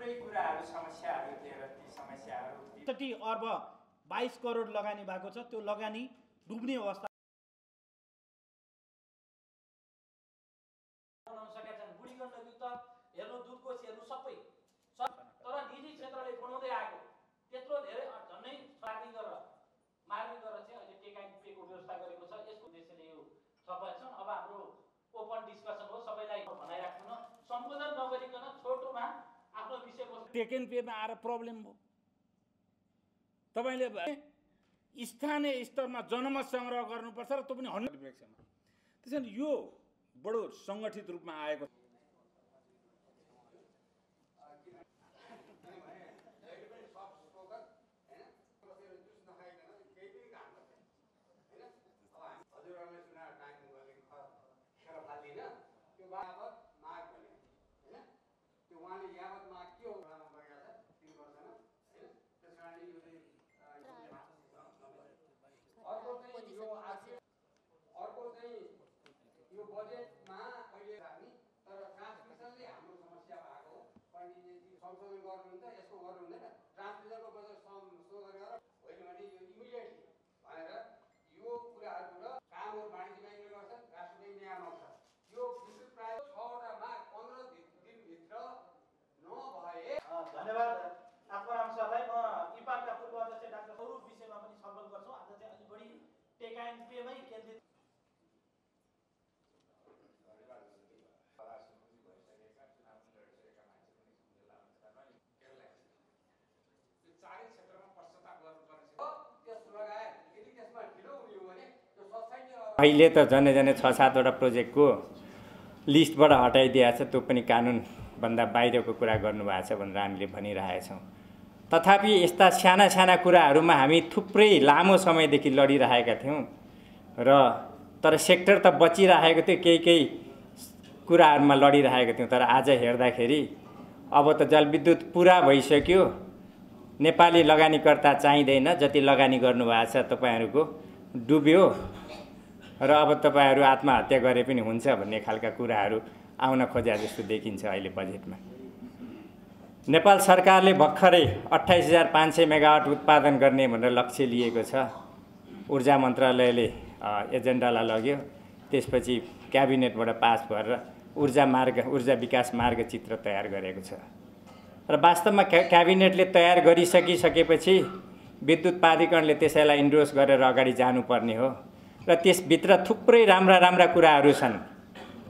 थुप्रै कुराहरू समस्याहरू लिएर ती समस्याहरू 30 अर्ब 22 करोड लगानी भएको छ। त्यो लगानी डुब्ने अवस्था बनाउन सकेका छन्। बुढी गण्डकी त हेर्नु, दुधकोश हेर्नु सबै, तर निजी क्षेत्रले बनाउँदै आएको त्यत्रो धेरै झन्डै मार्गी गरेर चाहिँ अहिले टेक एन्ड पेको व्यवस्था गरेको छ। यसको उद्देश्यले यो थपेका छन्। अब हाम्रो ओपन डिस्कसन हो, सबैलाई भनाइराख्नु न, सम्बोधन नगरिकन छोटोमा आफ्नो विषयवस्तु। टेक एन्ड पेमा आएर प्रब्लम भयो। तपाईले स्थानीय स्तरमा जनमत संग्रह गर्नुपर्छ र त्यो पनि 100%मा। त्यसैले यो बडो संगठित रूपमा आएको धन्यवाद आत्माराम सरलाई। म इपाकका पूर्व अध्यक्ष डाक्टर अरू विषयमा पनि छलफल गर्छौँ। आज चाहिँ अलि बढी टेक एन्ड पेमै केन्द्रित। अहिले त झन्डै 6-7 वटा प्रोजेक्टको लिस्टबाट हटाइदिएको छ। त्यो पनि कानुनभन्दा बाहिरको कुरा गर्नुभएको छ भनेर हामीले भनिरहेका छौँ। तथापि यस्ता साना साना कुराहरूमा हामी थुप्रै लामो समयदेखि लडिरहेका थियौँ र तर सेक्टर त बचिरहेको थियो, केही कुराहरूमा लडिरहेको थियौँ। तर आज हेर्दाखेरि अब त जलविद्युत पुरा भइसक्यो, नेपाली लगानीकर्ता चाहिँदैन, जति लगानी गर्नुभएको छ तपाईँहरूको डुब्यो र अब तपाईँहरू आत्महत्या गरे पनि हुन्छ भन्ने खालका कुराहरू आउन खोजे जस्तो देखिन्छ अहिले बजेटमा। नेपाल सरकारले भर्खरै 28,500 मेगावाट उत्पादन गर्ने भनेर लक्ष्य लिएको छ। ऊर्जा मन्त्रालयले एजेन्डालाई लग्यो, त्यसपछि क्याबिनेटबाट पास भएर ऊर्जा विकास मार्गचित्र तयार गरेको छ र वास्तवमा क्याबिनेटले तयार गरिसकेपछि विद्युत प्राधिकरणले त्यसैलाई इन्डोर्स गरेर अगाडि जानुपर्ने हो र त्यसभित्र थुप्रै राम्रा कुराहरू छन्।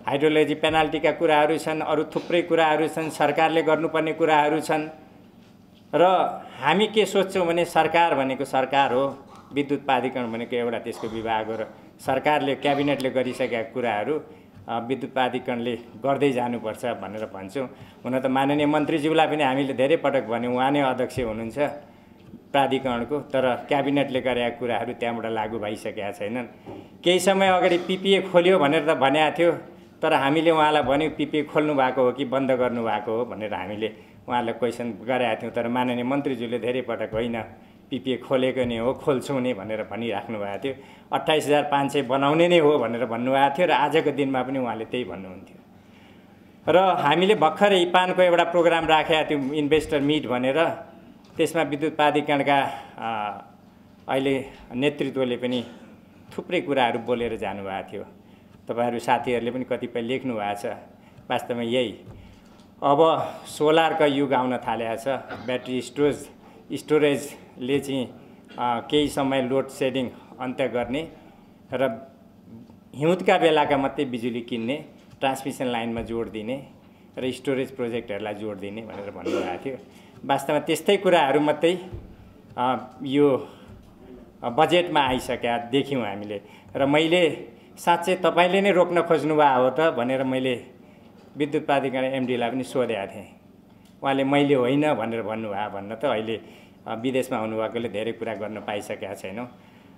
हाइड्रोलोजी पेनाल्टीका कुराहरू छन्, अरू थुप्रै कुराहरू छन्, सरकारले गर्नुपर्ने कुराहरू छन्। र हामी के सोच्छौँ भने सरकार भनेको सरकार हो, विद्युत प्राधिकरण भनेको एउटा त्यसको विभाग हो र सरकारले क्याबिनेटले गरिसकेका कुराहरू विद्युत प्राधिकरणले गर्दै जानुपर्छ भनेर भन्छौँ। हुन त माननीय मन्त्रीज्यूलाई पनि हामीले धेरै पटक भन्यौँ, उहाँ नै अध्यक्ष हुनुहुन्छ प्राधिकरणको, तर क्याबिनेटले गरेका कुराहरू त्यहाँबाट लागू भइसकेका छैनन्। केही समय अगाडि पिपिए खोल्यो भनेर त भनेको थियो, तर हामीले उहाँलाई भन्यौँ पिपिए खोल्नु भएको हो कि बन्द गर्नुभएको हो भनेर हामीले उहाँलाई क्वेसन गरेका थियौँ। तर माननीय मन्त्रीज्यूले धेरै पटक होइन पिपिए खोलेको नै हो, खोल्छौँ नि भनेर भनिराख्नु भएको थियो। 28,500 बनाउने नै हो भनेर भन्नुभएको थियो र आजको दिनमा पनि उहाँले त्यही भन्नुहुन्थ्यो। र हामीले भर्खरै इपानको एउटा प्रोग्राम राखेका थियौँ, इन्भेस्टर मिट भनेर। त्यसमा विद्युत प्राधिकरणका अहिले नेतृत्वले पनि थुप्रै कुराहरू बोलेर जानुभएको थियो। तपाईँहरू साथीहरूले पनि कतिपय लेख्नु भएको छ। वास्तवमा यही अब सोलरका युग आउन थालेको छ। ब्याट्री स्टोरेजले चाहिँ केही समय लोड सेडिङ अन्त्य गर्ने र हिउँदका बेलाका मात्रै बिजुली किन्ने, ट्रान्समिसन लाइनमा जोड दिने र स्टोरेज प्रोजेक्टहरूलाई जोड दिने भनेर भन्नुभएको थियो। वास्तवमा त्यस्तै कुराहरू मात्रै यो बजेटमा आइसकेका देख्यौँ हामीले। र मैले साँच्चै तपाईँले नै रोक्न खोज्नुभएको हो त भनेर मैले विद्युत प्राधिकरण एमडीलाई पनि सोधेको थिएँ। उहाँले मैले होइन भनेर भन्नुभयो। भन्न त अहिले विदेशमा हुनुभएकोले धेरै कुरा गर्न पाइसकेका छैनौँ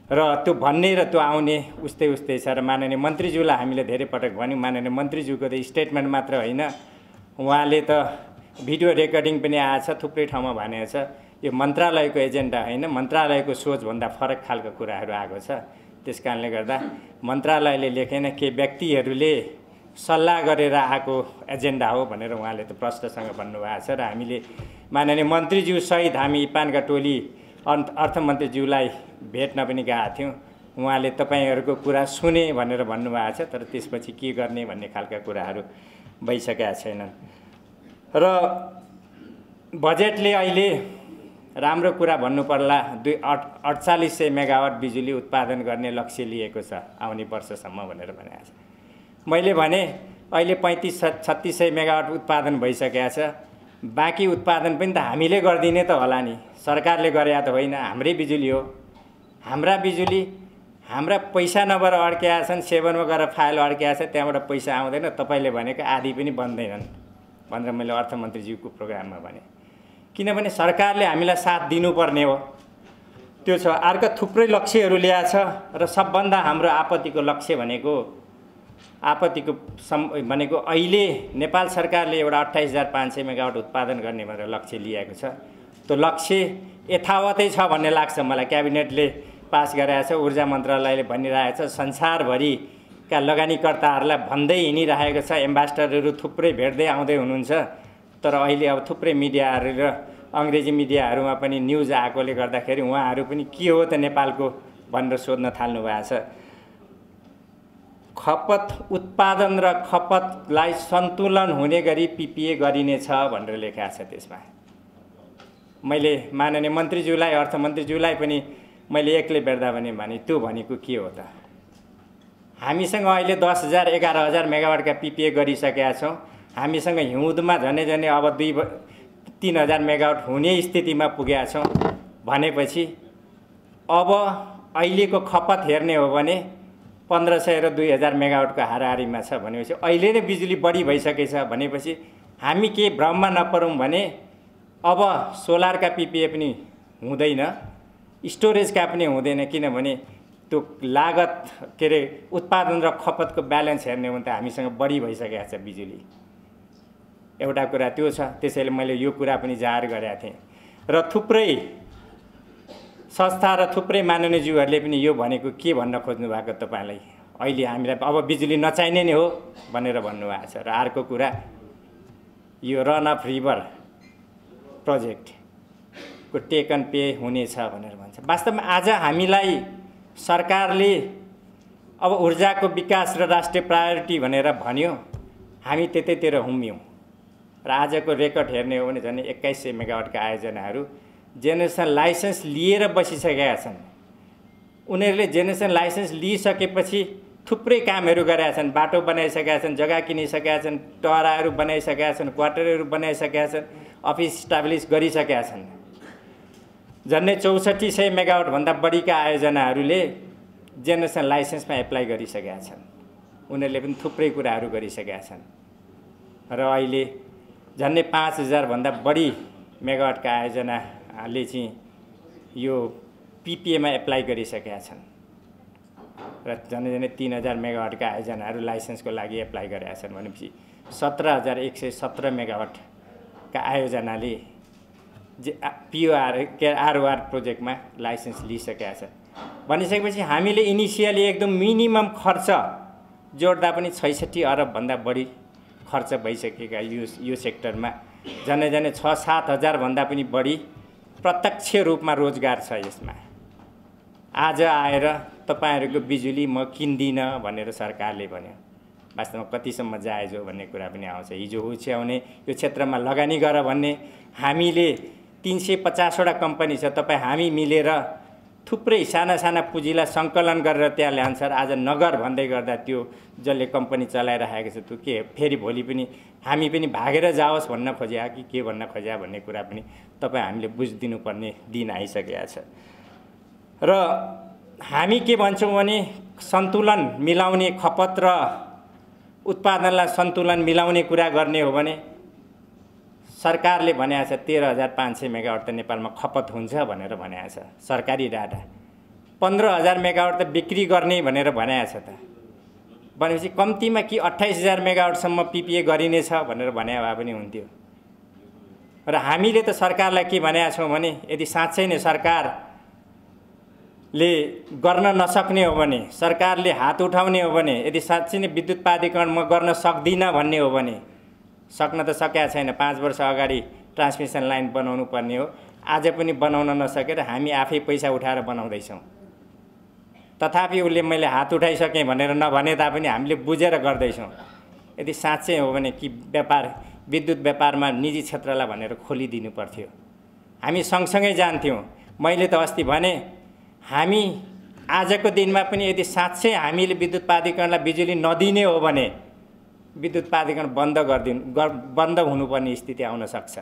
र त्यो भन्ने र त्यो आउने उस्तै छ। र माननीय मन्त्रीज्यूलाई हामीले धेरै पटक भन्यौँ। माननीय मन्त्रीज्यूको त स्टेटमेन्ट मात्र होइन, उहाँले त भिडियो रेकर्डिङ पनि आएछ, थुप्रै ठाउँमा भनेको छ। यो मन्त्रालयको एजेन्डा होइन, मन्त्रालयको सोचभन्दा फरक खालको कुराहरू आएको छ। त्यस कारणले गर्दा मन्त्रालयले लेखेन, के व्यक्तिहरूले सल्लाह गरेर आएको एजेन्डा हो भनेर उहाँले त प्रश्नसँग भन्नुभएको छ र हामीले माननीय मन्त्रीज्यू सहित हामी इपानका टोली अर्थमन्त्रीज्यूलाई भेट्न पनि गएका थियौँ। उहाँले तपाईँहरूको कुरा सुने भनेर भन्नुभएको छ, तर त्यसपछि के गर्ने भन्ने खालका कुराहरू भइसकेका छैनन्। र बजेटले अहिले राम्रो कुरा भन्नुपर्ला 4800 मेगावाट बिजुली उत्पादन गर्ने लक्ष्य लिएको छ आउने वर्षसम्म भनेर भनेको छ। मैले भने अहिले 3500-3600 मेगावाट उत्पादन भइसकेको छ। बाँकी उत्पादन पनि त हामीले गरिदिने त होला नि, सरकारले गरे त होइन, हाम्रै बिजुली हो। हाम्रा बिजुली हाम्रा पैसा नभएर अड्किया छन्, सेभनमा गएर फाइल अड्किया छ, त्यहाँबाट पैसा आउँदैन, तपाईँले भनेको आधी पनि बन्दैनन् भनेर मैले अर्थमन्त्रीज्यूको प्रोग्राममा भने। किनभने सरकारले हामीलाई साथ दिनुपर्ने हो, त्यो छ। अर्को थुप्रै लक्ष्यहरू ल्याएको छ र सबभन्दा हाम्रो आपत्तिको लक्ष्य भनेको अहिले नेपाल सरकारले एउटा 28,500 मेगावाट उत्पादन गर्ने भनेर लक्ष्य लिएको छ। त्यो लक्ष्य यथावतै छ भन्ने लाग्छ मलाई। क्याबिनेटले पास गरेको छ, ऊर्जा मन्त्रालयले भनिरहेको छ, संसारभरिका लगानीकर्ताहरूलाई भन्दै हिँडिरहेको छ, एम्बासडरहरू थुप्रै भेट्दै आउँदै हुनुहुन्छ। तर अहिले अब थुप्रै मिडियाहरू र अङ्ग्रेजी मिडियाहरूमा पनि न्युज आएकोले गर्दाखेरि उहाँहरू पनि के हो त नेपालको भनेर सोध्न थाल्नु भएको छ। उत्पादन र खपतलाई सन्तुलन हुने गरी पिपिए गरिनेछ भनेर लेखेको छ त्यसमा। मैले माननीय मन्त्रीज्यूलाई अर्थमन्त्रीज्यूलाई पनि मैले एक्लै भेट्दा भने त्यो भनेको के हो त? हामीसँग अहिले 10,000 11,000 मेगावाटका पिपिए गरिसकेका छौँ। हामीसँग हिउँदमा झनै अब 2-3,000 मेगावाट हुने स्थितिमा पुगेका छौँ भनेपछि अब अहिलेको खपत हेर्ने हो भने 1500 र 2000 मेगावाटको हाराहारीमा छ भनेपछि अहिले नै बिजुली बढी भइसकेछ भनेपछि हामी के भ्रममा नपरौँ भने अब सोलरका पिपिए पनि हुँदैन, स्टोरेजका पनि हुँदैन। किनभने त्यो लागत के अरे उत्पादन र खपतको ब्यालेन्स हेर्ने हो भने त हामीसँग बढी भइसकेको छ बिजुली। एउटा कुरा त्यो छ। त्यसैले मैले यो कुरा पनि जाहेर गरेका थिएँ र थुप्रै संस्था र थुप्रै माननीयज्यूहरूले पनि यो भनेको के भन्न खोज्नु भएको तपाईँलाई, अहिले हामीलाई अब बिजुली नचाहिने नै हो भनेर भन्नुभएको छ। र अर्को कुरा यो रन अफ रिभर प्रोजेक्टको टेक एन्ड पे हुनेछ भनेर भन्छ। वास्तवमा आज हामीलाई सरकारले अब ऊर्जाको विकास र राष्ट्रिय प्रायोरिटी भनेर भन्यो, हामी त्यतैतिर हुम्यौँ। र आजको रेकर्ड हेर्ने हो भने झन् 2100 मेगावाटका आयोजनाहरू जेनेरेसन लाइसेन्स लिएर बसिसकेका छन्। उनीहरूले जेनेरेसन लाइसेन्स लिइसकेपछि थुप्रै कामहरू गरेका छन्, बाटो बनाइसकेका छन्, जग्गा किनिसकेका छन्, टहराहरू बनाइसकेका छन्, क्वार्टरहरू बनाइसकेका छन्, अफिस इस्टाब्लिस गरिसकेका छन्। झन्डै 6400 मेगावाटभन्दा बढीका आयोजनाहरूले जेनेरेसन लाइसेन्समा एप्लाई गरिसकेका छन्। उनीहरूले पनि थुप्रै कुराहरू गरिसकेका छन् र अहिले झन्डै 5000 भन्दा बढी मेगावाटका आयोजनाले चाहिँ यो पिपिएमा एप्लाई गरिसकेका छन् र झन्डै 3000 मेगावाटका आयोजनाहरू लाइसेन्सको लागि एप्लाई गरेका छन् भनेपछि 17117 मेगावाटका आयोजनाले आरओआर प्रोजेक्टमा लाइसेन्स लिइसकेका छ भनिसकेपछि हामीले इनिसियली एकदम मिनिमम खर्च जोड्दा पनि 66 अरबभन्दा बढी खर्च भइसकेका यो सेक्टरमा झन्डै 6-7 हजार भन्दा पनि बढी प्रत्यक्ष रूपमा रोजगार छ यसमा। आज आएर तपाईँहरूको बिजुली म किन्दिनँ भनेर सरकारले भन्यो, वास्तवमा कतिसम्म जायज हो भन्ने कुरा पनि आउँछ। हिजो उछ्याउने यो क्षेत्रमा लगानी गर भन्ने, हामीले 350 वटा कम्पनी छ, तपाईँ हामी मिलेर थुप्रै साना साना पुँजीलाई सङ्कलन गरेर त्यहाँ ल्यान्छ र आज नगर भन्दै गर्दा त्यो जसले कम्पनी चलाइरहेको छ त्यो के फेरि भोलि पनि हामी पनि भागेर जाओस् भन्न खोज्या कि के भन्न खोज्या भन्ने कुरा पनि तपाईँ हामीले बुझिदिनु पर्ने दिन आइसकेको छ। र हामी के भन्छौँ भने सन्तुलन मिलाउने, खपत र उत्पादनलाई सन्तुलन मिलाउने कुरा गर्ने हो भने सरकारले भनेको छ 13500 मेगावाट त नेपालमा खपत हुन्छ भनेर भनेको छ सरकारी डाटा। 15000 मेगावाट त बिक्री गर्ने भनेर भनेको छ त भनेपछि कम्तीमा कि 28000 मेगावाटसम्म पिपिए गरिनेछ भनेर भने भए पनि हुन्थ्यो। र हामीले त सरकारलाई के भनेका छौँ भने यदि साँच्चै नै सरकार ले गर्न नसक्ने हो भने, सरकारले हात उठाउने हो भने, यदि साँच्चै नै विद्युत प्राधिकरण म गर्न सक्दिनँ भन्ने हो भने, सक्न त सकेका छैन। 5 वर्ष अगाडि ट्रान्समिसन लाइन बनाउनु पर्ने हो, आज पनि बनाउन नसकेर हामी आफै पैसा उठाएर बनाउँदैछौँ। तथापि उसले मैले हात उठाइसकेँ भनेर नभने तापनि हामीले बुझेर गर्दैछौँ। यदि साँच्चै हो भने कि विद्युत व्यापारमा निजी क्षेत्रलाई भनेर खोलिदिनु पर्थ्यो, हामी सँगसँगै जान्थ्यौँ। मैले त अस्ति भने हामी आजको दिनमा पनि यदि साँच्चै हामीले विद्युत प्राधिकरणलाई बिजुली नदिने हो भने विद्युत प्राधिकरण बन्द हुनुपर्ने स्थिति आउन सक्छ।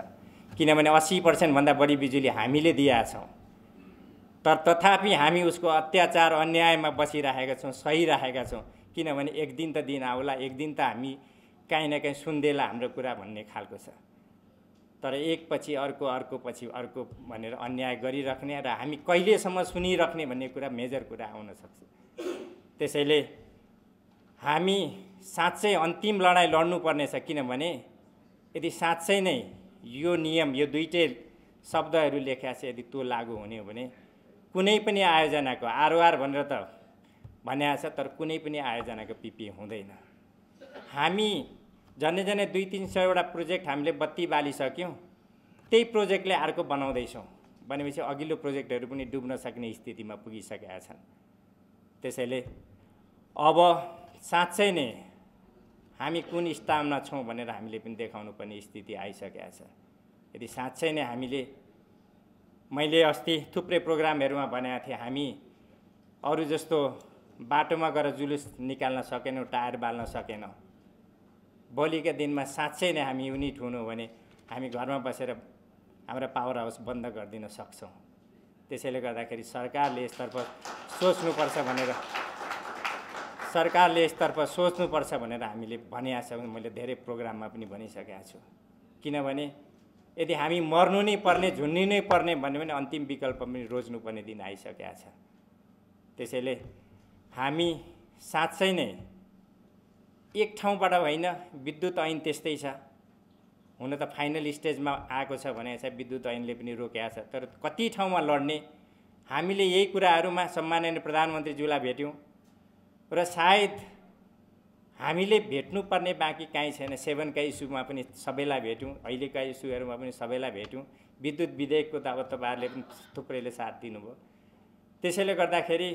किनभने 80% भन्दा बढी बिजुली हामीले दिएका छौँ, तर तथापि हामी उसको अत्याचार अन्यायमा बसिरहेका छौँ, सहिरहेका छौँ। किनभने एक दिन त दिन आउला, एक दिन त हामी काहीँ न काहीँ सुन्देला हाम्रो कुरा भन्ने खालको छ। तर एक पछि अर्को, अर्को पछि अर्को भनेर अन्याय गरिराख्ने र हामी कहिलेसम्म सुनिराख्ने भन्ने कुरा मेजर कुरा आउन सक्छ। त्यसैले हामी साँच्चै अन्तिम लडाइँ लड्नुपर्ने छ। किनभने यदि साँच्चै नै यो नियम, यो दुईटै शब्दहरू लेख्या छ, यदि त्यो लागू हुने हो भने कुनै पनि आयोजनाको आरओआर भनेर त भनेको छ, तर कुनै पनि आयोजनाको पिपी हुँदैन। हामी झन्डै 200-300वटा प्रोजेक्ट हामीले बत्ती बालिसक्यौँ, त्यही प्रोजेक्टले अर्को बनाउँदैछौँ भनेपछि अघिल्लो प्रोजेक्टहरू पनि डुब्न सक्ने स्थितिमा पुगिसकेका छन्। त्यसैले अब साँच्चै नै हामी कुन स्थानमा छौँ भनेर हामीले पनि देखाउनु पर्ने स्थिति आइसकेका छ। यदि साँच्चै नै हामीले, मैले अस्ति थुप्रै प्रोग्रामहरूमा भनेको थिएँ, हामी अरू जस्तो बाटोमा गएर जुलुस निकाल्न सकेनौँ, टायर बाल्न सकेनौँ। भोलिका दिनमा साँच्चै नै हामी युनिट हुनु भने हामी घरमा बसेर हाम्रो पावर हाउस बन्द गरिदिन सक्छौँ। त्यसैले गर्दाखेरि सरकारले यसतर्फ सोच्नुपर्छ भनेर हामीले भनेका छौँ। मैले धेरै प्रोग्राममा पनि भनिसकेका छु। किनभने यदि हामी मर्नु नै पर्ने, झुन्नु नै पर्ने भन्यो भने अन्तिम विकल्प पनि रोज्नुपर्ने दिन आइसकेका छ। त्यसैले हामी साँच्चै नै एक ठाउँबाट होइन, विद्युत ऐन त्यस्तै छ। हुन त फाइनल स्टेजमा आएको छ भने चाहिँ विद्युत ऐनले पनि रोकेको छ, तर कति ठाउँमा लड्ने। हामीले यही कुराहरूमा सम्माननीय प्रधानमन्त्रीज्यूलाई भेट्यौँ र सायद हामीले भेट्नुपर्ने बाँकी काहीँ छैन। 7 का इस्युमा पनि सबैलाई भेट्यौँ, अहिलेका इस्युहरूमा पनि सबैलाई भेट्यौँ। विद्युत विधेयकको त अब तपाईँहरूले पनि थुप्रैले साथ दिनुभयो। त्यसैले गर्दाखेरि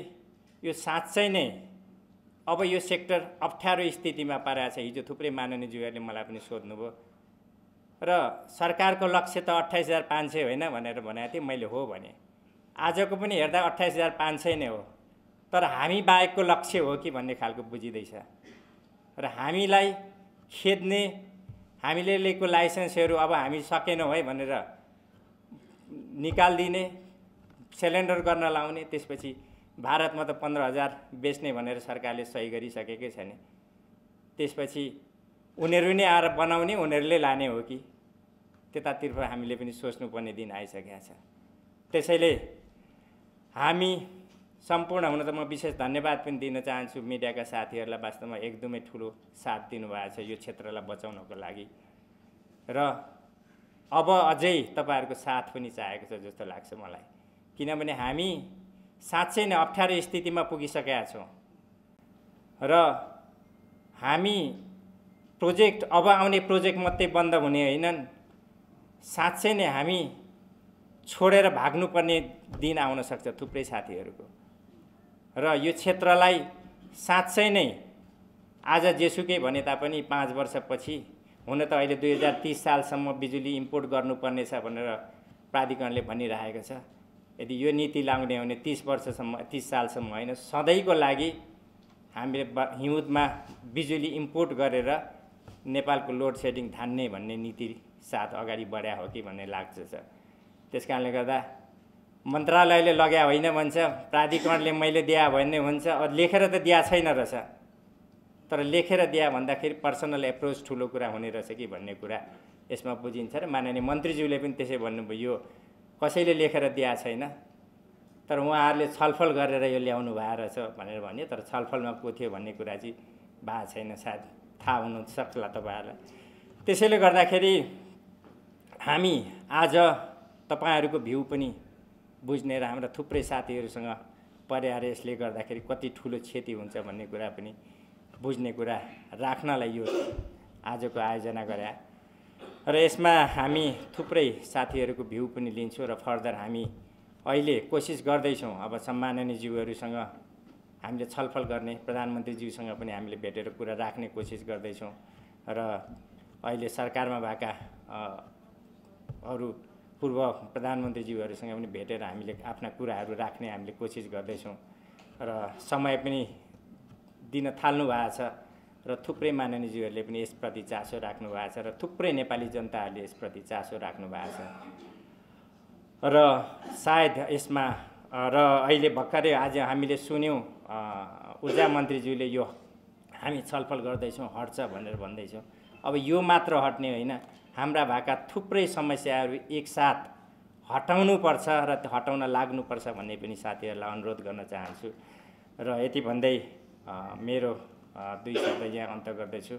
यो साँच्चै नै अब यो सेक्टर अप्ठ्यारो स्थितिमा पारेको छ। हिजो थुप्रै माननीयज्यूहरूले मलाई पनि सोध्नुभयो र सरकारको लक्ष्य त 28,500 होइन भनेर भनेको थिएँ। मैले हो भने आजको पनि हेर्दा 28,500 नै हो, तर हामी बाहेकको लक्ष्य हो कि भन्ने खालको बुझिँदैछ। र हामीलाई खेद्ने, हामीले लिएको लाइसेन्सहरू अब हामी सकेनौँ है भनेर निकालिदिने, सिलिन्डर गर्न लाउने, त्यसपछि भारतमा त 15,000 बेच्ने भनेर सरकारले सही गरिसकेकै छ नि। त्यसपछि उनीहरू नै आएर बनाउने, उनीहरूले लाने हो कि, त्यतातिर हामीले पनि सोच्नुपर्ने दिन आइसकेका छ। त्यसैले हामी सम्पूर्ण, हुन त म विशेष धन्यवाद पनि दिन चाहन्छु मिडियाका साथीहरूलाई। वास्तवमा एकदमै ठुलो साथ दिनुभएको छ यो क्षेत्रलाई बचाउनको लागि, र अब अझै तपाईँहरूको साथ पनि चाहेको छ जस्तो लाग्छ मलाई। किनभने हामी साँच्चै नै अप्ठ्यारो स्थितिमा पुगिसकेका छौँ र हामी प्रोजेक्ट, अब आउने प्रोजेक्ट मात्रै बन्द हुने होइनन्, साँच्चै नै हामी छोडेर भाग्नुपर्ने दिन आउन सक्छ थुप्रै साथीहरूको। र यो क्षेत्रलाई साँच्चै नै आज जेसुकै भने तापनि 5 वर्षपछि, हुन त अहिले 2030 सालसम्म बिजुली इम्पोर्ट गर्नुपर्ने छ भनेर प्राधिकरणले भनिरहेको छ। यदि यो नीति लाग्ने हो भने 30 सालसम्म होइन, सधैँको लागि हामीले हिउँदमा बिजुली इम्पोर्ट गरेर नेपालको लोड सेडिङ धान्ने भन्ने नीति साथ अगाडि बढ्या हो कि भन्ने लाग्छ। त्यस कारणले गर्दा मन्त्रालयले लग्या होइन भन्छ, प्राधिकरणले मैले दिए भन्ने हुन्छ। लेखेर त दिया छैन रहेछ, तर लेखेर दिया भन्दाखेरि पर्सनल एप्रोच ठुलो कुरा हुने रहेछ कि भन्ने कुरा यसमा बुझिन्छ। र माननीय मन्त्रीज्यूले पनि त्यसै भन्नुभयो, यो कसैले लेखेर दिया छैन, तर उहाँहरूले छलफल गरेर यो ल्याउनु भएको रहेछ भनेर भन्यो। तर छलफलमा को थियो भन्ने कुरा चाहिँ भएको छैन, सायद थाहा हुनु सक्ला तपाईँहरूलाई। त्यसैले गर्दाखेरि हामी आज तपाईँहरूको भ्यू पनि बुझ्ने र हाम्रा थुप्रै साथीहरूसँग पर्याएर यसले गर्दाखेरि कति ठुलो क्षति हुन्छ भन्ने कुरा पनि बुझ्ने कुरा राख्नलाई यो आजको आयोजना गरे र यसमा हामी थुप्रै साथीहरूको भ्यू पनि लिन्छौँ र फर्दर हामी अहिले कोसिस गर्दैछौँ। अब सम्माननीय ज्यूहरूसँग हामीले छलफल गर्ने, प्रधानमन्त्रीज्यूसँग पनि हामीले भेटेर कुरा राख्ने कोसिस गर्दैछौँ र अहिले सरकारमा भएका अरू पूर्व प्रधानमन्त्रीज्यूहरूसँग पनि भेटेर हामीले आफ्ना कुराहरू राख्ने हामीले कोसिस गर्दैछौँ र समय पनि दिन थाल्नु भएको छ र थुप्रै माननीयज्यूहरूले पनि यसप्रति चासो राख्नु भएको छ र थुप्रै नेपाली जनताहरूले यसप्रति चासो राख्नु भएको छ र सायद यसमा र अहिले भर्खरै आज हामीले सुन्यौँ ऊर्जा मन्त्रीज्यूले यो हामी छलफल गर्दैछौँ हट्छ भनेर भन्दैछौँ। अब यो मात्र हट्ने होइन, हाम्रा भएका थुप्रै समस्याहरू एकसाथ हटाउनुपर्छ र हटाउन लाग्नुपर्छ भन्ने पनि साथीहरूलाई अनुरोध गर्न चाहन्छु र यति भन्दै मेरो 2 शब्द यहाँ अन्त गर्दैछु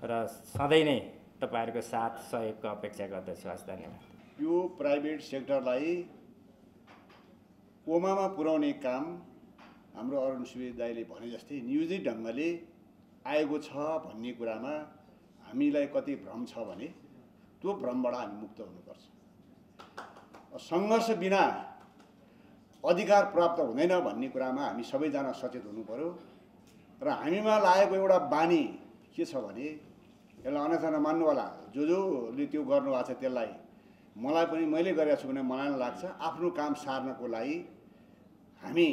र सधैँ नै तपाईँहरूको साथ सहयोगको अपेक्षा गर्दछु। हस्, धन्यवाद। यो प्राइभेट सेक्टरलाई कोमामा पुर्याउने काम हाम्रो अरुण सुवेदी दाइले भने जस्तै नियोजित ढङ्गले आएको छ भन्ने कुरामा हामीलाई कति भ्रम छ भने त्यो भ्रमबाट हामी मुक्त हुनुपर्छ। सङ्घर्ष बिना अधिकार प्राप्त हुँदैन भन्ने कुरामा हामी सबैजना सचेत हुनु पर्यो र हामीमा लागेको एउटा बानी के छ भने यसलाई अन्यथा नमान्नु होला। जोले त्यो गर्नुभएको छ त्यसलाई मलाई पनि मैले गरेको छु भने मलाई लाग्छ आफ्नो काम सार्नको लागि हामी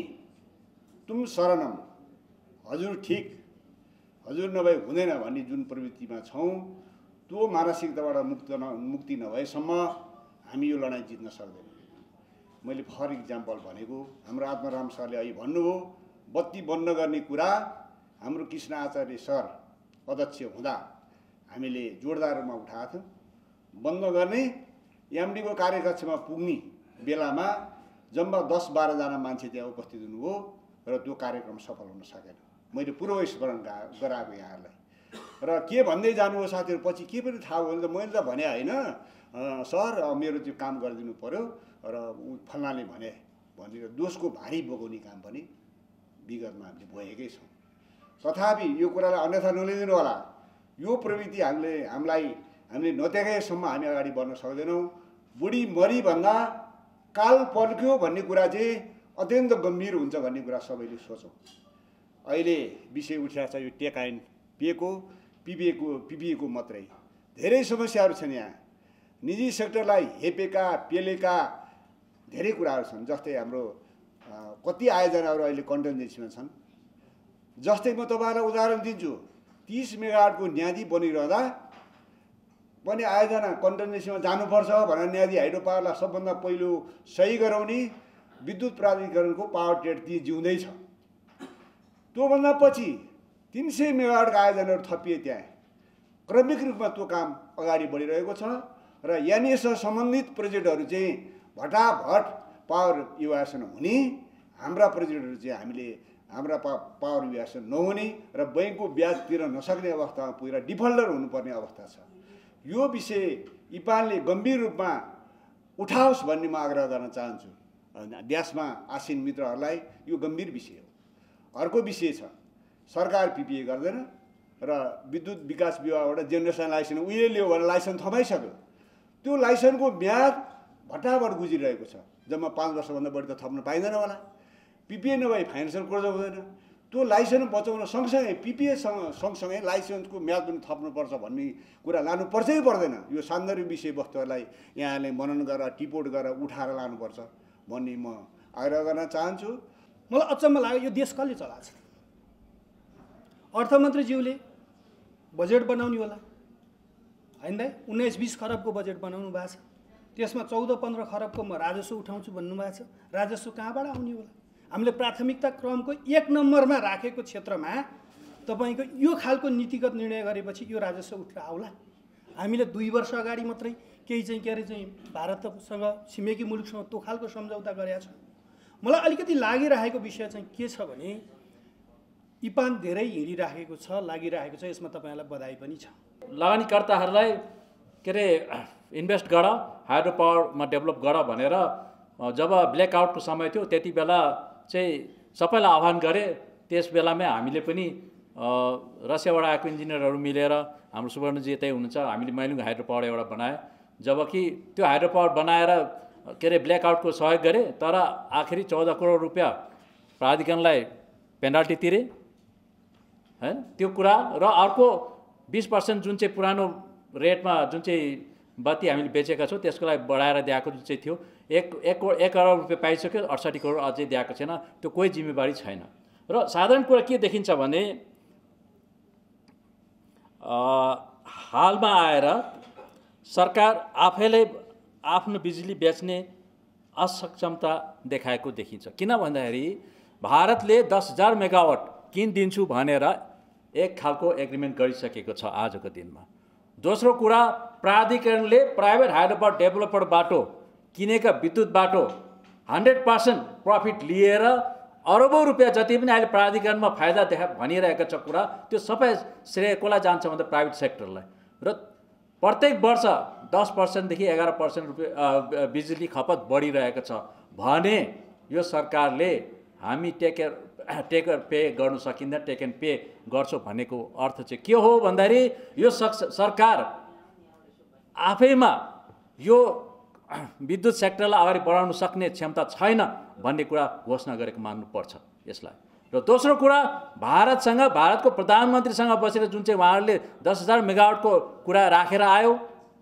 तुम शरणम हजुर ठिक हजुर नभए हुँदैन भन्ने जुन प्रवृत्तिमा छौँ त्यो मानसिकताबाट मुक्ति नभएसम्म हामी यो लडाइँ जित्न सक्दैनौँ। मैले फर इक्जाम्पल भनेको हाम्रो आत्माराम सरले अहिले भन्नुभयो बत्ती बन्द गर्ने कुरा हाम्रो कृष्ण आचार्य सर अध्यक्ष हुँदा हामीले जोरदार रूपमा उठाएको थियौँ। बन्द गर्ने एमडीको कार्यकक्षमा पुग्ने बेलामा जम्मा 10-12 जना मान्छे त्यहाँ उपस्थित हुनुभयो र त्यो कार्यक्रम सफल हुन सकेन। मैले पूर्व स्मरण गराएको यहाँहरूलाई र के भन्दै जानुभयो साथीहरू पछि के पनि थाहा भयो भने त मैले त भने होइन सर मेरो त्यो काम गरिदिनु पर्यो र फल्नाले भने भनेर दोषको भारी बोकाउने काम पनि विगतमा हामीले भएकै छौँ। तथापि यो कुरालाई अन्यथा नलिदिनु होला। यो प्रवृत्ति हामीले नदेखेसम्म हामी अगाडि बढ्न सक्दैनौँ। बुढी मरी भन्दा काल पल्क्यो भन्ने कुरा चाहिँ अत्यन्त गम्भीर हुन्छ भन्ने कुरा सबैले सोचौँ। अहिले विषय उठिरहेको छ यो टेक ऐन पिपिएको मात्रै धेरै समस्याहरू छन्। यहाँ निजी सेक्टरलाई हेपेका पेलेका धेरै कुराहरू छन्। जस्तै हाम्रो कति आयोजनाहरू अहिले कन्टिन्जेन्सीमा छन्। जस्तै म तपाईँहरूलाई उदाहरण दिन्छु, 30 मेगावाटको न्यादी बनिरहँदा पनि आयोजना कन्टिन्जेन्सीमा जानुपर्छ भनेर न्यादी हाइड्रो पावरलाई सबभन्दा पहिलो सही गराउने विद्युत प्राधिकरणको पावर ट्रेड ती जिउँदैछ। त्योभन्दा पछि 300 मेगावाटका आयोजनाहरू थपिए। त्यहाँ क्रमिक रूपमा त्यो काम अगाडि बढिरहेको छ र यहाँनिर सम्बन्धित प्रोजेक्टहरू चाहिँ भटाभट पावर इभ्यासन हुने, हाम्रा प्रोजेक्टहरू चाहिँ हाम्रा पावर इभ्यासन नहुने र बैङ्कको ब्याज तिर्न नसक्ने अवस्थामा पुगेर डिफल्टर हुनुपर्ने अवस्था छ। यो विषय इपानले गम्भीर रूपमा उठाओस् भन्ने म आग्रह गर्न चाहन्छु। ड्यासमा आसीन मित्रहरूलाई यो गम्भीर विषय हो। अर्को विषय छ, सरकार पिपिए गर्दैन र विद्युत विकास विभागबाट जेनेरेसन लाइसेन्स उहिले लियो भने लाइसेन्स थमाइसक्यो। त्यो लाइसेन्सको म्याद भटाभट गुजिरहेको छ। जम्मा 5 वर्षभन्दा बढी त थप्न पाइँदैन होला। पिपिए नभए फाइनेन्सियल क्लोजर हुँदैन। त्यो लाइसेन्स बचाउन सँगसँगै पिपिए सँगसँगै लाइसेन्सको म्याद पनि थप्नुपर्छ भन्ने कुरा लानुपर्छै पर्दैन। यो सान्दर्भिक विषयवस्तुहरूलाई यहाँले मनन गरेर टिपोट गरेर उठाएर लानुपर्छ भन्ने म आग्रह गर्न चाहन्छु। मलाई अचम्म लाग्यो यो देश कसले चलाएको छ? अर्थमन्त्रीज्यूले बजेट बनाउने होला होइन दाइ? 19-20 खरबको बजेट बनाउनु भएको छ। त्यसमा 14-15 खरबको म राजस्व उठाउँछु भन्नुभएको छ। राजस्व कहाँबाट आउने होला? हामीले प्राथमिकता क्रमको 1 नम्बरमा राखेको क्षेत्रमा तपाईँको यो खालको नीतिगत निर्णय गरेपछि यो राजस्व उठेर आउला? हामीले 2 वर्ष अगाडि मात्रै केही चाहिँ के अरे चाहिँ भारतसँग छिमेकी मुलुकसँग त्यो खालको सम्झौता गरेका छौँ। मलाई अलिकति लागिरहेको विषय चाहिँ के छ भने इपान धेरै हिँडिराखेको छ, लागिरहेको छ। यसमा तपाईँहरूलाई बधाई पनि छ। लगानीकर्ताहरूलाई के अरे इन्भेस्ट गर, हाइड्रो पावरमा डेभलप गर भनेर जब ब्ल्याकआउटको समय थियो त्यति बेला चाहिँ सबैलाई आह्वान गरे। त्यस बेलामै हामीले पनि रसियाबाट आएको इन्जिनियरहरू मिलेर हाम्रो सुवर्णजी यतै हुनुहुन्छ, हामीले मैलुङ हाइड्रो पावर एउटा बनायो। जबकि त्यो हाइड्रो पावर बनाएर के अरे ब्ल्याकआउटको सहयोग गरे, तर आखिरी 14 करोड रुपियाँ प्राधिकरणलाई पेनाल्टी तिरे हैन त्यो कुरा। र अर्को 20% जुन चाहिँ पुरानो रेटमा जुन चाहिँ बत्ती हामीले बेचेका छौँ त्यसको लागि बढाएर दिएको जुन चाहिँ थियो 1 करोड रुपियाँ पाइसक्यो, 68 करोड अझै दिएको छैन। त्यो कोही जिम्मेवारी छैन। र साधारण कुरा के देखिन्छ भने हालमा आएर सरकार आफैले आफ्नो बिजुली बेच्ने असक्षमता देखाएको देखिन्छ। किन भन्दाखेरि भारतले 10,000 मेगावाट किनिदिन्छु भनेर एक खालको एग्रिमेन्ट गरिसकेको छ आजको दिनमा। दोस्रो कुरा, प्राधिकरणले प्राइभेट हाइड्रो पावर डेभलपरबाट किनेका विद्युतबाट 100% प्रफिट लिएर अरबौँ रुपियाँ जति पनि अहिले प्राधिकरणमा फाइदा भनिरहेको छ कुरा, त्यो सबै श्रेय कसलाई जान्छ भन्दा प्राइभेट सेक्टरलाई। र प्रत्येक वर्ष 10% देखि 11% रुपियाँ बिजुली खपत बढिरहेको छ भने यो सरकारले हामी टेकर पे गर्नु सकिँदैन, टेक एन्ड पे गर्छौँ भनेको अर्थ चाहिँ के हो भन्दाखेरि यो सरकार आफैमा यो विद्युत सेक्टरलाई अगाडि बढाउन सक्ने क्षमता छैन भन्ने कुरा घोषणा गरेको मान्नुपर्छ यसलाई। र दोस्रो कुरा, भारतको प्रधानमन्त्रीसँग बसेर जुन चाहिँ उहाँहरूले 10,000 मेगावाटको कुरा राखेर आयो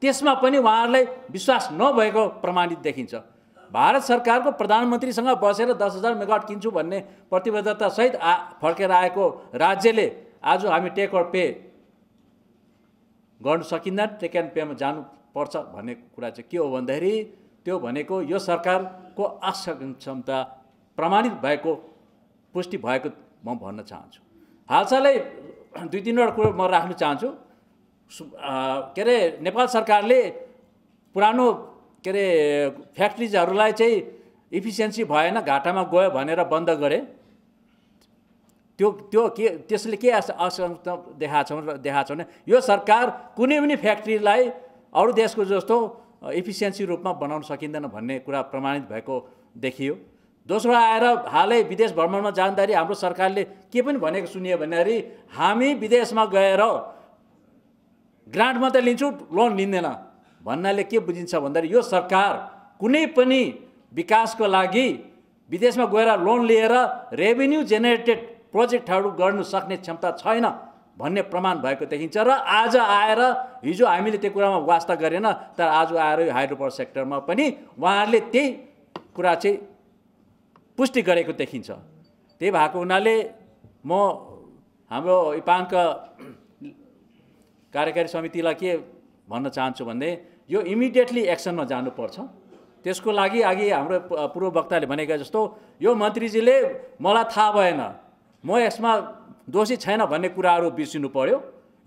त्यसमा पनि उहाँहरूलाई विश्वास नभएको प्रमाणित देखिन्छ। भारत सरकारको प्रधानमन्त्रीसँग बसेर 10,000 मेगावाट किन्छु भन्ने प्रतिबद्धतासहित फर्केर आएको राज्यले आज हामी टेक और पे गर्नु सकिँदैन, टेक एन्ड पेमा जानुपर्छ भन्ने कुरा चाहिँ के हो भन्दाखेरि त्यो भनेको यो सरकारको असक्षमता प्रमाणित भएको, पुष्टि भएको म भन्न चाहन्छु। हालसालै 2-3 कुरा म राख्न चाहन्छु। के अरे नेपाल सरकारले पुरानो के अरे फ्याक्ट्रिजहरूलाई चाहिँ इफिसियन्सी भएन, घाटामा गयो भनेर बन्द गरे। त्यसले के असक्षमता देखाएको छ भने यो सरकार कुनै पनि फ्याक्ट्रीलाई अरू देशको जस्तो इफिसियन्सी रूपमा बनाउन सकिँदैन भन्ने कुरा प्रमाणित भएको देखियो। दोस्रो आएर हालै विदेश भ्रमणमा जाँदाखेरि हाम्रो सरकारले के पनि भनेको सुनियो भन्दाखेरि हामी विदेशमा गएर ग्रान्ट मात्रै लिन्छौँ, लोन लिँदैन भन्नाले के बुझिन्छ भन्दाखेरि यो सरकार कुनै पनि विकासको लागि विदेशमा गएर लोन लिएर रेभिन्यू जेनेरेटेड प्रोजेक्टहरू गर्नु सक्ने क्षमता छैन भन्ने प्रमाण भएको देखिन्छ। र आज आएर हिजो हामीले त्यो कुरामा वास्ता गरेन, तर आज आएर यो हाइड्रो पावर सेक्टरमा पनि उहाँहरूले त्यही कुरा चाहिँ पुष्टि गरेको देखिन्छ। त्यही भएको हुनाले म हाम्रो इपानका कार्यकारी समितिलाई के भन्न चाहन्छु भने यो इमिडिएटली एक्सनमा जानुपर्छ। त्यसको लागि अघि हाम्रो पूर्व वक्ताले भनेको जस्तो यो मन्त्रीजीले मलाई थाहा भएन, म यसमा दोषी छैन भन्ने कुराहरू बिर्सिनु पर्यो।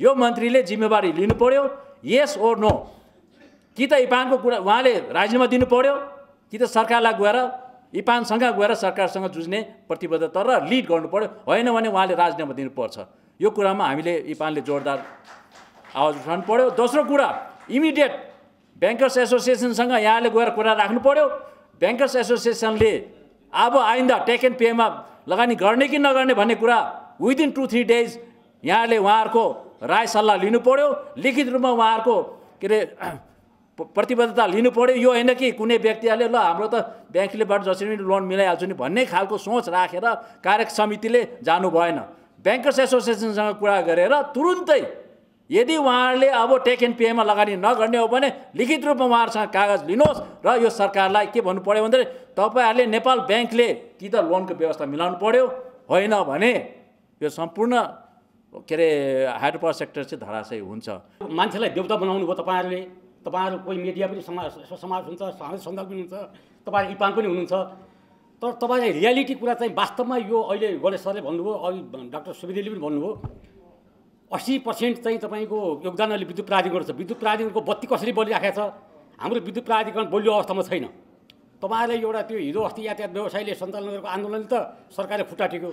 यो मन्त्रीले जिम्मेवारी लिनु पर्यो, येस ओर नो। कि त इपानको कुरा उहाँले राजीनामा दिनु पर्यो, कि त सरकारलाई गएर इपानसँग गएर सरकारसँग जुझ्ने प्रतिबद्धता र लिड गर्नु पर्यो, होइन भने उहाँले राजीनामा दिनुपर्छ। यो कुरामा हामीले इपानले जोरदार आवाज उठाउनु पर्यो। दोस्रो कुरा, इमिडिएट ब्याङ्कर्स एसोसिएसनसँग यहाँले गएर कुरा राख्नु पर्यो। ब्याङ्कर्स एसोसिएसनले अब आइन्दा टेक एन्ड पेमा लगानी गर्ने कि नगर्ने भन्ने कुरा विदिन 2-3 डेज यहाँले उहाँहरूको राय सल्लाह लिनु पर्यो, लिखित रूपमा उहाँहरूको के अरे प्रतिबद्धता लिनु पर्यो। यो होइन कि कुनै व्यक्तिहरूले ल हाम्रो त ब्याङ्कलेबाट जसरी पनि लोन मिलाइहाल्छु नि भन्ने खालको सोच राखेर कार्यक समितिले जानु भएन। ब्याङ्कर्स एसोसिएसनसँग कुरा गरेर तुरुन्तै यदि उहाँहरूले अब टेक एन्ड पेमा लगानी नगर्ने हो भने लिखित रूपमा उहाँहरूसँग कागज लिनुहोस् र यो सरकारलाई के भन्नु पर्यो भन्दाखेरि तपाईँहरूले नेपाल ब्याङ्कले कि त लोनको व्यवस्था मिलाउनु पर्यो, होइन भने यो सम्पूर्ण के अरे हाइड्रो पावर सेक्टर चाहिँ धराशयी हुन्छ। मान्छेलाई देउता बनाउनु भयो तपाईँहरूले। तपाईँहरू कोही मिडिया पनि समाज हुन्छ, समाज सञ्जाल पनि हुन्छ, तपाईँहरू इपान पनि हुनुहुन्छ। तर तपाईँले रियालिटी कुरा चाहिँ वास्तवमा यो अहिले गणेश सरले भन्नुभयो, अघि डाक्टर सुवेदीले पनि भन्नुभयो, 80% चाहिँ तपाईँको योगदान अहिले विद्युत प्राधिकरण छ। विद्युत प्राधिकरणको बत्ती कसरी बलिराखेको छ? हाम्रो विद्युत प्राधिकरण बलियो अवस्थामा छैन। तपाईँहरूलाई एउटा त्यो हिजो अस्ति यातायात व्यवसायले सञ्चालन गरेको आन्दोलन त सरकारले खुट्टा टेक्यो।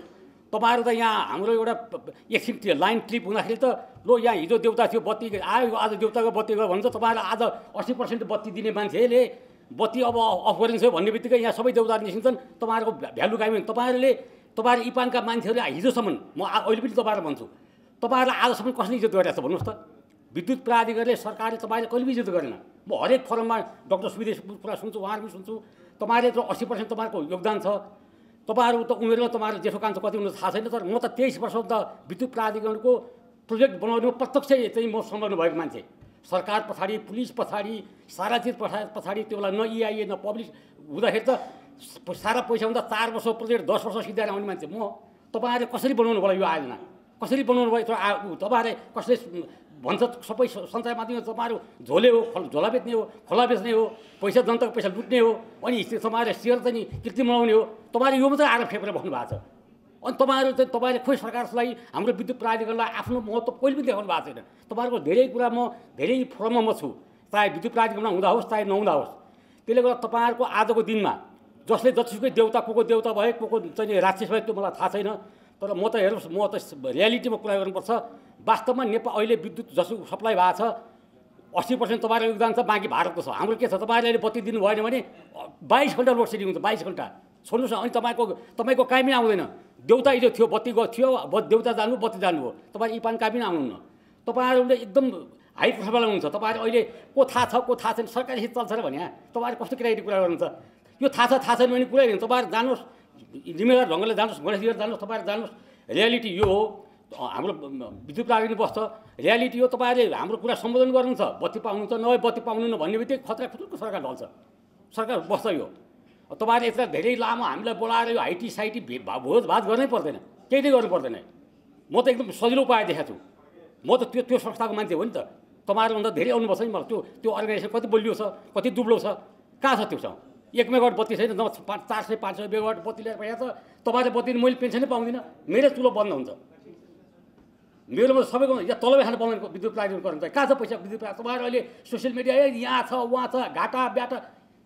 तपाईँहरू त यहाँ हाम्रो एउटा एकछिन लाइन ट्रिप हुँदाखेरि त लो यहाँ हिजो देउता थियो, बत्ती आयो, आज देउताको बत्ती गयो भन्छ। तपाईँहरूलाई आज 80% बत्ती दिने मान्छेले बत्ती अब अफ गरिन्छ भन्ने बित्तिकै यहाँ सबै देउताहरू निस्किन्छन्। तपाईँहरूको भ्यालु कायम। तपाईँहरूले तपाईँहरू इपानका मान्छेहरूले हिजोसम्म म अहिले पनि तपाईँहरूलाई भन्छु, तपाईँहरूलाई आजसम्म कसले इज्जत गरिरहेको छ भन्नुहोस् त? विद्युत प्राधिकरणले सरकारले तपाईँले कहिले इज्जत गरेन। म हरेक फोरममा डाक्टर सुविदेश कुरा सुन्छु, उहाँहरू पनि सुन्छु। तपाईँले त 80% तपाईँहरूको योगदान छ। तपाईँहरू त उमेरमा तपाईँहरू जेठो कान्छ कति हुनु थाहा छैन, तर म त 23 वर्ष त विद्युत प्राधिकरणको प्रोजेक्ट बनाउनु प्रत्यक्ष चाहिँ म सम्झाउनु भएको मान्छे। सरकार पछाडि, पुलिस पछाडि, सारा चिज पछाडि त्यो बेला न EIA न पब्लिक हुँदाखेरि त सारा पैसा हुँदा 4 वर्ष प्रोजेक्ट 10 वर्ष सिद्धाएर आउने मान्छे म। तपाईँहरूले कसरी बनाउनु भयो यो आयोजना? कसरी बनाउनु भयो? तपाईँहरूले कसले भन्छ सबै सञ्चार माध्यममा तपाईँहरू झोले हो, झोला बेच्ने हो, खोला बेच्ने हो, पैसा जनताको पैसा लुट्ने हो, अनि तपाईँहरूले सेयर चाहिँ नि कृत्रिम बनाउने हो। तपाईँहरू यो मात्रै आरोप फेपेर बस्नु भएको छ। अनि तपाईँहरू चाहिँ तपाईँले खोइ सरकारलाई हाम्रो विद्युत प्राधिकरणलाई आफ्नो महत्त्व कहिले पनि देखाउनु भएको छैन। तपाईँहरूको धेरै कुरा म धेरै फोरममा म छु, चाहे विद्युत प्राधिकरणमा हुँदा होस् चाहे नहुँदा होस्। त्यसले गर्दा तपाईँहरूको आजको दिनमा जसले जतिसुकै देउता को देउता भए को चाहिँ राक्षस भए त्यो मलाई थाहा छैन, तर म त हेर्नुहोस् म त रियालिटीमा कुरा गर्नुपर्छ। वास्तवमा नेपाल अहिले विद्युत जसो सप्लाई भएको छ 80% तपाईँहरूको योगदान छ, बाँकी भारतको छ। हाम्रो के छ, तपाईँहरूले अहिले बत्ती दिनु भएन भने 22 घन्टा लोड सेडिङ हुन्छ, 22 घन्टा। छोड्नुहोस् न, अनि तपाईँको काहीँ पनि आउँदैन। देउता हिजो थियो, बत्ती थियो, देउता जानु बत्ती जानुभयो, तपाईँहरू इपान काहीँ पनि आउनुहुन्न। तपाईँहरूले एकदम हाई प्रोफाइल हुन्छ। तपाईँहरू अहिले को थाहा छ को थाहा छैन, सरकारी हित चल्छ र भने तपाईँहरू कस्तो केटाकेटी कुरा गर्नुहुन्छ? यो थाहा छैन भने कुरै होइन। तपाईँहरू जानुहोस्, जिम्मेदार ढङ्गले जानुहोस्, गणेशजीहरू जानुहोस्, तपाईँहरू जानुहोस्। रियालिटी यो हो, हाम्रो विद्युत प्राधिकरण बस्छ। रियालिटी हो, तपाईँहरूले हाम्रो कुरा सम्बोधन गर्नुहुन्छ, बत्ती पाउनुहुन्छ नभए बत्ती पाउनुहुन्न भन्ने बित्तिकै खतरा खुतुरको सरकार ढल्छ, सरकार बस्छ। यो तपाईँहरूले यत्र धेरै लामो हामीलाई बोलाएर यो हाइटी साइटी भोजभात गर्नै पर्दैन, केही नै गर्नु पर्दैन। म त एकदम सजिलो उपाय देखाएको छु। म त त्यो संस्थाको मान्छे हो नि त। तपाईँहरूभन्दा धेरै आउनुपर्छ नि मलाई। त्यो अर्गनाइजेसन कति बलियो छ, कति दुब्लो छ, कहाँ छ त्योसँग? 1 मेगावाट बत्ती छैन, 400-500 मेगावाट बत्ती लिएर पठाएको छ। तपाईँले बत्ती मैले पेन्सनै पाउँदिनँ, मेरो चुलो बन्द हुन्छ। मेरोमा सबैको यहाँ तलबै खानु पाउँदैन विद्युत प्राधिकरण गर्नु चाहिँ। कहाँ छ पैसा विद्युत प्राधिकरण? तपाईँहरू अहिले सोसियल मिडिया यहाँ छ उहाँ छ,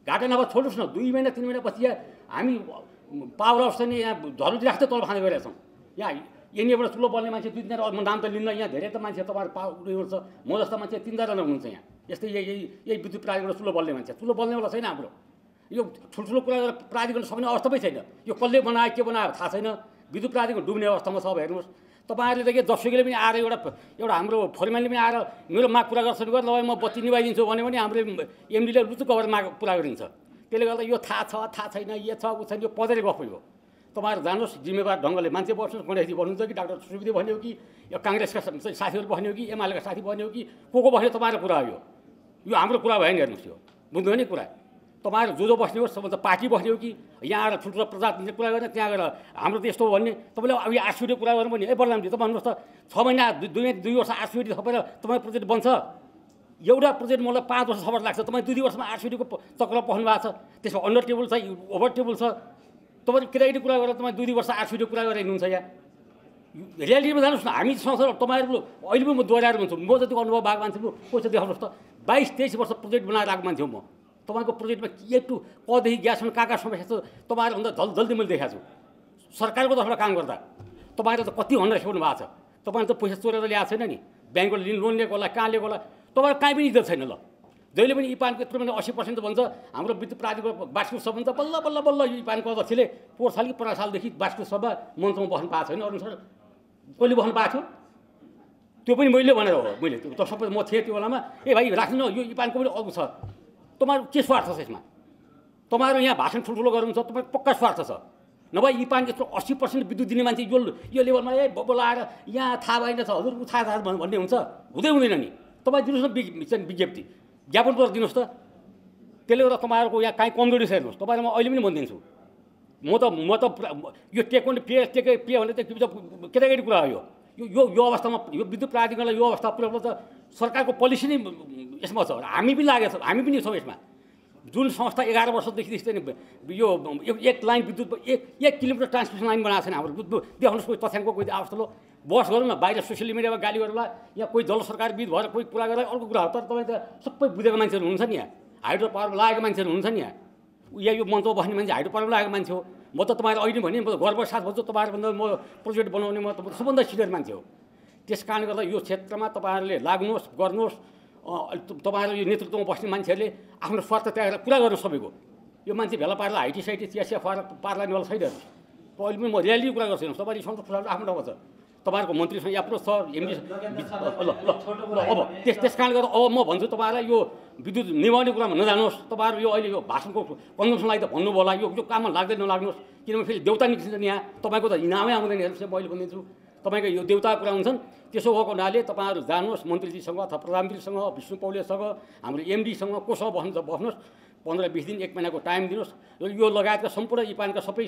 घाटा नभए छोड्नुहोस् न। 2 महिना 3 महिनापछि हामी पावर हाउस चाहिँ यहाँ झरुजी राख्दै तल खाने गरिरहेको छौँ। यहाँ यहाँनिरबाट चुलो बल्ने मान्छे 2-3 नाम त लिन्न। यहाँ धेरै त मान्छे तपाईँहरू उयो छ, म जस्तो मान्छे 3-4 जना हुनुहुन्छ यहाँ। यस्तै यही विद्युत प्राधिकरण चुलो बल्ने मान्छे, चुलो बल्नेवाला छैन हाम्रो। यो ठुल्ठुलो कुरा गरेर प्राधिकरण सक्ने अवस्था पनि छैन। यो कसले बनायो के बनायो थाहा छैन। विद्युत प्राधिकरण डुब्ने अवस्थामा छ। अब हेर्नुहोस्, तपाईँहरूले त के जसुकैले पनि आएर एउटा हाम्रो फर्मेलले पनि आएर मेरो माग पुरा गर्छ नि, नभए म बत्ती निभाइदिन्छु भन्यो भने हाम्रो एमडीले लुचुक गरेर माग पुरा गरिदिन्छ। त्यसले गर्दा यो थाहा छ थाहा छैन, यो छ ऊ छैन, यो पदेर गफ हो। तपाईँहरू जानुहोस्, जिम्मेवार ढङ्गले मान्छे बस्नुहोस्। गणेशजी भन्नुहुन्छ कि डाक्टर सुविधि भन्यो कि यो काङ्ग्रेसका साथीहरू भन्यो कि एमालेका साथी भन्यो कि को बस्यो, तपाईँहरूको कुरा हो यो हाम्रो कुरा भयो नि। हेर्नुहोस्, यो बुझ्नु नि कुरा। तपाईँहरू जो बस्ने हो सबभन्दा पार्टी बस्ने हो कि यहाँ आएर ठुल्ठुलो प्रजातन्त्रले कुरा गर्ने, त्यहाँ गएर हाम्रो त यस्तो हो भन्ने। तपाईँले अब यो आरसिडी कुरा गर्नु भने बलरामजी तपाईँ भन्नुहोस् त, 6 महिना 2 वर्ष आरसिडी थपेर तपाईँ प्रोजेक्ट बन्छ। एउटा प्रोजेक्ट मलाई 5 वर्ष 6 वर्ष लाग्छ। तपाईँ 2 वर्षमा आरसिडीको चक्र पस्नु भएको छ। त्यसमा अन्डर टेबल छ, ओभर टेबल छ। तपाईँ केटाकेटी कुरा गरेर तपाईँ 2 वर्ष आरसिडी कुरा गरेर हिँड्नुहुन्छ। यहाँ रियालिटीमा जानुहोस् न। हामी संसार तपाईँहरू अहिले पनि म दोहोऱ्याएर भन्छु, म जतिको अनुभव भएको मान्छे पैसा देखाउनुहोस् त। 22-23 वर्ष प्रोजेक्ट बनाएर आएको मान्छे हो म। तपाईँको प्रोजेक्टमा के टु कदेखि ग्यासमा कहाँ समस्या छ तपाईँहरूभन्दा जल्दी मैले देखाएको छु। सरकारको तर्फबाट काम गर्दा तपाईँहरू त कति हन्ड्रेड सेउनु भएको छ। तपाईँले त पैसा चोरेर ल्याएको छैन नि, ब्याङ्कबाट लोन लिएको होला, कहाँ लिएको होला। तपाईँहरू कहीँ पनि इज्जत छैन। ल जहिले पनि इपानको यत्रो भने 80% भन्छ हाम्रो विद्युत प्राधिकरण वार्षिक सभा भन्छ। बल्ल बल्ल बल्ल यो इपानको अध्यक्षले 4 साल कि 15 सालदेखि वार्षिक सभा मञ्चमा बस्नु पाएको छैन। अरू सर कसले बस्नु पाएको थियो? त्यो पनि मैले भनेर हो। मैले त सबै म थिएँ त्यो बेलामा। ए भाइ राख्नु यो इपानको पनि अघि छ। तपाईँहरू के स्वार्थ छ यसमा? तपाईँहरू यहाँ भाषण ठुल्ठुलो गर्नुहुन्छ, तपाईँको पक्का स्वार्थ छ। नभए इपान यत्रो 80% विद्युत दिने मान्छे यो लेभलमा बोलाएर यहाँ थाहा भएन छ हजुर ऊ थाहा भन्ने हुन्छ? हुँदैन नि। तपाईँ दिनुहोस् न विज्ञप्ति, ज्ञापन पत्र दिनुहोस् त। त्यसले गर्दा तपाईँहरूको यहाँ काहीँ कमजोरी छ। हेर्नुहोस्, तपाईँलाई म अहिले पनि भनिदिन्छु, म त यो टेक्ने पे भने त केटाकेटी कुरा हो। यो अवस्थामा यो विद्युत प्राधिकरणलाई यो अवस्था पुऱ्याउनु त सरकारको पोलिसी नै यसमा छ। हामी पनि लागेको छ, हामी पनि छौँ यसमा। जुन संस्था 11 वर्षदेखि यो 1 लाइन विद्युत 1 किलोमिटर ट्रान्समिसन लाइन बनाएको छैन हाम्रो। देखाउनुहोस् कोही तथ्याङ्कको कोही आवस्था लो बस गरौँ न, बाहिर सोसियल मिडियामा गाली गर्नुला, यहाँ कोही जल सरकारविद भएर कोही कुरा गरेर अर्को कुरा हो। तर तपाईँ त सबै बुझेको मान्छेहरू हुनुहुन्छ नि, यहाँ हाइड्रो पावरमा लागेको मान्छेहरू हुनुहुन्छ नि। यहाँ यो मञ्चमा बस्ने मान्छे हाइड्रो पावरमा लागेको मान्छे हो। म त तपाईँहरू अहिले भने म गर्व साथ भन्छु, तपाईँहरूभन्दा म प्रोजेक्ट बनाउने म त सबभन्दा सिनियर मान्छे हो। त्यस कारणले गर्दा यो क्षेत्रमा तपाईँहरूले लाग्नुहोस्, गर्नुहोस्। तपाईँहरू यो नेतृत्वमा बस्ने मान्छेहरूले आफ्नो स्वार्थ त्यागेर कुरा गर्नु सबैको। यो मान्छे भेला पारेर हाइटी साइटी चियासिया पार्ला निवाला छैन। अहिले पनि म रियालिटी कुरा गर्छु हेर्नुहोस् तपाईँले सन्तोष ठुलाको आफ्नो ठाउँमा छ तपाईँहरूको मन्त्रीसँग एप्रोच छ एमडी ल अब त्यस कारणले गर्दा अब म भन्छु तपाईँहरूलाई यो विद्युत निभाउने कुरामा नजानुहोस् तपाईँहरू यो अहिले यो भाषणको कन्जम्सनलाई त भन्नुभयो होला यो काममा लाग्दै नलाग्नुहोस् किनभने फेरि देउता निस्किन्छन् यहाँ तपाईँको त इनामै आउँदैन हेर्नुहोस् मैले भनिदिन्छु तपाईँको यो देउता कुरा हुन्छन् त्यसो भएको हुनाले तपाईँहरू जानुहोस् मन्त्रीजीसँग अथवा प्रधानमन्त्रीसँग विष्णु पौडेलसँग हाम्रो एमडीसँग कोसँग बस्नुहोस् 15-20 दिन 1 महिनाको टाइम दिनुहोस् यो लगायतका सम्पूर्ण इपानका सबै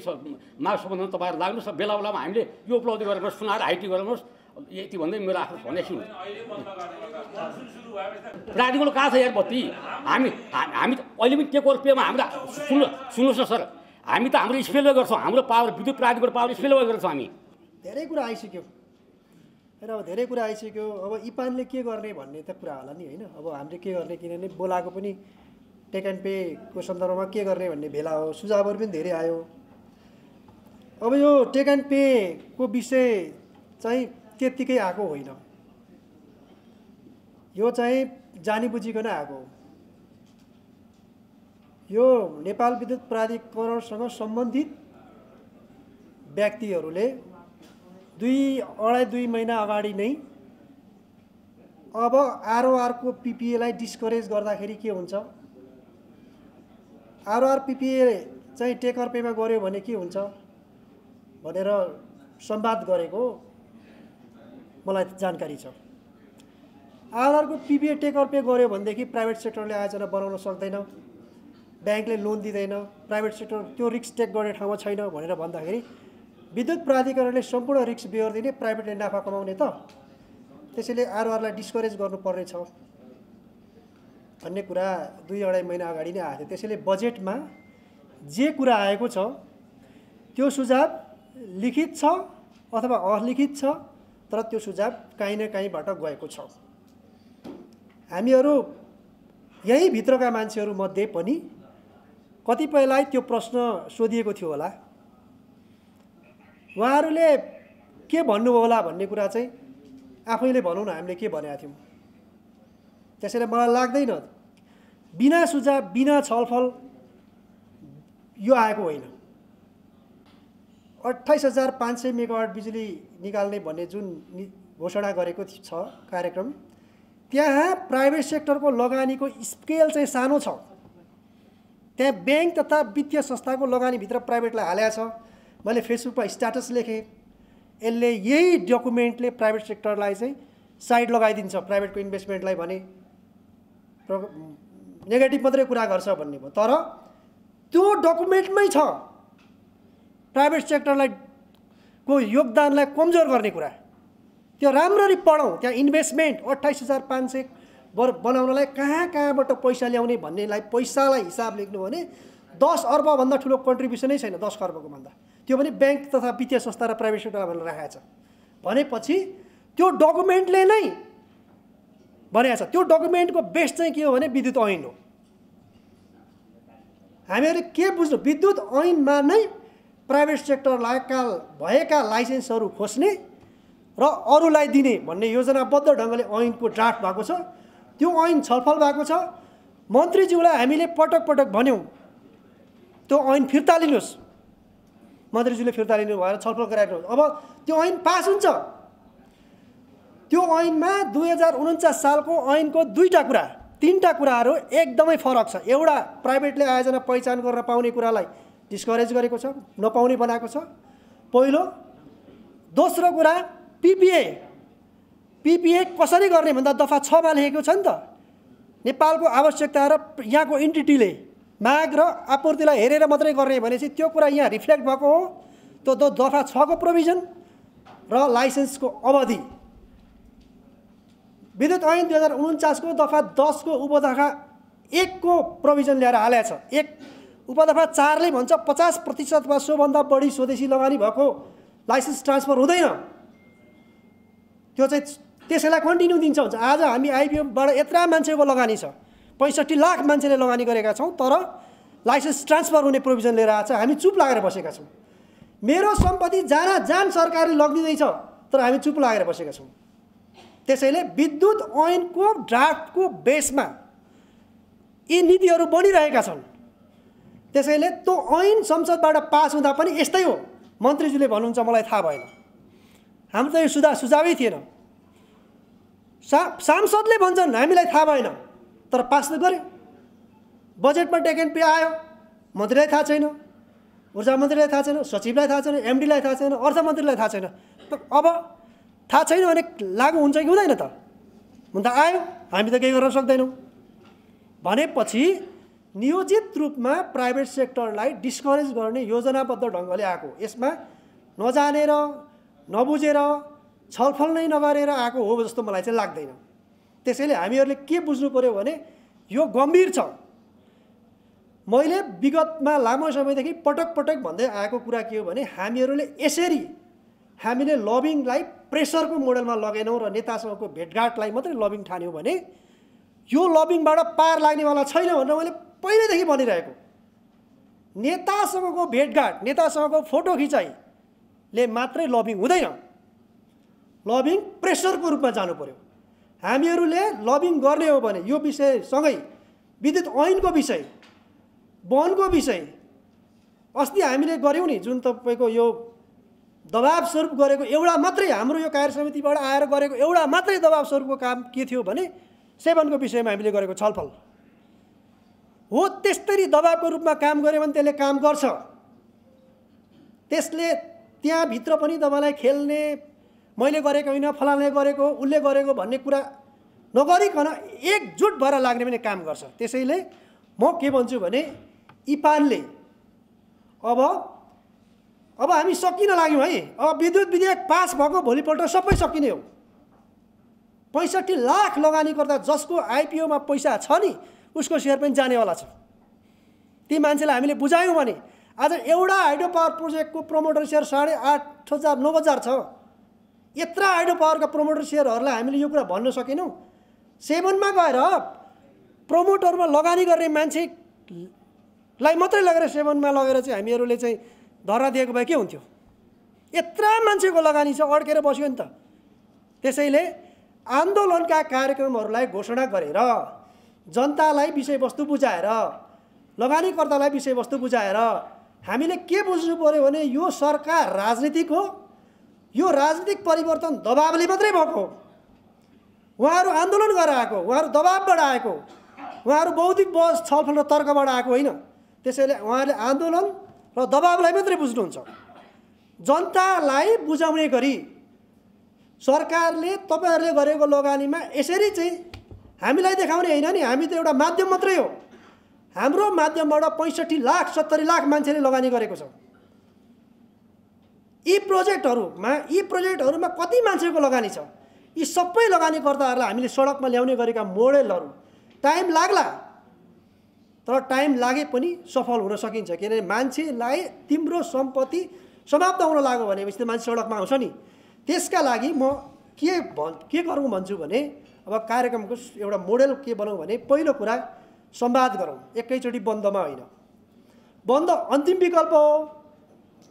माग सम्बन्धमा तपाईँहरू लाग्नुहोस् र बेला बेलामा हामीले यो उपलब्धि गरेर सुनाएर हाइटी गराउनुहोस् यति भन्दै मेरो आफ्नो भन्ने सुन्नु प्राधिकरण कहाँ छ यार बत्ती हामी अहिले पनि टेक ओभर पेमा हाम्रो सुन्नुहोस् न सर हामी त हाम्रो स्पेलवे गर्छौँ हाम्रो पावर विद्युत प्राधिकरण पावर स्पेलवे गर्छौँ हामी धेरै कुरा आइसक्यो र अब धेरै कुरा आइसक्यो अब इपानले के गर्ने भन्ने त कुरा होला नि होइन अब हामीले के गर्ने किनभने बोलाएको पनि टेक एन्ड पेको सन्दर्भमा के गर्ने भन्ने भेला हो सुझावहरू पनि धेरै आयो अब यो टेक एन्ड पेको विषय चाहिँ त्यत्तिकै आएको होइन यो चाहिँ जानी बुझिकन आएको हो यो नेपाल विद्युत प्राधिकरणसँग सम्बन्धित व्यक्तिहरूले 2.5 महिना अगाडि नै अब आरओआरको पिपिएलाई डिस्करेज गर्दाखेरि के हुन्छ आरओआर पिपिए चाहिँ टेकर पेमा गऱ्यो भने के हुन्छ भनेर संवाद गरेको मलाई जानकारी छ आरओआरको पिपिए टेकर पे गऱ्यो भनेदेखि प्राइभेट सेक्टरले आयोजना बनाउन सक्दैन ब्याङ्कले लोन दिँदैन प्राइभेट सेक्टर त्यो रिस्क टेक गर्ने ठाउँमा छैन भनेर भन्दाखेरि विद्युत प्राधिकरणले सम्पूर्ण रिस्क बेहोर दिने प्राइभेटले नाफा कमाउने त त्यसैले आरओआरलाई डिस्करेज गर्नुपर्ने छ भन्ने कुरा 2-2.5 महिना अगाडि नै आएको थियो त्यसैले बजेटमा जे कुरा आएको छ त्यो सुझाव लिखित छ अथवा अलिखित छ तर त्यो सुझाव काहीँ न काहीँबाट गएको छ हामीहरू यही भित्रका मान्छेहरू मध्ये पनि कतिपयलाई त्यो प्रश्न सोधिएको थियो होला उहाँहरूले के भन्नुभयो होला भन्ने कुरा चाहिँ आफैले भनौँ न हामीले के भनेका थियौँ त्यसैले मलाई लाग्दैन बिना सुझाव बिना छलफल यो आएको होइन 28,500 मेगावाट बिजुली निकाल्ने भन्ने जुन घोषणा गरेको छ कार्यक्रम त्यहाँ प्राइभेट सेक्टरको लगानीको स्केल चाहिँ सानो छ त्यहाँ ब्याङ्क तथा वित्तीय संस्थाको लगानीभित्र प्राइभेटलाई हालेको छ मैले फेसबुकमा स्ट्याटस लेखेँ यसले यही डकुमेन्टले प्राइभेट सेक्टरलाई चाहिँ साइड लगाइदिन्छ प्राइभेटको इन्भेस्टमेन्टलाई भने नेगेटिभ मात्रै कुरा गर्छ भन्ने भयो तर त्यो डकुमेन्टमै छ प्राइभेट सेक्टरलाई को योगदानलाई कमजोर गर्ने कुरा त्यो राम्ररी पढौँ त्यहाँ इन्भेस्टमेन्ट 28,500 बनाउनलाई कहाँबाट पैसा ल्याउने भन्नेलाई पैसालाई हिसाब लेख्नु भने 10 अर्बभन्दा ठुलो कन्ट्रिब्युसनै छैन 10 खर्बको भन्दा त्यो पनि ब्याङ्क तथा वित्तीय संस्था र प्राइभेट सेक्टरलाई भनेर राखेको छ भनेपछि त्यो डकुमेन्टले नै भनेको छ त्यो डकुमेन्टको बेस चाहिँ के हो भने विद्युत ऐन हो हामीहरूले के बुझ्नु विद्युत ऐनमा नै प्राइभेट सेक्टरलाई भएका लाइसेन्सहरू खोज्ने र अरूलाई दिने भन्ने योजनाबद्ध ढङ्गले ऐनको ड्राफ्ट भएको छ त्यो ऐन छलफल भएको छ मन्त्रीज्यूलाई हामीले पटक पटक भन्यौँ त्यो ऐन फिर्ता लिनुहोस् मन्त्रीज्यूले फिर्ता लिनु भएर छलफल गराइदिनुहोस् अब त्यो ऐन पास हुन्छ त्यो ऐनमा 2049 सालको ऐनको 3टा कुराहरू एकदमै फरक छ एउटा प्राइभेटले आयोजना पहिचान गर्न पाउने कुरालाई डिस्करेज गरेको छ नपाउने बनाएको छ पहिलो दोस्रो कुरा पिपिए कसरी गर्ने भन्दा दफा 6 मा लेखेको छ नि त नेपालको आवश्यकता र यहाँको एन्टिटीले माग र आपूर्तिलाई हेरेर मात्रै गर्ने भनेपछि त्यो कुरा यहाँ रिफ्लेक्ट भएको हो त्यो दफा 6 को प्रोभिजन र लाइसेन्सको अवधि विद्युत ऐन 2049 को दफा 10 को उपदफा 1 को प्रोभिजन ल्याएर हालेको छ एक उपदफा 4 ले भन्छ 50% वा सोभन्दा बढी स्वदेशी लगानी भएको लाइसेन्स ट्रान्सफर हुँदैन त्यो चाहिँ त्यसैलाई कन्टिन्यू दिन्छ हुन्छ आज हामी आइपिओबाट यत्रा मान्छेको लगानी छ 65 लाख मान्छेले लगानी गरेका छौँ तर लाइसेन्स ट्रान्सफर हुने प्रोभिजन लिएर आएको छ हामी चुप लागेर बसेका छौँ मेरो सम्पत्ति जान सरकारले लगिदिँदैछ तर हामी चुप लागेर बसेका छौँ त्यसैले विद्युत ऐनको ड्राफ्टको बेसमा यी नीतिहरू बनिरहेका छन् त्यसैले त्यो ऐन संसदबाट पास हुँदा पनि यस्तै हो मन्त्रीज्यूले भन्नुहुन्छ मलाई थाहा भएन। हाम्रो त यो सुझावै थिएन। सांसदले भन्छन् हामीलाई थाहा भएन, तर पास त गर्यो। बजेटमा टेक एन्ड पे आयो, मन्त्रीलाई थाहा छैन, ऊर्जा मन्त्रीलाई थाहा छैन, सचिवलाई थाहा छैन, एमडीलाई थाहा छैन, अर्थमन्त्रीलाई थाहा छैन। अब थाहा छैन भने लागु हुन्छ कि हुँदैन त? हुन त आयो, हामी त केही गर्न सक्दैनौँ। भनेपछि नियोजित रूपमा प्राइभेट सेक्टरलाई डिस्करेज गर्ने योजनाबद्ध ढङ्गले आएको, यसमा नजानेर नबुझेर छलफल नै नगरेर आएको हो जस्तो मलाई चाहिँ लाग्दैन। त्यसैले हामीहरूले के बुझ्नु पर्यो भने यो गम्भीर छ। मैले विगतमा लामो समयदेखि पटक पटक भन्दै आएको कुरा के हो भने हामीहरूले यसरी हामीले लबिङलाई प्रेसरको मोडलमा लगेनौँ र नेतासँगको भेटघाटलाई मात्रै लबिङ ठान्यौँ भने यो लबिङबाट पार लाग्नेवाला छैन भनेर मैले पहिलेदेखि भनिरहेको। नेतासँगको भेटघाट, नेतासँगको फोटो खिचाइले मात्रै लबिङ हुँदैन। लबिङ प्रेसरको रूपमा जानु पर्यो। हामीहरूले लबिङ गर्ने हो भने यो विषयसँगै विद्युत ऐनको विषय, वनको विषय अस्ति हामीले गऱ्यौँ नि, जुन तपाईँको यो दबाब स्वरूप गरेको एउटा मात्रै, हाम्रो यो कार्य समितिबाट आएर गरेको एउटा मात्रै दबाब स्वरूपको काम के थियो भने सेवनको विषयमा हामीले गरेको छलफल हो। त्यस्तरी दबाबको रूपमा काम गऱ्यो भने त्यसले काम गर्छ। त्यसले त्यहाँभित्र पनि तपाईँलाई खेल्ने, मैले गरेको होइन, फलानाले गरेको, उसले गरेको भन्ने कुरा नगरिकन एकजुट भएर लाग्ने पनि काम गर्छ। त्यसैले म के भन्छु भने इपानले अब हामी सकिन लाग्यौँ है। अब विद्युत विधेयक पास भएको भोलिपल्ट सबै सकिने हो। 65 लाख लगानीकर्ता जसको आइपिओमा पैसा छ नि उसको सेयर पनि जानेवाला छ। ती मान्छेलाई हामीले बुझायौँ भने आज एउटा हाइड्रो पावर प्रोजेक्टको प्रमोटर सेयर 8,500 9,000 छ। यत्रा हाइड्रो पावरका प्रमोटर सेयरहरूलाई हामीले यो कुरा भन्न सकेनौँ। सेभनमा गएर प्रमोटरमा लगानी गर्ने मान्छेलाई मात्रै लगेर सेभनमा लगेर चाहिँ हामीहरूले चाहिँ धर्ना दिएको भए के हुन्थ्यो? यत्रा मान्छेको लगानी छ, अड्केर बस्यो नि त। त्यसैले आन्दोलनका कार्यक्रमहरूलाई घोषणा गरेर जनतालाई विषयवस्तु बुझाएर, लगानीकर्तालाई विषयवस्तु बुझाएर हामीले के बुझ्नु पर्यो भने यो सरकार राजनीतिक हो। यो राजनीतिक परिवर्तन दबावले मात्रै भएको हो। उहाँहरू आन्दोलन गरेर आएको, उहाँहरू दबावबाट आएको, उहाँहरू बौद्धिक बहस छलफल र तर्कबाट आएको होइन। त्यसैले उहाँहरूले आन्दोलन र दबावलाई मात्रै बुझ्नुहुन्छ। जनतालाई बुझाउने गरी सरकारले तपाईँहरूले गरेको लगानीमा यसरी चाहिँ हामीलाई देखाउने होइन नि, हामी त एउटा माध्यम मात्रै हो। हाम्रो माध्यमबाट 65 लाख 70 लाख मान्छेले लगानी गरेको छ। यी प्रोजेक्टहरूमा कति मान्छेको लगानी छ? यी सबै लगानीकर्ताहरूलाई हामीले सडकमा ल्याउने गरेका मोडेलहरू टाइम लाग्ला, तर टाइम लागे पनि सफल हुन सकिन्छ। किनभने मान्छेलाई तिम्रो सम्पत्ति समाप्त हुन लाग्यो भनेपछि त मान्छे सडकमा आउँछ नि। त्यसका लागि म के गरौँ भन्छु भने अब कार्यक्रमको एउटा मोडेल के बनाऊँ भने पहिलो कुरा संवाद गरौँ, एकैचोटि बन्दमा होइन। बन्द अन्तिम विकल्प हो,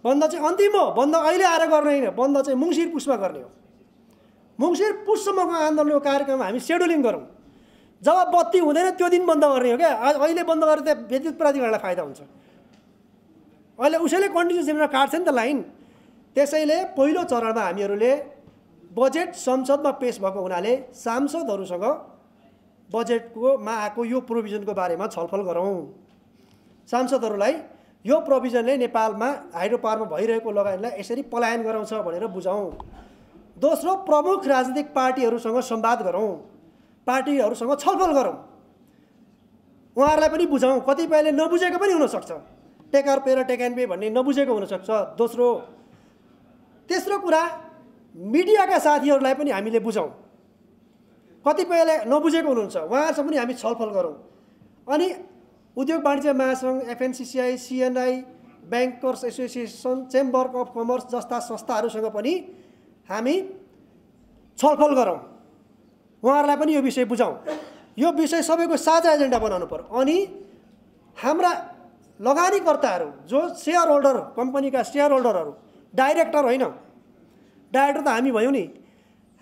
बन्द चाहिँ अन्तिम हो। बन्द अहिले आएर गर्ने होइन, बन्द चाहिँ मङ्सिर पुसमा गर्ने हो। मङ्सिर पुससम्मको आन्दोलनको कार्यक्रम हामी सेड्युलिङ गरौँ। जब बत्ती हुँदैन त्यो दिन बन्द गर्ने हो क्या। अहिले बन्द गरेर त विद्युत प्राधिकरणलाई फाइदा हुन्छ। अहिले उसैले कन्टिन्युसनमा काट्छ नि त लाइन। त्यसैले पहिलो चरणमा हामीहरूले बजेट संसदमा पेश भएको हुनाले सांसदहरूसँग बजेटकोमा आएको यो प्रोभिजनको बारेमा छलफल गरौँ। सांसदहरूलाई यो प्रोभिजनले नेपालमा हाइड्रो पावरमा भइरहेको लगानीलाई यसरी पलायन गराउँछ भनेर बुझाउँ। दोस्रो, प्रमुख राजनीतिक पार्टीहरूसँग संवाद गरौँ, पार्टीहरूसँग छलफल गरौँ, उहाँहरूलाई पनि बुझाउँ। कतिपयले नबुझेको पनि हुनसक्छ, टेकर पे र टेक एन्ड पे भन्ने नबुझेको हुनसक्छ। तेस्रो कुरा, मिडियाका साथीहरूलाई पनि हामीले बुझाउँ। कतिपयले नबुझेको हुनुहुन्छ, उहाँहरूसँग पनि हामी छलफल गरौँ। अनि उद्योग वाणिज्य महासङ्घ, FNCCI, CNI, bankers association, chamber of commerce जस्ता संस्थाहरूसँग पनि हामी छलफल गरौँ। उहाँहरूलाई पनि यो विषय बुझाउँ। यो विषय सबैको साझा एजेन्डा बनाउनु पर्यो। अनि हाम्रा लगानीकर्ताहरू जो सेयर होल्डर, कम्पनीका सेयर होल्डरहरू, डाइरेक्टर होइन, डाइरेक्टर त हामी भयौँ नि,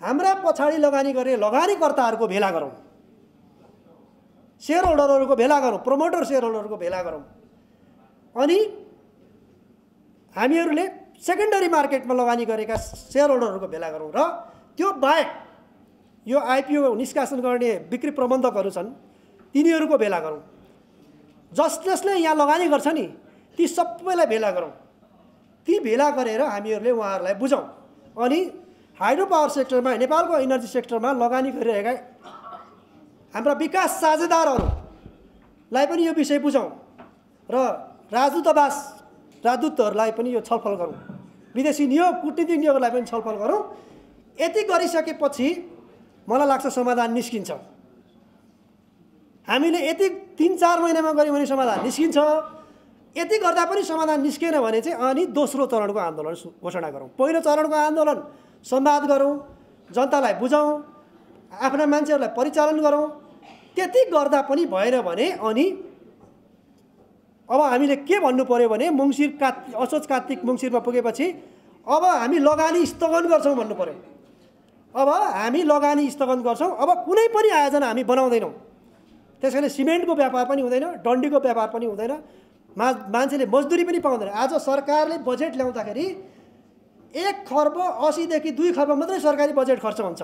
हाम्रा पछाडि लगानी गर्ने लगानीकर्ताहरूको भेला गरौँ, सेयर होल्डरहरूको भेला गरौँ, प्रमोटर सेयर होल्डरहरूको भेला गरौँ। अनि हामीहरूले सेकेन्डरी मार्केटमा लगानी गरेका सेयर होल्डरहरूको भेला गरौँ र त्यो बाहेक यो आइपिओ निष्कासन गर्ने बिक्री प्रबन्धकहरू छन् तिनीहरूको भेला गरौँ। जसले यहाँ लगानी गर्छ नि ती सबैलाई भेला गरौँ। ती भेला गरेर हामीहरूले उहाँहरूलाई बुझौँ। अनि हाइड्रो पावर सेक्टरमा नेपालको इनर्जी सेक्टरमा लगानी गरिरहेका हाम्रा विकास साझेदारहरूलाई पनि यो विषय बुझौँ र राजदूतहरूलाई पनि यो छलफल गरौँ। विदेशी नियोग कूटनीतिक नियोगलाई पनि छलफल गरौँ। यति गरिसकेपछि मलाई लाग्छ समाधान निस्किन्छ। हामीले यति 3-4 महिनामा गऱ्यौँ भने समाधान निस्किन्छ। यति गर्दा पनि समाधान निस्केन भने चाहिँ अनि दोस्रो चरणको आन्दोलन घोषणा गरौँ। पहिलो चरणको आन्दोलन संवाद गरौँ, जनतालाई बुझौँ, आफ्ना मान्छेहरूलाई परिचालन गरौँ। त्यति गर्दा पनि भएन भने अनि अब हामीले के भन्नु पर्यो भने असोज कार्तिक मङ्सिरमा पुगेपछि अब हामी लगानी स्थगन गर्छौँ भन्नु पर्यो। अब हामी लगानी स्थगन गर्छौँ। अब कुनै पनि आयोजना हामी बनाउँदैनौँ। त्यसैले सिमेन्टको व्यापार पनि हुँदैन, डन्डीको व्यापार पनि हुँदैन, मान्छेले मजदुरी पनि पाउँदैन। आज सरकारले बजेट ल्याउँदाखेरि 1 खर्ब 80 देखि 2 खर्ब मात्रै सरकारी बजेट खर्च हुन्छ।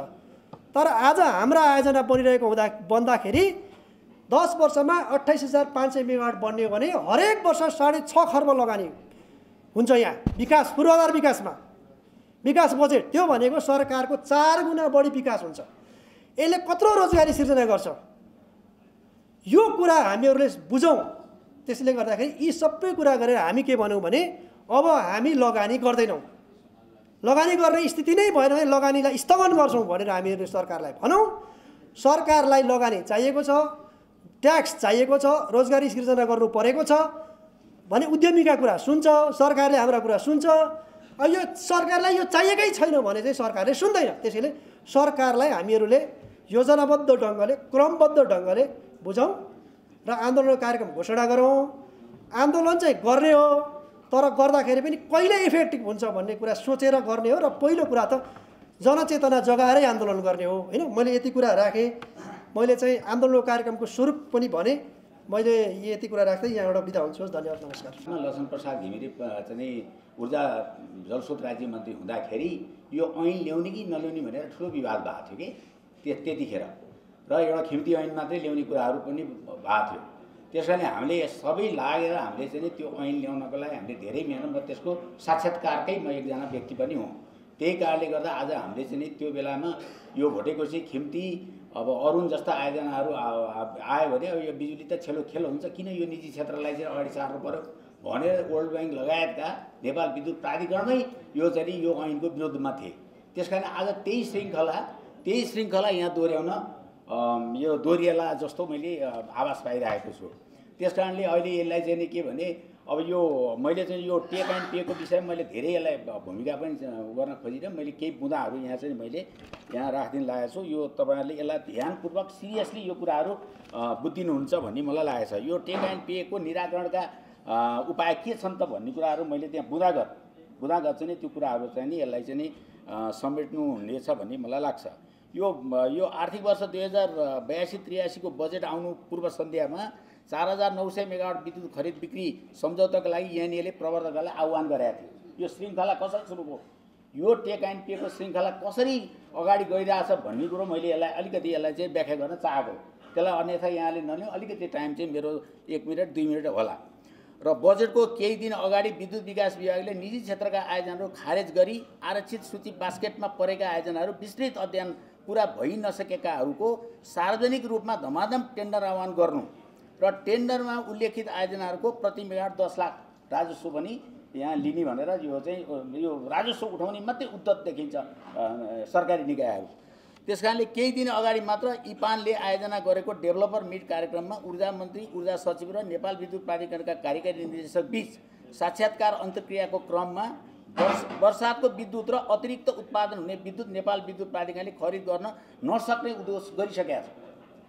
तर आज हाम्रा आयोजना बनिरहेको बन्दाखेरि 10 वर्षमा 28,500 मेगावाट बन्ने हो भने हरेक वर्ष 6.5 खर्ब लगानी हुन्छ यहाँ विकास पूर्वाधार विकासमा। विकास बजेट त्यो भनेको सरकारको 4 गुणा बढी विकास हुन्छ। यसले कत्रो रोजगारी सिर्जना गर्छ यो कुरा हामीहरूले बुझौँ। त्यसले गर्दाखेरि यी सबै कुरा गरेर हामी के भनौँ भने अब हामी लगानी गर्दैनौँ। लगानी गर्ने स्थिति नै भएन भने लगानीलाई स्थगन गर्छौँ भनेर हामीहरूले सरकारलाई भनौँ। सरकारलाई लगानी चाहिएको छ, ट्याक्स चाहिएको छ, रोजगारी सिर्जना गर्नु परेको छ भने उद्यमीका कुरा सुन्छ, सरकारले हाम्रा कुरा सुन्छ। अब यो सरकारलाई यो चाहिएकै छैन भने चाहिँ सरकारले सुन्दैन। त्यसैले सरकारलाई हामीहरूले योजनाबद्ध ढङ्गले क्रमबद्ध ढङ्गले बुझौँ र आन्दोलन कार्यक्रम घोषणा गरौँ। आन्दोलन चाहिँ गर्ने हो तर गर्दाखेरि पनि कहिले इफेक्टिभ हुन्छ भन्ने कुरा सोचेर गर्ने हो। र पहिलो कुरा त जनचेतना जगाएरै आन्दोलन गर्ने हो हैन। मैले यति कुरा राखेँ। मैले चाहिँ आन्दोलन कार्यक्रमको स्वरूप पनि भने। मैले यति कुरा राख्दै यहाँबाट बिदा हुन्छु। धन्यवाद, नमस्कार। लक्ष्मण प्रसाद घिमिरे चाहिँ ऊर्जा जलस्रोत राज्य मन्त्री हुँदाखेरि यो ऐन ल्याउने कि नल्याउने भनेर ठुलो विवाद भएको थियो कि त्यतिखेर। र एउटा खिम्ती ऐन मात्रै ल्याउने कुराहरू पनि भएको थियो। त्यस कारणले हामीले सबै लागेर हामीले चाहिँ त्यो ऐन ल्याउनको लागि हामीले धेरै मेहनत, म त्यसको साक्षात्कारकै म एकजना व्यक्ति पनि हुँ। त्यही कारणले गर्दा आज हामीले चाहिँ त्यो बेलामा यो भोटेकोसी खिम्ती अब अरुण जस्ता आयोजनाहरू आयो भने अब यो बिजुली त खेल हुन्छ, किन यो निजी क्षेत्रलाई चाहिँ अगाडि सार्नु पर्यो भनेर वर्ल्ड ब्याङ्क लगायतका नेपाल विद्युत प्राधिकरणमै यो चाहिँ यो ऐनको विरोधमा थिए। त्यस कारण आज त्यही श्रृङ्खला यहाँ दोहोऱ्याउन यो दोहोरिएला जस्तो मैले आभास पाइरहेको छु। त्यस कारणले अहिले यसलाई चाहिँ के भने अब यो मैले चाहिँ यो टेक एन्ड पेको विषयमा मैले धेरै यसलाई भूमिका पनि गर्न खोजिरहेँ। मैले केही बुँदाहरू यहाँ चाहिँ मैले यहाँ राखिदिन लागेको छु। यो तपाईँहरूले यसलाई ध्यानपूर्वक सिरियसली यो कुराहरू बुझिदिनुहुन्छ भन्ने मलाई लागेको छ। यो टेक एन्ड पेको निराकरणका उपाय के छन् त भन्ने कुराहरू मैले त्यहाँ बुँदागत चाहिँ नि त्यो कुराहरू चाहिँ नि यसलाई चाहिँ नि समेट्नु हुनेछ भन्ने मलाई लाग्छ। यो आर्थिक वर्ष 2082-83 को बजेट आउनु पूर्व सन्ध्यामा 4,900 मेगावाट विद्युत खरिद बिक्री सम्झौताको लागि एनएले प्रवर्तकलाई आह्वान गरेको थियो। यो श्रृङ्खला कसरी सुरु भयो, यो टेक एन्ड पेको श्रृङ्खला कसरी अगाडि गइरहेछ भन्ने कुरो मैले यसलाई चाहिँ व्याख्या गर्न चाहेको। त्यसलाई अन्यथा यहाँले नलिनु, अलिकति टाइम चाहिँ मेरो 1 मिनट 2 मिनट होला। र बजेटको केही दिन अगाडि विद्युत विकास विभागले निजी क्षेत्रका आयोजनाहरू खारेज गरी आरक्षित सूची बास्केटमा परेका आयोजनाहरू विस्तृत अध्ययन पुरा भइ नसकेकाहरूको सार्वजनिक रूपमा धमाधम टेन्डर आह्वान गर्नु र टेन्डरमा उल्लेखित आयोजनाहरूको प्रति मेगावाट 10 लाख राजस्व पनि यहाँ लिने भनेर यो राजस्व उठाउने मात्रै उद्यत देखिन्छ सरकारी निकायहरू। त्यसकारणले केही दिन अगाडि मात्र इपानले आयोजना गरेको डेभलपर मिट कार्यक्रममा ऊर्जा मन्त्री, ऊर्जा सचिव र नेपाल विद्युत प्राधिकरणका कार्यकारी निर्देशक बीच साक्षात्कार अन्तर्क्रियाको क्रममा वर्षातको विद्युत र अतिरिक्त उत्पादन हुने विद्युत नेपाल विद्युत प्राधिकरणले खरिद गर्न नसक्ने उद्घोष गरिसकेका छ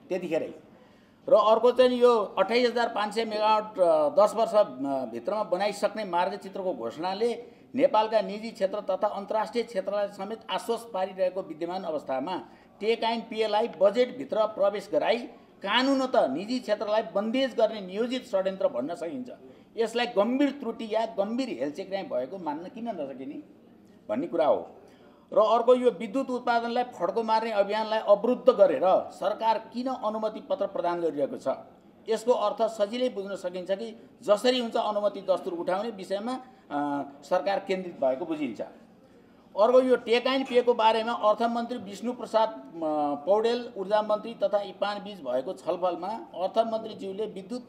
त्यतिखेरै। र अर्को चाहिँ यो 28,500 मेगावाट 10 वर्षभित्रमा बनाइसक्ने मार्गचित्रको घोषणाले नेपालका निजी क्षेत्र तथा अन्तर्राष्ट्रिय क्षेत्रलाई समेत आश्वास पारिरहेको विद्यमान अवस्थामा टेक एन्ड पेलाई बजेटभित्र प्रवेश गराई कानुन त निजी क्षेत्रलाई बन्देज गर्ने नियोजित षड्यन्त्र भन्न सकिन्छ। यसलाई गम्भीर त्रुटि या गम्भीर हेलचेक्राइ भएको मान्न किन नसकिने भन्ने कुरा हो। र अर्को यो विद्युत उत्पादनलाई फड्को मार्ने अभियानलाई अवरुद्ध गरेर सरकार किन अनुमति पत्र प्रदान गरिरहेको छ? यसको अर्थ सजिलै बुझ्न सकिन्छ कि जसरी हुन्छ अनुमति दस्तुर उठाउने विषयमा सरकार केन्द्रित भएको बुझिन्छ। अर्को यो टेक एन्ड पेको बारेमा अर्थमन्त्री विष्णु प्रसाद पौडेल ऊर्जा मन्त्री तथा इपान बीच भएको छलफलमा अर्थमन्त्रीज्यूले विद्युत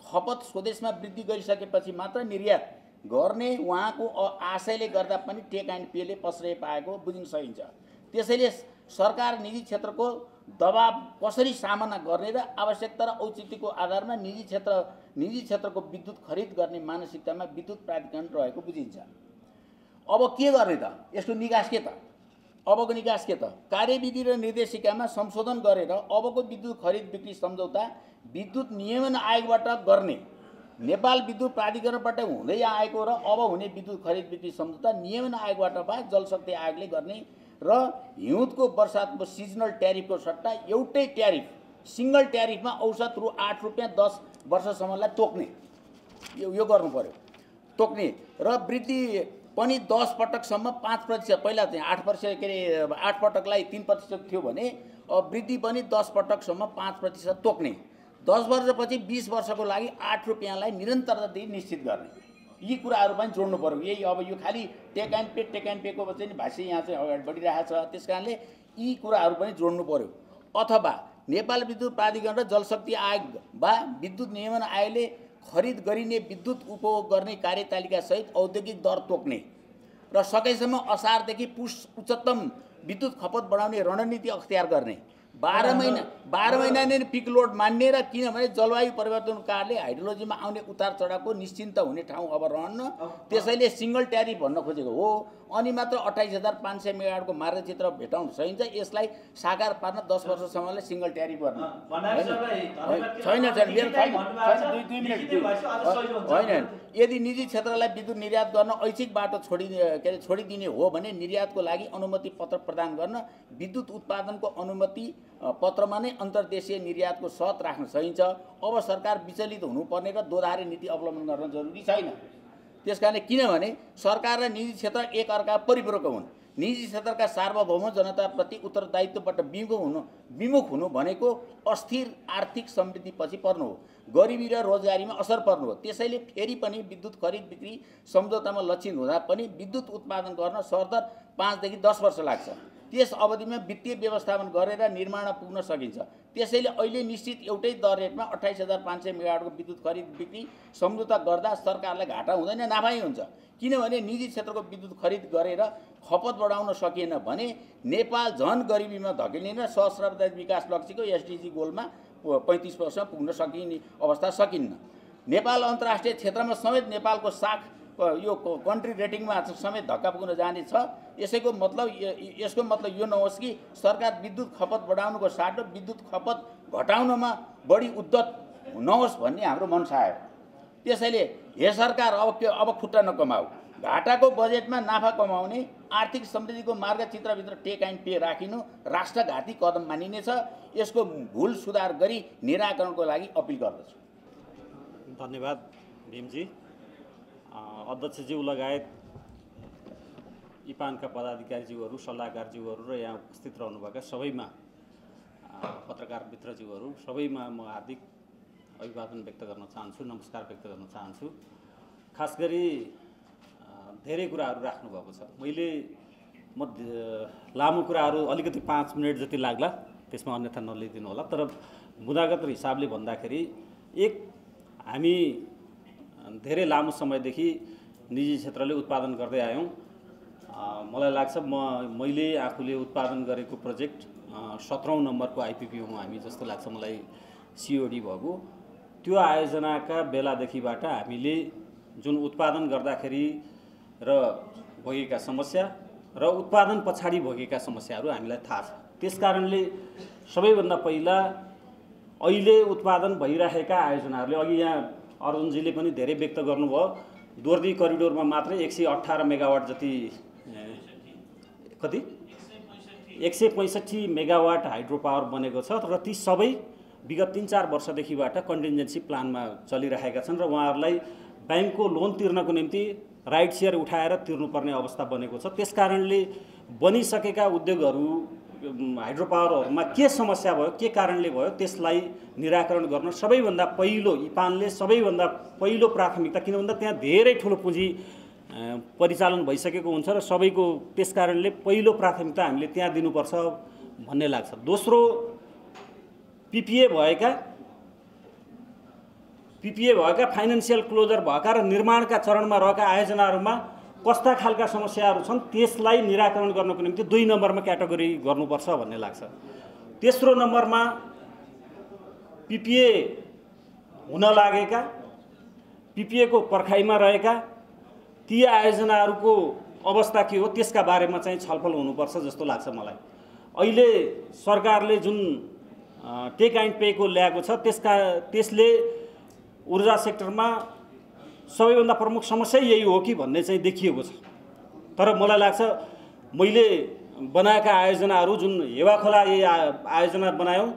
खपत स्वदेशमा वृद्धि गरिसकेपछि मात्र निर्यात गर्ने उहाँको आशयले गर्दा पनि टेक एन्ड पेले प्रश्रय पाएको बुझ्न सकिन्छ। त्यसैले सरकार निजी क्षेत्रको दबाव कसरी सामना गर्ने र आवश्यकता र औचित्यको आधारमा निजी क्षेत्रको विद्युत खरिद गर्ने मानसिकतामा विद्युत प्राधिकरण रहेको बुझिन्छ। अब के गर्ने त? यसको निकास के त? अबको निकास के त? कार्यविधि र निर्देशिकामा संशोधन गरेर अबको विद्युत खरिद बिक्री सम्झौता विद्युत नियमन आयोगबाट गर्ने, नेपाल विद्युत प्राधिकरणबाट हुँदै आएको र अब हुने विद्युत खरिद बिक्री सम्झौता नियमन आयोगबाट वा जलशक्ति आयोगले गर्ने र हिउँदको वर्षातको सिजनल ट्यारिफको सट्टा एउटै ट्यारिफ सिंगल ट्यारिफमा औसत रु 8 रुपियाँ 10 वर्षसम्मलाई तोक्ने, यो गर्नु पर्यो। तोक्ने र वृद्धि पनि 10 पटकसम्म 5%, पहिला चाहिँ 8% के अरे 8 पटकलाई 3% थियो भने अब वृद्धि पनि 10 पटकसम्म 5% तोक्ने। 10 वर्षपछि 20 वर्षको लागि 8 रुपियाँलाई निरन्तरता दिई निश्चित गर्ने, यी कुराहरू पनि जोड्नु पर्यो। यही अब यो खालि टेक एन्ड पेको चाहिँ भाष्य यहाँ चाहिँ अगाडि बढिरहेको छ, त्यस कारणले यी कुराहरू पनि जोड्नु पर्यो। अथवा नेपाल विद्युत प्राधिकरण र जलशक्ति आयोग वा विद्युत नियमन आयोगले खरिद गरिने विद्युत उपभोग गर्ने कार्यतालिका सहित औद्योगिक दर तोक्ने र सकेसम्म असारदेखि पुस उच्चतम विद्युत खपत बढाउने रणनीति अख्तियार गर्ने। 12 महिना नै पिक लोड मान्ने र किनभने जलवायु परिवर्तनको कारणले हाइड्रोलोजीमा आउने उतार चढावको निश्चिन्त हुने ठाउँ अब रहन्न, त्यसैले सिंगल ट्यारिफ भन्न खोजेको हो। अनि मात्र 28,500 मेगावाटको मार्गचित्र भेटाउन सकिन्छ। यसलाई साकार पार्न 10 वर्षसम्मलाई सिंगल ट्यारिफ गर्ने छैन। होइन, यदि निजी क्षेत्रलाई विद्युत निर्यात गर्न ऐच्छिक बाटो छोडिदिने हो भने निर्यातको लागि अनुमति पत्र प्रदान गर्न विद्युत उत्पादनको अनुमति पत्रमा नै अन्तर्देशीय निर्यातको शर्त राख्न सकिन्छ। अब सरकार विचलित हुनुपर्ने र दोधारे नीति अवलम्बन गर्न जरुरी छैन। त्यसकारणले किनभने सरकार र निजी क्षेत्र एक अर्का परिपूरक हुन्। निजी क्षेत्रका सार्वभौम जनताप्रति उत्तरदायित्वबाट विमुख हुनु भनेको अस्थिर आर्थिक समृद्धिपछि पर्नु हो, गरिबी र रोजगारीमा असर पर्नु हो। त्यसैले फेरि पनि विद्युत खरिद बिक्री सम्झौतामा लक्षित हुँदा पनि विद्युत उत्पादन गर्न सरदर 5 देखि 10 वर्ष लाग्छ। त्यस अवधिमा वित्तीय व्यवस्थापन गरेर निर्माण पुग्न सकिन्छ। त्यसैले अहिले निश्चित एउटै दर रेटमा 28,500 मेगावाटको विद्युत खरिद बिक्री सम्झौता गर्दा सरकारलाई घाटा हुँदैन, नाफाइ हुन्छ। किनभने निजी क्षेत्रको विद्युत खरिद गरेर खपत बढाउन सकिएन भने नेपाल झन गरिबीमा धकेलिने र सहस्राब्दी विकास लक्ष्यको एसडिजी गोलमा 35% पुग्न सकिने अवस्था सकिन्न। नेपाल अन्तर्राष्ट्रिय क्षेत्रमा समेत नेपालको साख यो कन्ट्री रेटिङमा समेत धक्का पुग्न जाने छ। यसको मतलब यो नहोस् कि सरकार विद्युत खपत बढाउनुको साटो विद्युत खपत घटाउनमा बढी उद्यत नहोस् भन्ने हाम्रो मनसा आयो। त्यसैले हे सरकार अब खुट्टा नकमाऊ, घाटाको बजेटमा नाफा कमाउने आर्थिक समृद्धिको मार्गचित्रभित्र टेक एन्ड पे राखिनु राष्ट्रघाती कदम मानिनेछ। यसको भूल सुधार गरी निराकरणको लागि अपिल गर्दछु। धन्यवाद भीमजी। अध्यक्षज्यू लगायत इपानका पदाधिकारीज्यूहरू, सल्लाहकारज्यूहरू र यहाँ उपस्थित रहनुभएका सबैमा पत्रकार मित्रज्यूहरू सबैमा म हार्दिक अभिवादन व्यक्त गर्न चाहन्छु, नमस्कार व्यक्त गर्न चाहन्छु। खास गरी धेरै कुराहरू राख्नुभएको छ। म लामो कुराहरू अलिकति 5 मिनट जति लाग्ला, त्यसमा अन्यथा नलिदिनु होला। तर मुद्दागत हिसाबले भन्दाखेरि हामी धेरै लामो समयदेखि निजी क्षेत्रले उत्पादन गर्दै आयौँ। मलाई लाग्छ मैले आफूले उत्पादन गरेको प्रोजेक्ट 17औं नम्बरको आइपिपिओमा हामी जस्तो लाग्छ मलाई सिओडी भएको। त्यो आयोजनाका बेलादेखिबाट हामीले जुन उत्पादन गर्दाखेरि र भोगेका समस्या र उत्पादन पछाडि भोगेका समस्याहरू हामीलाई थाहा छ। त्यसकारणले सबैभन्दा पहिला अहिले उत्पादन भइरहेका आयोजनाहरूले, अघि यहाँ अर्जुनजीले पनि धेरै व्यक्त गर्नुभयो, दोर्दी करिडोरमा मात्रै 118 मेगावाट जति, कति 165 मेगावाट हाइड्रो पावर बनेको छ र ती सबै विगत 3-4 वर्षदेखिबाट कन्टिन्जेन्सी प्लानमा चलिरहेका छन् र उहाँहरूलाई ब्याङ्कको लोन तिर्नको निम्ति राइट सेयर उठाएर तिर्नुपर्ने अवस्था बनेको छ। त्यसकारणले बनिसकेका उद्योगहरू हाइड्रो पावरहरूमा के समस्या भयो, के कारणले भयो, त्यसलाई निराकरण गर्न सबैभन्दा पहिलो इपानले सबैभन्दा पहिलो प्राथमिकता, किन भन्दा त्यहाँ धेरै ठुलो पुँजी परिचालन भइसकेको हुन्छ र सबैको त्यसकारणले पहिलो प्राथमिकता हामीले त्यहाँ दिनुपर्छ भन्ने लाग्छ। दोस्रो, पिपिए भएका फाइनेन्सियल क्लोजर भएका र निर्माणका चरणमा रहेका आयोजनाहरूमा कस्ता खालका समस्याहरू छन् त्यसलाई निराकरण गर्नको निम्ति 2 नम्बरमा क्याटेगोरी गर्नुपर्छ भन्ने लाग्छ। तेस्रो नम्बरमा पिपिए हुन लागेका, पिपिए को पर्खाइमा रहेका ती आयोजनाहरूको अवस्था के हो त्यसका बारेमा चाहिँ छलफल हुनुपर्छ जस्तो लाग्छ मलाई। अहिले सरकारले जुन टेक एन्ड पे को ल्याएको छ त्यसले ऊर्जा सेक्टरमा सबैभन्दा प्रमुख समस्या यही हो कि भन्ने चाहिँ देखिएको छ। तर मलाई लाग्छ मैले बनाएका आयोजनाहरू जुन हेवा खोला आयोजना बनायौँ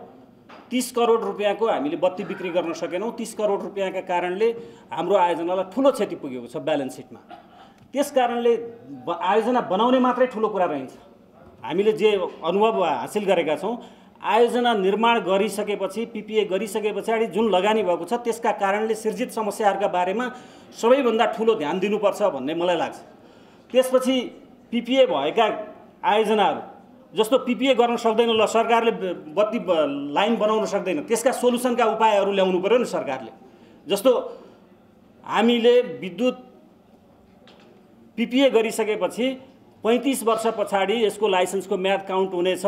30 करोड रुपियाँको हामीले बत्ती बिक्री गर्न सकेनौँ। 30 करोड रुपियाँका कारणले हाम्रो आयोजनालाई ठुलो क्षति पुगेको छ ब्यालेन्स सिटमा। त्यस कारणले आयोजना बनाउने मात्रै ठुलो कुरा रहन्छ। हामीले जे अनुभव हासिल गरेका छौँ, आयोजना निर्माण गरिसकेपछि पिपिए गरिसके पछाडि जुन लगानी भएको छ त्यसका कारणले सिर्जित समस्याहरूका बारेमा सबैभन्दा ठुलो ध्यान दिनुपर्छ भन्ने मलाई लाग्छ। त्यसपछि पिपिए भएका आयोजनाहरू जस्तो पिपिए गर्न सक्दैन, ल सरकारले बत्ती लाइन बनाउन सक्दैन, त्यसका सोलुसनका उपायहरू ल्याउनु पर्यो नि सरकारले। जस्तो हामीले विद्युत पिपिए गरिसकेपछि 35 वर्ष पछाडि यसको लाइसेन्सको म्याद काउन्ट हुनेछ,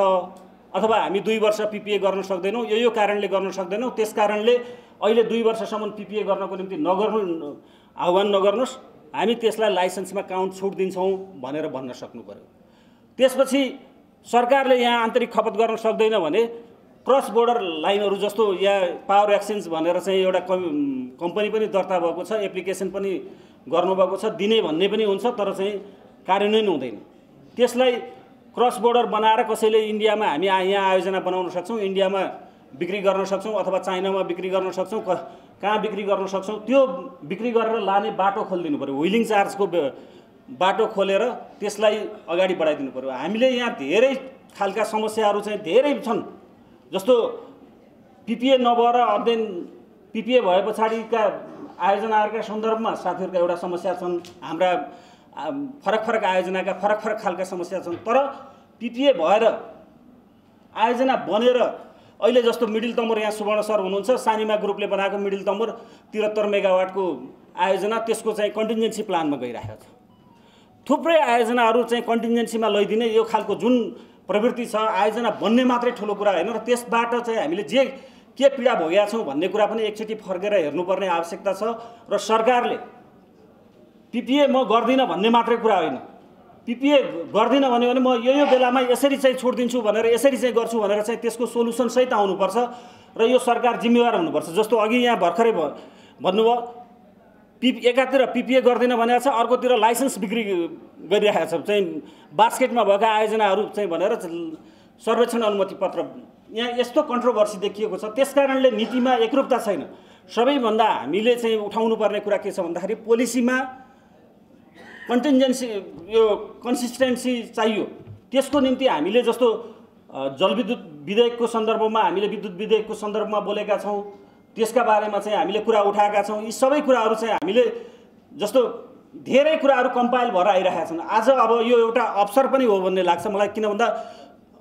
अथवा हामी 2 वर्ष पिपिए गर्न सक्दैनौँ, यो कारणले गर्न सक्दैनौँ, त्यस कारणले अहिले 2 वर्षसम्म पिपिए गर्नको निम्ति आह्वान नगर्नुहोस्, हामी त्यसलाई लाइसेन्समा काउन्ट छुट दिन्छौँ भनेर भन्न सक्नु पर्यो। त्यसपछि सरकारले यहाँ आन्तरिक खपत गर्न सक्दैन भने क्रस बोर्डर लाइनहरू जस्तो यहाँ पावर एक्सचेन्ज भनेर चाहिँ एउटा कम्पनी पनि दर्ता भएको छ, एप्लिकेसन पनि गर्नुभएको छ, दिने भन्ने पनि हुन्छ, तर चाहिँ कार्यान्वयन हुँदैन। त्यसलाई क्रस बोर्डर बनाएर कसैले इन्डियामा हामी यहाँ आयोजना बनाउन सक्छौँ, इन्डियामा बिक्री गर्न सक्छौँ अथवा चाइनामा बिक्री गर्न सक्छौँ, कहाँ बिक्री गर्न सक्छौँ, त्यो बिक्री गरेर लाने बाटो खोलिदिनु पर्यो। व्हिलिङ चार्जको बाटो खोलेर त्यसलाई अगाडि बढाइदिनु पर्यो। हामीले यहाँ धेरै खालका समस्याहरू चाहिँ धेरै छन्। जस्तो पिपिए नभएर अध्ययन पिपिए भए पछाडिका आयोजनाहरूका सन्दर्भमा साथीहरूका एउटा समस्या छन्, हाम्रा फरक फरक आयोजनाका फरक फरक खालका समस्या छन्। तर पिपिए भएर आयोजना बनेर अहिले जस्तो मिडिल तम्बर यहाँ सुवर्ण सर हुनुहुन्छ, सानिमा ग्रुपले बनाएको मिडिल तम्बर 73 मेगावाटको आयोजना त्यसको चाहिँ कन्टिन्जेन्सी प्लानमा गइरहेको छ। थुप्रै आयोजनाहरू चाहिँ कन्टिन्जेन्सीमा लैदिने यो खालको जुन प्रवृत्ति छ, आयोजना बन्ने मात्रै ठुलो कुरा होइन र त्यसबाट चाहिँ हामीले के पीडा भोगेका छौँ भन्ने कुरा पनि एकचोटि फर्केर हेर्नुपर्ने आवश्यकता छ। र सरकारले पिपिए म गर्दिनँ भन्ने मात्रै कुरा होइन, पिपिए गर्दिनँ भन्यो भने म यो बेलामा यसरी चाहिँ छोड दिन्छु भनेर यसरी चाहिँ गर्छु भनेर चाहिँ त्यसको सोलुसन सहित आउनुपर्छ र यो सरकार जिम्मेवार हुनुपर्छ। जस्तो अघि यहाँ भर्खरै भन्नुभयो एकातिर पिपिए गर्दिनँ भनेको छ, अर्कोतिर लाइसेन्स बिक्री गरिरहेको छ, चाहिँ बास्केटमा भएका आयोजनाहरू चाहिँ भनेर सर्वेक्षण अनुमति पत्र, यहाँ यस्तो कन्ट्रोभर्सी देखिएको छ। त्यसकारणले नीतिमा एकरूपता छैन। सबैभन्दा हामीले चाहिँ उठाउनु पर्ने कुरा के छ भन्दाखेरि पोलिसीमा कन्टिन्जेन्सी यो कन्सिस्टेन्सी चाहियो। त्यसको निम्ति हामीले जस्तो जलविद्युत विधेयकको सन्दर्भमा हामीले विद्युत विधेयकको सन्दर्भमा बोलेका छौँ, त्यसका बारेमा चाहिँ हामीले कुरा उठाएका छौँ। यी सबै कुराहरू चाहिँ हामीले जस्तो धेरै कुराहरू कम्पाइल भएर आइरहेका छन्। आज अब यो एउटा अवसर पनि हो भन्ने लाग्छ मलाई, किन भन्दा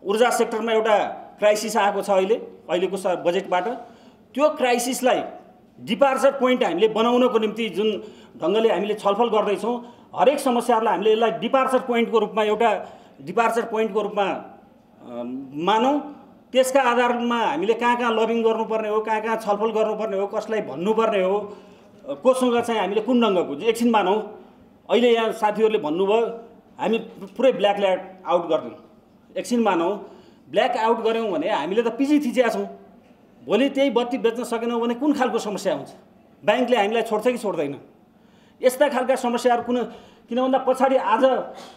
ऊर्जा सेक्टरमा एउटा क्राइसिस आएको छ अहिलेको बजेटबाट। त्यो क्राइसिसलाई डिपार्चर पोइन्ट हामीले बनाउनको निम्ति जुन ढङ्गले हामीले छलफल गर्दैछौँ, हरेक समस्याहरूलाई हामीले यसलाई डिपार्चर पोइन्टको रूपमा एउटा डिपार्चर पोइन्टको रूपमा मानौँ। त्यसका आधारमा हामीले कहाँ लबिङ गर्नुपर्ने हो, कहाँ छलफल गर्नुपर्ने हो, कसलाई भन्नुपर्ने हो, कोसँग चाहिँ हामीले कुन ढङ्गको एकछिन मानौँ। अहिले यहाँ साथीहरूले भन्नुभयो हामी पुरै ब्ल्याक आउट गरिदिउँ, एकछिन मानौँ ब्ल्याक आउट गऱ्यौँ भने हामीले त पिजी थिचेका छौँ। भोलि त्यही बत्ती बेच्न सकेनौँ भने कुन खालको समस्या हुन्छ, ब्याङ्कले हामीलाई छोड्छ कि छोड्दैन, यस्ता खालका समस्याहरू किन भन्दा पछाडि आज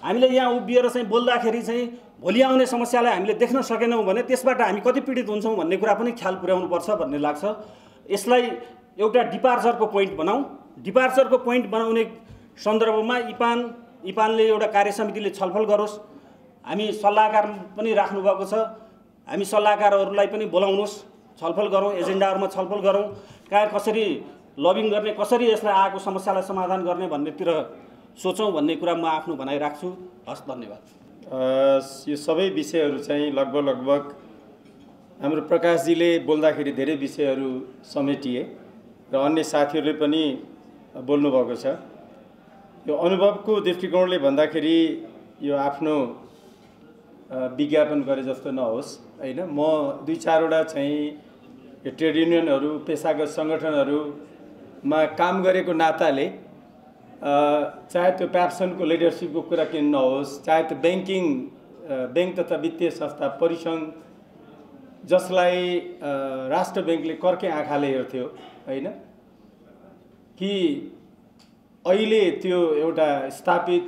हामीले यहाँ उभिएर चाहिँ बोल्दाखेरि चाहिँ भोलि आउने समस्यालाई हामीले देख्न सकेनौँ भने त्यसबाट हामी कति पीडित हुन्छौँ भन्ने कुरा पनि ख्याल पुर्याउनुपर्छ भन्ने लाग्छ। यसलाई एउटा डिपार्चरको पोइन्ट बनाऊ। डिपार्चरको पोइन्ट बनाउने सन्दर्भमा इपानले एउटा कार्य समितिले छलफल गरोस्। हामी सल्लाहकार पनि राख्नुभएको छ, हामी सल्लाहकारहरूलाई पनि बोलाउनुहोस्, छलफल गरौँ, एजेन्डाहरूमा छलफल गरौँ, कहाँ कसरी लबिङ गर्ने, कसरी यसलाई आएको समस्यालाई समाधान गर्ने भन्नेतिर सोचौँ भन्ने कुरा म आफ्नो भनाइ राख्छु। हस्, धन्यवाद। यो सबै विषयहरू चाहिँ लगभग हाम्रो प्रकाशजीले बोल्दाखेरि धेरै विषयहरू समेटिए र अन्य साथीहरूले पनि बोल्नुभएको छ। यो अनुभवको दृष्टिकोणले भन्दाखेरि यो आफ्नो विज्ञापन गरे जस्तो नहोस् हैन। म 2-4वटा चाहिँ यो ट्रेड युनियनहरू, पेसागत सङ्गठनहरूमा काम गरेको नाताले चाहे त्यो प्याप्सनको लिडरसिपको कुरा किन नहोस्, चाहे त्यो ब्याङ्क तथा वित्तीय संस्था परिसङ्घ जसलाई राष्ट्र ब्याङ्कले कर्के आँखाले हेर्थ्यो हैन, कि अहिले त्यो एउटा स्थापित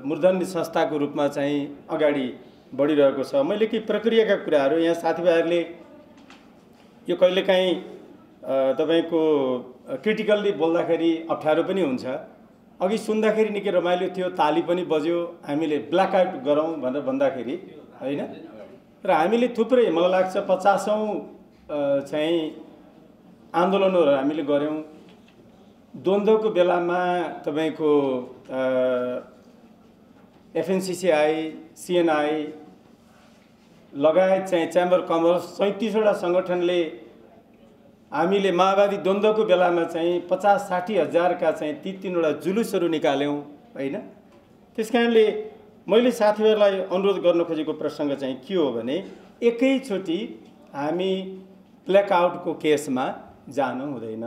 मूर्धन्य संस्थाको रूपमा चाहिँ अगाडि बढिरहेको छ। मैले केही प्रक्रियाका कुराहरू यहाँ साथीभाइहरूले यो कहिलेकाहीँ तपाईँको क्रिटिकल्ली बोल्दाखेरि अप्ठ्यारो पनि हुन्छ। अघि सुन्दाखेरि निकै रमाइलो थियो, ताली पनि बज्यो, हामीले ब्ल्याकआउट गरौँ भनेर भन्दाखेरि हैन। र हामीले थुप्रै मलाई लाग्छ 50औं चाहिँ आन्दोलनहरू हामीले गऱ्यौँ। द्वन्द्वको बेलामा तपाईँको FNCCI, CNI लगायत चाहिँ च्याम्बर कमर्स 37वटा सङ्गठनले हामीले माओवादी द्वन्द्वको बेलामा चाहिँ 50-60 हजारका चाहिँ 3-3वटा जुलुसहरू निकाल्यौँ हैन। त्यसकारणले मैले साथीहरूलाई अनुरोध गर्न खोजेको प्रसङ्ग चाहिँ के हो भने एकैचोटि हामी ब्ल्याकआउटको केसमा जानु हुँदैन,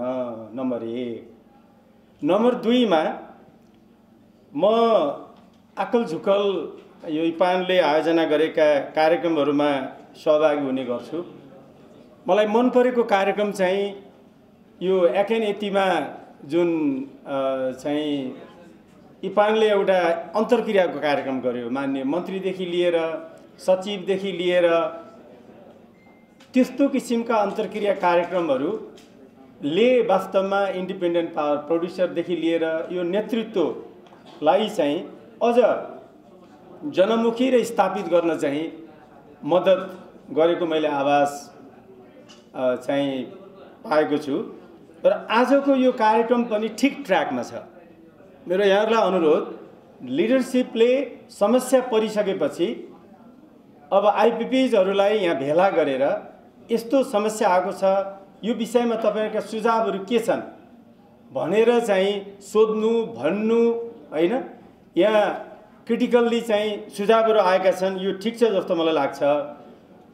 नम्बर 1। नम्बर 2 मा म आकल झुकल यो इपानले आयोजना गरेका कार्यक्रमहरूमा सहभागी हुने गर्छु। मलाई मन परेको कार्यक्रम चाहिँ यो एकेनएतीमा जुन चाहिँ इपानले एउटा अन्तर्क्रियाको कार्यक्रम गर्यो, माननीय मन्त्रीदेखि लिएर सचिवदेखि लिएर त्यस्तो किसिमका अन्तर्क्रिया कार्यक्रमहरूले वास्तवमा इन्डिपेन्डेन्ट पावर प्रोड्युसरदेखि लिएर यो नेतृत्वलाई चाहिँ अझ जनमुखी र स्थापित गर्न चाहिँ मद्दत गरेको मैले आभास चाहिँ पाएको छु। र आजको यो कार्यक्रम पनि ठिक ट्र्याकमा छ। मेरो यहाँहरूलाई अनुरोध, लिडरसिपले समस्या परिसकेपछि अब आइपिपिजहरूलाई यहाँ भेला गरेर यस्तो समस्या आएको छ, यो विषयमा तपाईँहरूका सुझावहरू के छन् भनेर चाहिँ सोध्नु, भन्नु हैन। यहाँ क्रिटिकल्ली चाहिँ सुझावहरू आएका छन्, यो ठिक छ जस्तो मलाई लाग्छ।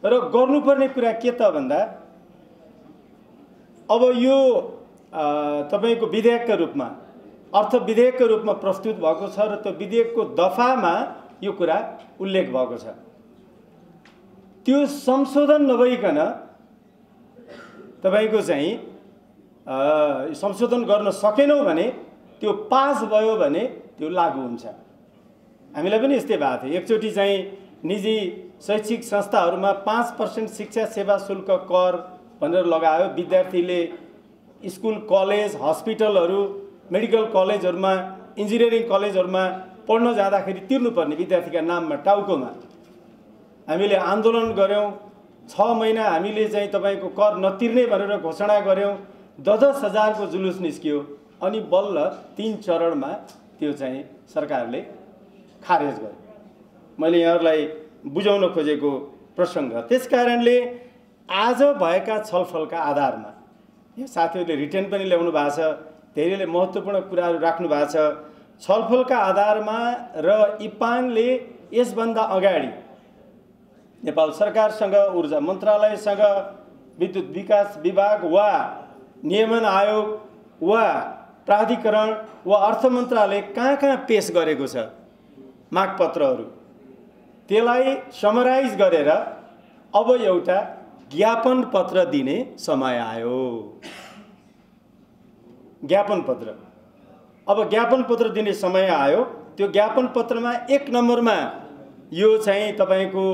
र गर्नुपर्ने कुरा के त भन्दा अब यो तपाईँको विधेयकका रूपमा, अर्थ विधेयकको रूपमा प्रस्तुत भएको छ र त्यो विधेयकको दफामा यो कुरा उल्लेख भएको छ। त्यो संशोधन नभइकन तपाईँको चाहिँ संशोधन गर्न सकेनौँ भने, त्यो पास भयो भने त्यो लागू हुन्छ। हामीलाई पनि यस्तै भएको थियो। एकचोटि चाहिँ निजी शैक्षिक संस्थाहरूमा 5% शिक्षा सेवा शुल्क कर भनेर लगायो। विद्यार्थीले स्कुल, कलेज, हस्पिटलहरू, मेडिकल कलेजहरूमा, इन्जिनियरिङ कलेजहरूमा पढ्न जाँदाखेरि तिर्नुपर्ने विद्यार्थीका नाममा, टाउकोमा हामीले आन्दोलन गऱ्यौँ। 6 महिना हामीले चाहिँ तपाईँको कर नतिर्ने भनेर घोषणा गऱ्यौँ। 10-10 हजारको जुलुस निस्कियो। अनि बल्ल 3 चरणमा त्यो चाहिँ सरकारले खारेज गर्यो। मैले यहाँहरूलाई बुझाउन खोजेको प्रसङ्ग। त्यसकारणले आज भएका छलफलका आधारमा, यहाँ साथीहरूले रिटेन पनि ल्याउनु भएको छ, धेरैले महत्त्वपूर्ण कुराहरू राख्नु भएको छ। छलफलका आधारमा र इपानले यसभन्दा अगाडि नेपाल सरकारसँग, ऊर्जा मन्त्रालयसँग, विद्युत विकास विभाग वा नियमन आयोग वा प्राधिकरण वा अर्थ मन्त्रालय कहाँ कहाँ पेश गरेको छ मागपत्रहरू, त्यसलाई समराइज गरेर अब एउटा ज्ञापन पत्र दिने समय आयो। ज्ञापन पत्र अब ज्ञापन पत्र दिने समय आयो। त्यो ज्ञापन पत्रमा 1 नम्बरमा यो चाहिँ तपाईँको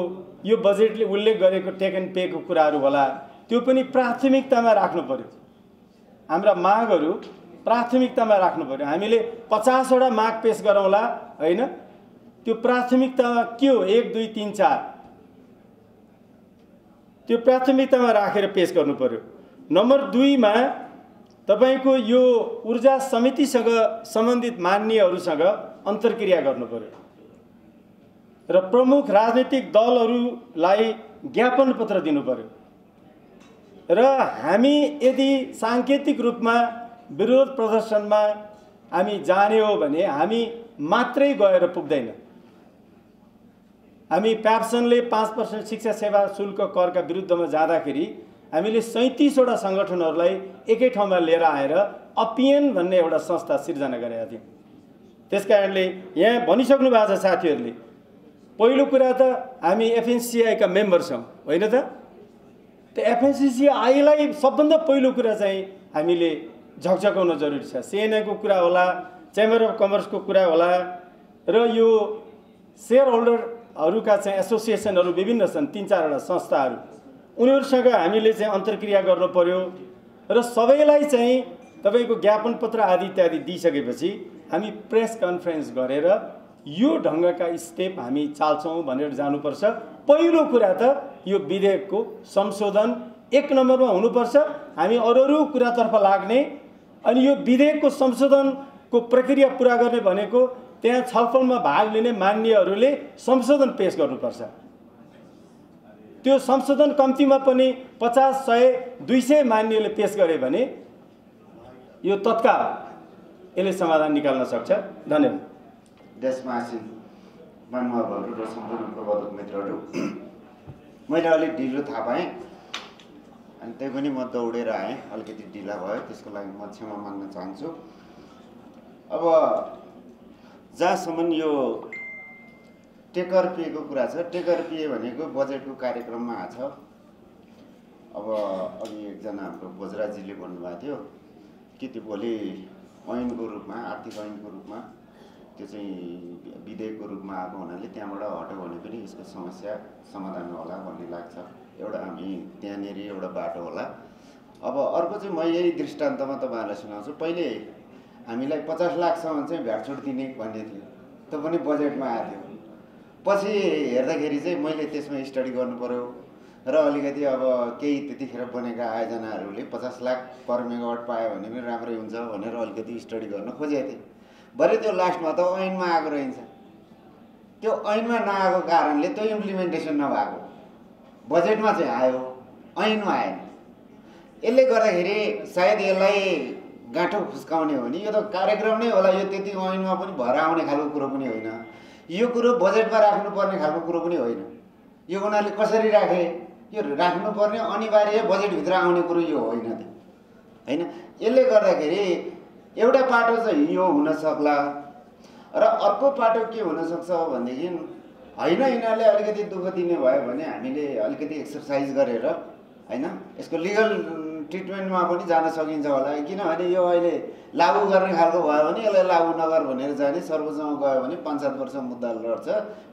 यो बजेटले उल्लेख गरेको टेक एन्ड पेको कुराहरू होला, त्यो पनि प्राथमिकतामा राख्नु पर्यो। हाम्रा मागहरू प्राथमिकतामा राख्नु पर्यो। हामीले 50 वटा माग पेश गरौँला होइन, त्यो प्राथमिकतामा के हो 1 2 3 4 त्यो प्राथमिकतामा राखेर पेश गर्नु पर्यो। नम्बर 2 मा तपाईको यो ऊर्जा समितिसँग सम्बन्धित मान्यहरूसँग अन्तर्क्रिया गर्नु पर्यो र प्रमुख राजनीतिक दलहरूलाई ज्ञापन पत्र दिनु पर्यो। र हामी यदि सांकेतिक रूपमा विरोध प्रदर्शनमा हामी जाने हो भने हामी मात्रै गएर पुग्दैन। हामी प्याप्सनले 5% शिक्षा सेवा शुल्क करका विरुद्धमा जाँदाखेरि हामीले 37 वटा सङ्गठनहरूलाई एकै ठाउँमा लिएर आएर अपिएन भन्ने एउटा संस्था सिर्जना गरेका थियौँ। त्यसकारणले यहाँ भनिसक्नु भएको छ साथीहरूले, पहिलो कुरा त हामी एफएनसीआईका मेम्बर छौँ होइन त? त्यो एफएनसीआईलाई सबभन्दा पहिलो कुरा चाहिँ हामीले झकझकाउन जरुरी छ। सिएनआईको कुरा होला, चेम्बर अफ कमर्सको कुरा होला, र यो सेयर होल्डरहरूका चाहिँ एसोसिएसनहरू विभिन्न छन्, 3-4 वटा संस्थाहरू, उनीहरूसँग हामीले चाहिँ अन्तर्क्रिया गर्नु पर्यो। र सबैलाई चाहिँ तपाईँको ज्ञापन पत्र आदि इत्यादि दिइसकेपछि हामी प्रेस कन्फरेन्स गरेर यो ढङ्गका स्टेप हामी चाल्छौँ भनेर जानुपर्छ। पहिलो कुरा त यो विधेयकको संशोधन 1 नम्बरमा हुनुपर्छ। हामी अरू कुरातर्फ लाग्ने, अनि यो विधेयकको संशोधनको प्रक्रिया पुरा गर्ने भनेको त्यहाँ छलफलमा भाग लिने मान्यहरूले संशोधन पेश गर्नुपर्छ। त्यो संशोधन कम्तीमा पनि 50, 100, 200 मान्यले पेश गरे भने यो तत्काल यसले समाधान निकाल्न सक्छ। धन्यवाद। देशमा आसीन महानुभावहरू र सम्पूर्ण प्रबन्धक मित्रहरू, मैले अलिक ढिलो थाहा पाएँ अनि त्यही पनि म दौडेर आएँ, अलिकति ढिला भयो, त्यसको लागि म क्षमा माग्न चाहन्छु। अब जहाँसम्म यो टेकर पेको कुरा छ, टेकर पे भनेको बजेटको कार्यक्रममा आछ। अब अघि एकजना हाम्रो बोजराजीले भन्नुभएको थियो कि त्यो भोलि ऐनको रूपमा, आर्थिक ऐनको रूपमा, त्यो चाहिँ विधेयकको रूपमा आएको हुनाले त्यहाँबाट हट्यो भने पनि यसको समस्या समाधान होला भन्ने लाग्छ। एउटा हामी त्यहाँनिर एउटा बाटो होला। अब अर्को चाहिँ म यही दृष्टान्तमा तपाईँहरूलाई सुनाउँछु। पहिले हामीलाई 50 लाखसम्म चाहिँ भ्याट छुट दिने भन्ने थियो, त्यो पनि बजेटमा आएको थियो। पछि हेर्दाखेरि चाहिँ मैले त्यसमा स्टडी गर्नु पर्यो र अलिकति अब केही त्यतिखेर बनेका आयोजनाहरूले 50 लाख पर मेगावाट पायो भने पनि राम्रै हुन्छ भनेर अलिकति स्टडी गर्न खोजेको थिएँ। भरे त्यो लास्टमा त ऐनमा आएको रहन्छ। त्यो ऐनमा नआएको कारणले त्यो इम्प्लिमेन्टेसन नभएको, बजेटमा चाहिँ आयो, ऐनमा आएन। यसले गर्दाखेरि सायद यसलाई गाँठो फुस्काउने हो नि, यो त कार्यक्रम नै होला, यो त्यति ऐनमा पनि भएर आउने खालको कुरो पनि होइन, यो कुरो बजेटमा राख्नुपर्ने खालको कुरो पनि होइन। यो उनीहरूले कसरी राखे, यो राख्नुपर्ने अनिवार्य बजेटभित्र आउने कुरो यो होइन त होइन। यसले गर्दाखेरि एउटा पाटो चाहिँ यो हुन सक्ला र अर्को पाटो के हुन सक्छ भनेदेखि होइन, यिनीहरूले अलिकति दुःख दिने भयो भने हामीले अलिकति एक्सर्साइज गरेर होइन यसको लिगल ट्रिटमेन्टमा पनि जान सकिन्छ होला। किनभने यो अहिले लागू गर्ने खालको भयो भने यसलाई लागू नगर भनेर जाने, सर्वोच्चमा गयो भने 5-7 वर्ष मुद्दा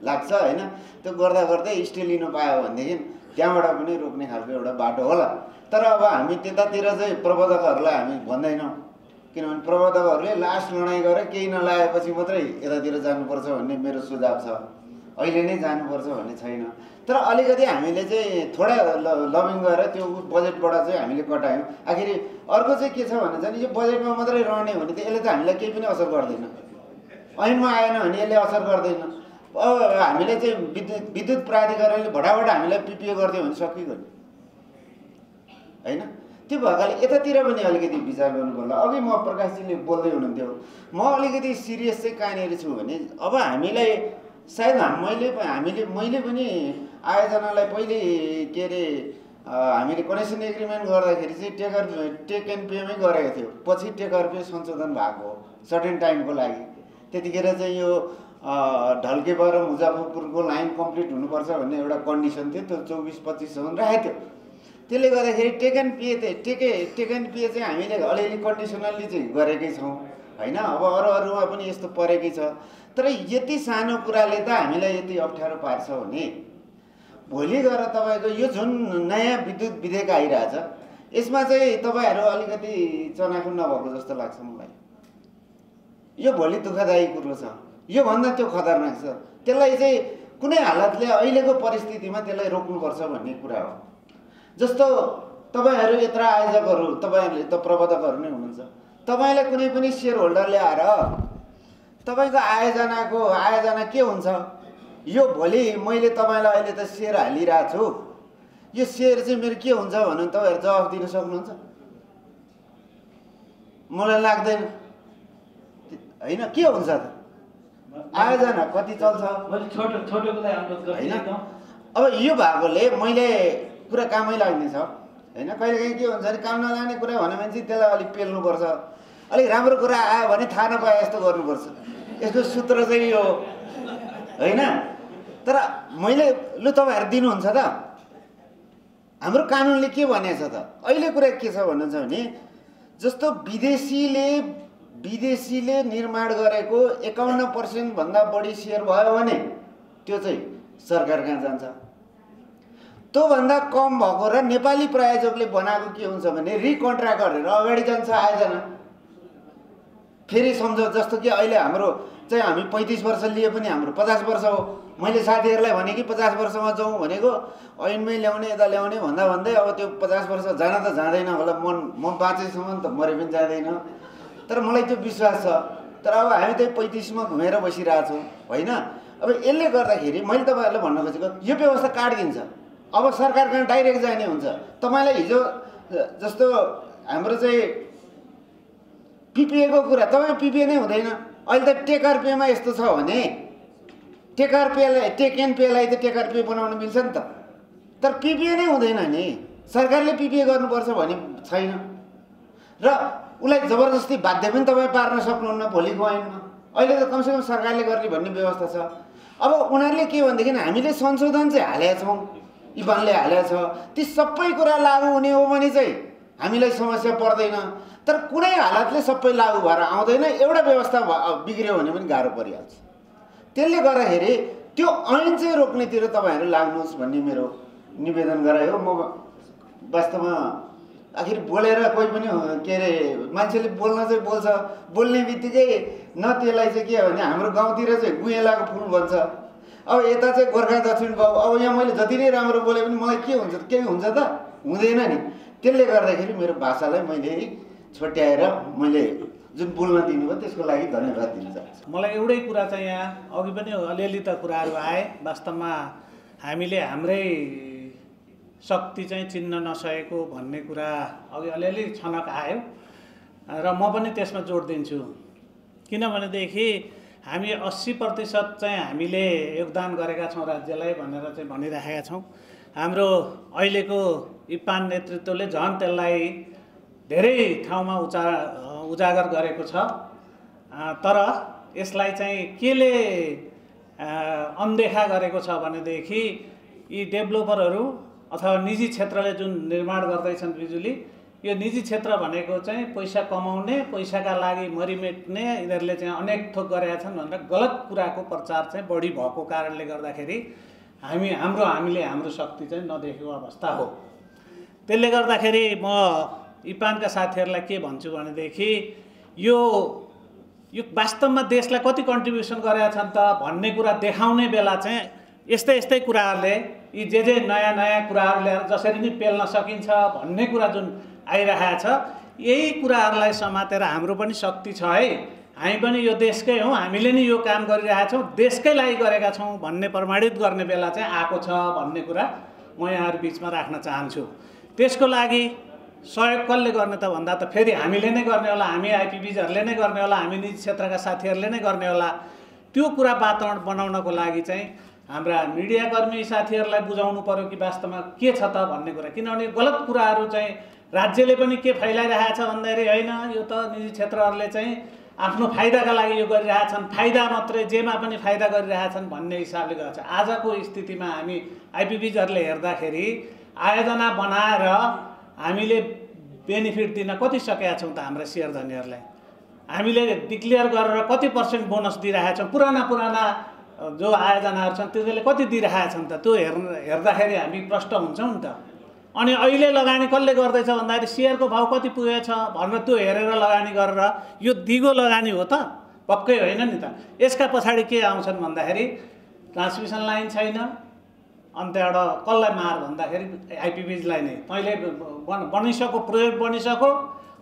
लाग्छ होइन। त्यो गर्दा गर्दै स्टे लिनु पायो भनेदेखि त्यहाँबाट पनि रोक्ने खालको एउटा बाटो होला। तर अब हामी त्यतातिर चाहिँ प्रबन्धकहरूलाई हामी भन्दैनौँ, किनभने प्रबन्धकहरूले लास्ट लडाइँ गरेर केही नलागेपछि मात्रै यतातिर जानुपर्छ भन्ने मेरो सुझाव छ। अहिले नै जानुपर्छ भन्ने छैन। तर अलिकति हामीले चाहिँ थोडा लबिङ गरेर त्यो बजेटबाट चाहिँ हामीले कटायौँ। आखिर अर्को चाहिँ के छ भने चाहिँ यो बजेटमा मात्रै रहने भने त यसले त हामीलाई केही पनि असर गर्दैन, ऐनमा आएन भने यसले असर गर्दैन। अब हामीले चाहिँ विद्युत प्राधिकरणले भटाभट हामीलाई पिपिए गरिदियो भने सकिगयो नि होइन। त्यो भएकाले यतातिर पनि अलिकति विचार गर्नु पर्ला। अघि म प्रकाशजीले बोल्दै हुनुहुन्थ्यो, म अलिकति सिरियस चाहिँ कहाँनिर छु भने अब हामीलाई सायद मैले पनि आयोजनालाई पहिले के अरे हामीले कनेक्सन एग्रिमेन्ट गर्दाखेरि चाहिँ टेक एन्ड पेमै गरेको थियो। पछि टेकर पे संशोधन भएको हो सर्टेन टाइमको लागि। त्यतिखेर चाहिँ यो ढल्केबा र मुजफ्फरपुरको लाइन कम्प्लिट हुनुपर्छ भन्ने एउटा कन्डिसन थियो, त्यो 24-25सम्म राखेको थियो। त्यसले गर्दाखेरि टेक एन्ड पे चाहिँ हामीले अलिअलि कन्डिसनल्ली चाहिँ गरेकै छौँ होइन। अब अरूमा पनि यस्तो परेकै छ। तर यति सानो कुराले त हामीलाई यति अप्ठ्यारो पार्छ भने भोलि गएर तपाईँको यो जुन नयाँ विद्युत विधेयक आइरहेछ यसमा चाहिँ तपाईँहरू अलिकति चनाखो नभएको जस्तो लाग्छ मलाई। यो भोलि दुःखदायी कुरो छ, योभन्दा त्यो खतरनाक छ। त्यसलाई चाहिँ कुनै हालतले अहिलेको परिस्थितिमा त्यसलाई रोक्नुपर्छ भन्ने कुरा हो। जस्तो तपाईँहरू यत्र आयोजकहरू, तपाईँहरूले त प्रबन्धकहरू नै हुनुहुन्छ, तपाईँले कुनै पनि सेयर होल्डरले आएर तपाईँको आयोजना के हुन्छ, यो भोलि मैले तपाईँलाई अहिले त सेयर हालिरहेको छु, यो सेयर चाहिँ मेरो के हुन्छ भनेर तपाईँहरू जवाफ दिन सक्नुहुन्छ? मलाई लाग्दैन होइन। के हुन्छ त आयोजना कति चल्छ होइन। अब यो भएकोले मैले कुरा कामै लाग्ने छ होइन। कहिलेकाहीँ के हुन्छ भने काम नलाग्ने कुरा भन्यो भने चाहिँ त्यसलाई अलिक पेल्नुपर्छ, अलिक राम्रो कुरा आयो भने थाहा नपाए जस्तो गर्नुपर्छ। यसको सूत्र चाहिँ यो होइन। तर मैले लु तपाईँहरू दिनुहुन्छ त, हाम्रो कानुनले के भनेको छ त? अहिले कुरा के छ भन्नुहुन्छ भने जस्तो विदेशीले निर्माण गरेको 51% भन्दा बढी सेयर भयो भने त्यो चाहिँ सरकार कहाँ जान्छ। त्योभन्दा कम भएको र नेपाली प्रायोजकले बनाएको के हुन्छ भने रिकन्ट्र्याक्ट गरेर अगाडि जान्छ आयोजना। फेरि सम्झौ जस्तो कि अहिले हाम्रो चाहिँ हामी 35 वर्ष लिए पनि हाम्रो 50 वर्ष हो। मैले साथीहरूलाई भने कि 50 वर्षमा जाउँ भनेको ऐनमै ल्याउने यता ल्याउने भन्दा भन्दै अब त्यो 50 वर्ष जान त जाँदैन होला। म बाँचेसम्म त मरे पनि जाँदैन। तर मलाई त्यो विश्वास छ। तर अब हामी त्यही 35मा घुमेर बसिरहेछौँ होइन। अब यसले गर्दाखेरि मैले तपाईँहरूलाई भन्न खोजेको यो व्यवस्था काटिदिन्छ। अब सरकार कहाँ डाइरेक्ट जाने हुन्छ। तपाईँलाई हिजो जस्तो हाम्रो चाहिँ पिपिएको कुरा, तपाईँ पिपिए नै हुँदैन। अहिले त टेकर पेमा यस्तो छ भने टेक एन्ड पेलाई त टेकर पे बनाउन मिल्छ नि त। तर पिपिए नै हुँदैन नि, सरकारले पिपिए गर्नुपर्छ भन्ने छैन। र उसलाई जबरजस्ती बाध्य पनि तपाईँ पार्न सक्नुहुन्न भोलिको ऐनमा। अहिले त कमसेकम सरकारले गर्ने भन्ने व्यवस्था छ। अब उनीहरूले के भनेदेखि हामीले संशोधन चाहिँ हालेका छौँ, इबानले हालेको छ, ती सबै कुरा लागू हुने हो भने चाहिँ हामीलाई समस्या पर्दैन। तर कुनै हालतले सबै लागू भएर आउँदैन। एउटा व्यवस्था बिग्रियो भने पनि गाह्रो परिहाल्छ। त्यसले गर्दाखेरि त्यो ऐन चाहिँ रोक्नेतिर तपाईँहरू लाग्नुहोस् भन्ने मेरो निवेदन गरायो। म वास्तवमा आखिर बोलेर कोही पनि के अरे मान्छेले बोल्न चाहिँ बोल्छ, बोल्ने बित्तिकै न त्यसलाई चाहिँ के भने हाम्रो गाउँतिर चाहिँ गुएलाको फुल भन्छ। अब यता चाहिँ गोर्खा दक्षिण भाउ। अब यहाँ मैले जति नै राम्रो बोले पनि मलाई के हुन्छ, केही हुन्छ त? हुँदैन नि। त्यसले गर्दाखेरि मेरो भाषालाई मैले छोट्याएर मैले जुन बोल्न दिनुभयो त्यसको लागि धन्यवाद दिन चाहन्छु। मलाई एउटै कुरा चाहिँ यहाँ अघि पनि अलिअलि त कुराहरू आए। वास्तवमा हामीले हाम्रै शक्ति चाहिँ चिन्न नसकेको भन्ने कुरा अघि अलिअलि छनक आयो र म पनि त्यसमा जोड दिन्छु। किनभनेदेखि हामी 80% चाहिँ हामीले योगदान गरेका छौँ राज्यलाई भनेर चाहिँ भनिराखेका छौँ। हाम्रो अहिलेको इपान नेतृत्वले झन् त्यसलाई धेरै ठाउँमा उजागर गरेको छ। तर यसलाई चाहिँ केले अनदेखा गरेको छ भनेदेखि यी डेभलोपरहरू अथवा निजी क्षेत्रले जुन निर्माण गर्दैछन् बिजुली, यो निजी क्षेत्र भनेको चाहिँ पैसा कमाउने, पैसाका लागि मरिमेट्ने, यिनीहरूले चाहिँ अनेक थोक गरेका छन् भनेर गलत कुराको प्रचार चाहिँ बढी भएको कारणले गर्दाखेरि हामीले हाम्रो शक्ति चाहिँ नदेखेको अवस्था हो। त्यसले गर्दाखेरि म इपानका साथीहरूलाई के भन्छु भनेदेखि यो वास्तवमा देशलाई कति कन्ट्रिब्युसन गरेका छन् त भन्ने कुरा देखाउने बेला चाहिँ यस्तै कुराहरूले यी जे नयाँ कुराहरू ल्याएर जसरी नै पेल्न सकिन्छ भन्ने कुरा जुन आइरहेको छ, यही कुराहरूलाई समातेर हाम्रो पनि शक्ति छ है, हामी पनि यो देशकै हौँ, हामीले नै यो काम गरिरहेका छौँ, देशकै लागि गरेका छौँ भन्ने प्रमाणित गर्ने बेला चाहिँ आएको छ भन्ने कुरा म यहाँहरू बिचमा राख्न चाहन्छु। त्यसको लागि सहयोग कसले गर्ने त भन्दा त फेरि हामीले नै गर्ने होला, हामी आइपिबिजहरूले नै गर्ने होला, हामी निजी क्षेत्रका साथीहरूले नै गर्ने होला। त्यो कुरा वातावरण बनाउनको लागि चाहिँ हाम्रा मिडियाकर्मी साथीहरूलाई बुझाउनु पर्यो कि वास्तवमा के छ त भन्ने कुरा। किनभने गलत कुराहरू चाहिँ राज्यले पनि के फैलाइरहेको छ भन्दाखेरि होइन, यो त निजी क्षेत्रहरूले चाहिँ आफ्नो फाइदाका लागि यो गरिरहेछन्, फाइदा मात्रै, जेमा पनि फाइदा गरिरहेछन् भन्ने हिसाबले गर्छ। आजको स्थितिमा हामी आइपिबिजहरूले हेर्दाखेरि आयोजना बनाएर हामीले बेनिफिट दिन कति सकेका छौँ त हाम्रा सेयर धनीहरूलाई? हामीले डिक्लेयर गरेर कति % बोनस दिइरहेका छौँ, पुराना जो आयोजनाहरू छन् त्यसले कति दिइरहेका छन् त, त्यो हेर्दाखेरि हामी प्रष्ट हुन्छौँ नि त। अनि अहिले लगानी कसले गर्दैछ भन्दाखेरि सेयरको भाउ कति पुगेछ भनेर त्यो हेरेर लगानी गरेर यो दिगो लगानी हो त, पक्कै होइन नि त। यसका पछाडि के आउँछन् भन्दाखेरि ट्रान्समिसन लाइन छैन, अनि त्यहाँबाट कसलाई मार भन्दाखेरि आइपिबिजलाई नै पहिले बनिसक्यो, प्रोजेक्ट बनिसक्यो।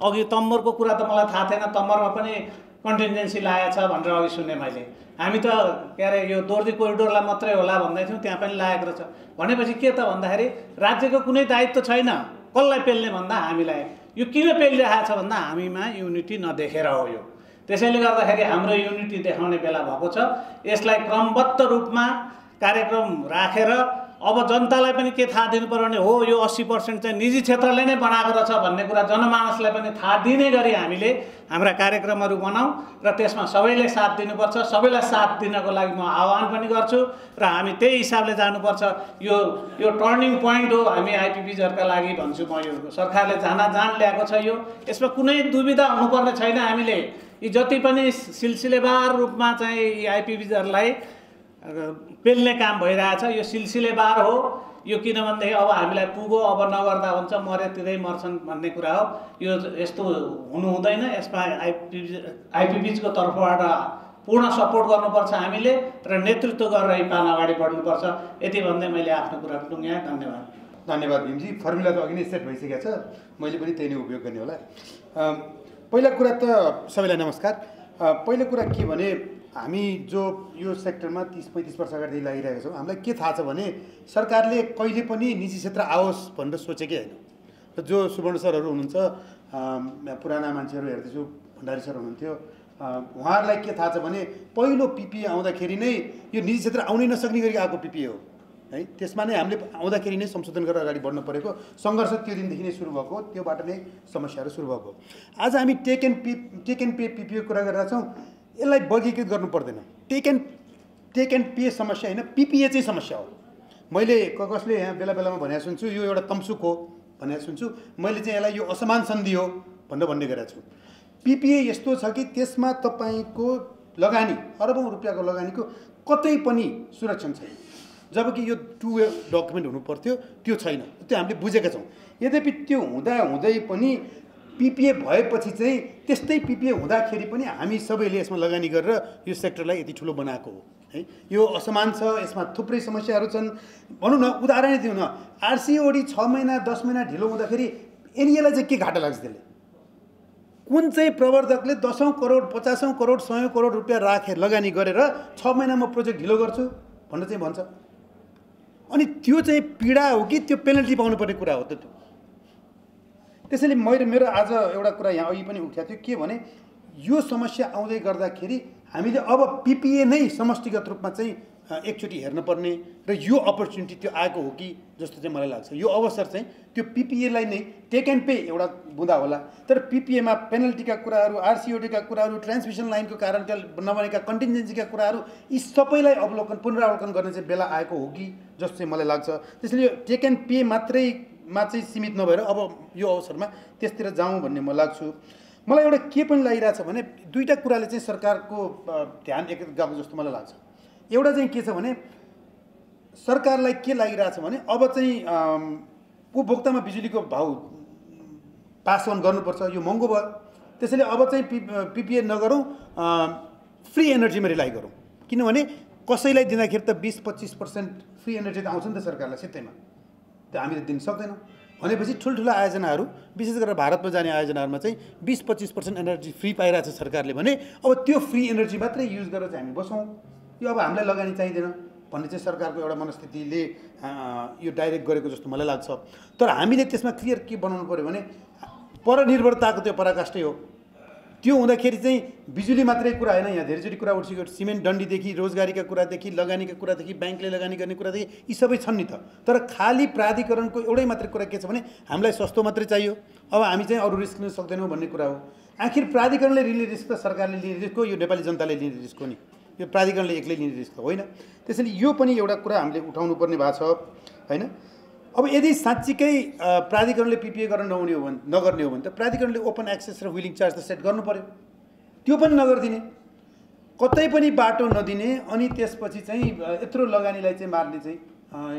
अघि तम्बरको कुरा त मलाई थाहा थिएन, तम्बरमा पनि कन्टिन्जेन्सी लागेको छ भनेर अघि सुने मैले। हामी त के अरे यो दोर्जी कोरिडोरलाई मात्रै होला भन्दै थियौँ, त्यहाँ पनि लागेको रहेछ। भनेपछि के त भन्दाखेरि राज्यको कुनै दायित्व छैन, कसलाई पेल्ने भन्दा हामीलाई। यो किन पेलिरहेको छ भन्दा हामीमा युनिटी नदेखेर हो। यो त्यसैले गर्दाखेरि हाम्रो युनिटी देखाउने बेला भएको छ। यसलाई क्रमबद्ध रूपमा कार्यक्रम राखेर अब जनतालाई पनि के थाहा दिनु पर्यो भने हो यो 80% चाहिँ निजी क्षेत्रले नै बनाएको रहेछ भन्ने कुरा जनमानसलाई पनि थाहा दिने गरी हामीले हाम्रा कार्यक्रमहरू बनाऊ र त्यसमा सबैले साथ दिनुपर्छ। सबैलाई साथ दिनको लागि म आह्वान पनि गर्छु र हामी त्यही हिसाबले जानुपर्छ। यो टर्निङ पोइन्ट हो हामी आइपिबिजहरूका लागि भन्छु म। यो सरकारले जान ल्याएको छ, यो यसमा कुनै दुविधा हुनुपर्ने छैन। हामीले यी जति पनि सिलसिलेवार रूपमा चाहिँ यी आइपिबिजहरूलाई पेल्ने काम भइरहेछ, यो सिलसिलेवार हो। यो किनभनेदेखि अब हामीलाई पुगो, अब नगर्दा हुन्छ, मरे तिरै मर्छन् भन्ने कुरा हो। यो यस्तो हुनु हुँदैन। यसमा आइपिबिजको तर्फबाट पूर्ण सपोर्ट गर्नुपर्छ हामीले र नेतृत्व गरेर यो पान अगाडि बढ्नुपर्छ। यति भन्दै मैले आफ्नो कुरा टुङ्ग्याएँ। धन्यवाद। धन्यवाद भीमजी। फर्मुला त अघि नै सेट भइसकेको छ, मैले पनि त्यही नै उपयोग गर्ने होला। पहिला कुरा त सबैलाई नमस्कार। पहिलो कुरा के भने हामी जो यो सेक्टरमा 30-35 वर्ष अगाडि लागिरहेका छौँ, हामीलाई के थाहा छ भने सरकारले कहिले पनि निजी क्षेत्र आओस् भनेर सोचेकै होइन। र जो सुवर्ण सरहरू हुनुहुन्छ, पुराना मान्छेहरू हेर्दैछु, भण्डारी सर हुनुहुन्थ्यो, उहाँहरूलाई के थाहा छ भने पहिलो पिपिए आउँदाखेरि नै यो निजी क्षेत्र आउनै नसक्ने गरी आएको पिपिए हो है। त्यसमा नै हामीले आउँदाखेरि नै संशोधन गरेर अगाडि बढ्नु परेको सङ्घर्ष त्यो दिनदेखि नै सुरु भएको, त्योबाट नै समस्याहरू सुरु भएको। आज हामी टेक एन्ड पे पिपिए कुरा गरेका छौँ। यसलाई वर्गीकृत गर्नु पर्दैन। टेक एन्ड पे समस्या होइन, पिपिए चाहिँ समस्या हो। मैले कसले यहाँ बेला बेलामा भनेको सुन्छु यो एउटा तम्सुक हो भनेको सुन्छु। मैले चाहिँ यसलाई यो असमान सन्धि हो भनेर भन्ने गरेको छु। पिपिए यस्तो छ कि त्यसमा तपाईँको लगानी अरबौँ रुपियाँको लगानीको कतै पनि सुरक्षण छैन, जबकि यो 2 वे डकुमेन्ट हुनु पर्थ्यो, त्यो छैन। त्यो हामीले बुझेका छौँ। यद्यपि त्यो हुँदै पनि पिपिए भएपछि चाहिँ त्यस्तै पिपिए हुँदाखेरि पनि हामी सबैले यसमा लगानी गरेर यो सेक्टरलाई यति ठुलो बनाएको हो है। यो असमान छ, यसमा थुप्रै समस्याहरू छन्। भनौँ न, उदाहरणै दिउँ न, आरसिओडी 6 महिना 10 महिना ढिलो हुँदाखेरि एनइएलाई चाहिँ के घाटा लाग्छ? त्यसले कुन चाहिँ प्रवर्धकले 10औं करोड 50औं करोड 100औं करोड रुपियाँ राखेर लगानी गरेर 6 महिनामा प्रोजेक्ट ढिलो गर्छु भनेर चाहिँ भन्छ? अनि त्यो चाहिँ पीडा हो कि त्यो पेनल्टी पाउनुपर्ने कुरा हो त? त्यो त्यसैले मेरो आज एउटा कुरा यहाँ अघि पनि उठ्याएको थियो के भने यो समस्या आउँदै गर्दाखेरि हामीले अब पिपिए नै समष्टिगत रूपमा चाहिँ एकचोटि हेर्नुपर्ने र यो अपर्च्युनिटी त्यो आएको हो कि जस्तो चाहिँ मलाई लाग्छ। यो अवसर चाहिँ त्यो पिपिएलाई नै टेक एन्ड पे एउटा बुँदा होला, तर पिपिएमा पेनल्टीका कुराहरू, आरसिओडीका कुराहरू, ट्रान्समिसन लाइनको कारणका नबनेका कन्टिन्जेन्सीका कुराहरू, यी सबैलाई पुनरावलोकन गर्ने चाहिँ बेला आएको हो कि जस्तो चाहिँ मलाई लाग्छ। त्यसैले यो टेक एन्ड पे मात्रैमा चाहिँ सीमित नभएर अब यो अवसरमा त्यसतिर जाउँ भन्ने म लाग्छु। मलाई एउटा के पनि लागिरहेछ भने दुईवटा कुराले चाहिँ सरकारको ध्यान एकत्रित गएको जस्तो मलाई लाग्छ। एउटा चाहिँ के छ भने सरकारलाई के लागिरहेछ भने अब चाहिँ उपभोक्तामा बिजुलीको भाउ पास अन गर्नुपर्छ, यो महँगो भयो। त्यसैले अब चाहिँ पिपिए नगरौँ, फ्री एनर्जीमा रिलाइ गरौँ। किनभने कसैलाई दिँदाखेरि त 20-25% फ्री एनर्जी त आउँछ नि त सरकारलाई सित्तैमा, त्यो हामीले दिन सक्दैनौँ। भनेपछि ठुल्ठुला आयोजनाहरू, विशेष गरेर भारतमा जाने आयोजनाहरूमा चाहिँ 20-25% एनर्जी फ्री पाइरहेछ सरकारले भने अब त्यो फ्री एनर्जी मात्रै युज गरेर चाहिँ हामी बसौँ, यो अब हामीलाई लगानी चाहिँदैन भन्ने चाहिँ सरकारको एउटा मनस्थितिले यो डाइरेक्ट गरेको जस्तो मलाई लाग्छ। तर हामीले त्यसमा क्लियर के बनाउनु पऱ्यो भने परनिर्भरताको त्यो पराकाष्ठै हो। त्यो हुँदाखेरि चाहिँ बिजुली मात्रै कुरा होइन, यहाँ धेरैचोटि कुरा उठिसक्यो, सिमेन्ट डन्डीदेखि, रोजगारीका कुरादेखि, लगानीका कुरादेखि, ब्याङ्कले लगानी गर्ने कुरादेखि, यी सबै छन् नि त। तर खाली प्राधिकरणको एउटै मात्रै कुरा के छ भने हामीलाई सस्तो मात्रै चाहियो, अब हामी चाहिँ अरू रिस्क लिन सक्दैनौँ भन्ने कुरा हो। आखिर प्राधिकरणले लिने रिस्क त सरकारले लिने रिस्क हो, यो नेपाली जनताले लिने रिस्क हो नि, यो प्राधिकरणले एक्लै लिने रिस्क होइन। त्यसैले यो पनि एउटा कुरा हामीले उठाउनु पर्ने भएको छ होइन। अब यदि साँच्चीकै प्राधिकरणले पिपिए गर्न नगर्ने हो भने त प्राधिकरणले ओपन एक्सेस र विलिङ चार्ज त सेट गर्नु पर्यो। त्यो पनि नगरिदिने, कतै पनि बाटो नदिने, अनि त्यसपछि चाहिँ यत्रो लगानीलाई चाहिँ मार्ने चाहिँ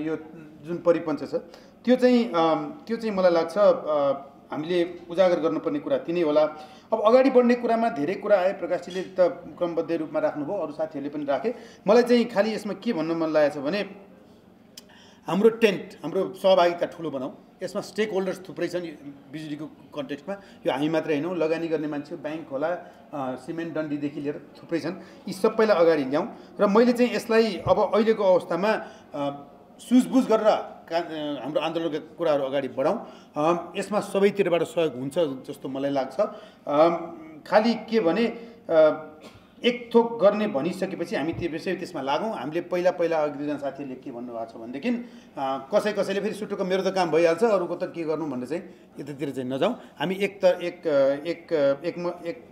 यो जुन परिपन्च छ त्यो चाहिँ मलाई लाग्छ हामीले उजागर गर्नुपर्ने कुरा तिनै होला। अब अगाडि बढ्ने कुरामा धेरै कुरा आए, प्रकाशजीले त क्रमबद्ध रूपमा राख्नुभयो, अरू साथीहरूले पनि राखे। मलाई चाहिँ खालि यसमा के भन्न मन लागेको छ भने हाम्रो टेन्ट, हाम्रो सहभागिता ठुलो बनाऊ। यसमा स्टेक होल्डर्स थुप्रै छन् बिजुलीको कन्टेक्स्टमा, यो हामी मात्रै हैनौँ, लगानी गर्ने मान्छे, ब्याङ्क होला, सिमेन्ट डन्डीदेखि लिएर थुप्रै छन्, यी सबैलाई अगाडि ल्याउँ। र मैले चाहिँ यसलाई अब अहिलेको अवस्थामा सुझबुझ गरेर हाम्रो आन्दोलनका कुराहरू अगाडि बढाउँ। यसमा सबैतिरबाट सहयोग हुन्छ जस्तो मलाई लाग्छ। खालि के भने एक थोक गर्ने भनिसकेपछि हामी त्यो विषय त्यसमा लागौँ। हामीले पहिला अघि दुईजना साथीहरूले के भन्नुभएको छ भनेदेखि कसैले फेरि सुटुको मेरो त काम भइहाल्छ, अरूको त के गर्नु भनेर चाहिँ यतातिर चाहिँ नजाउँ। हामी एक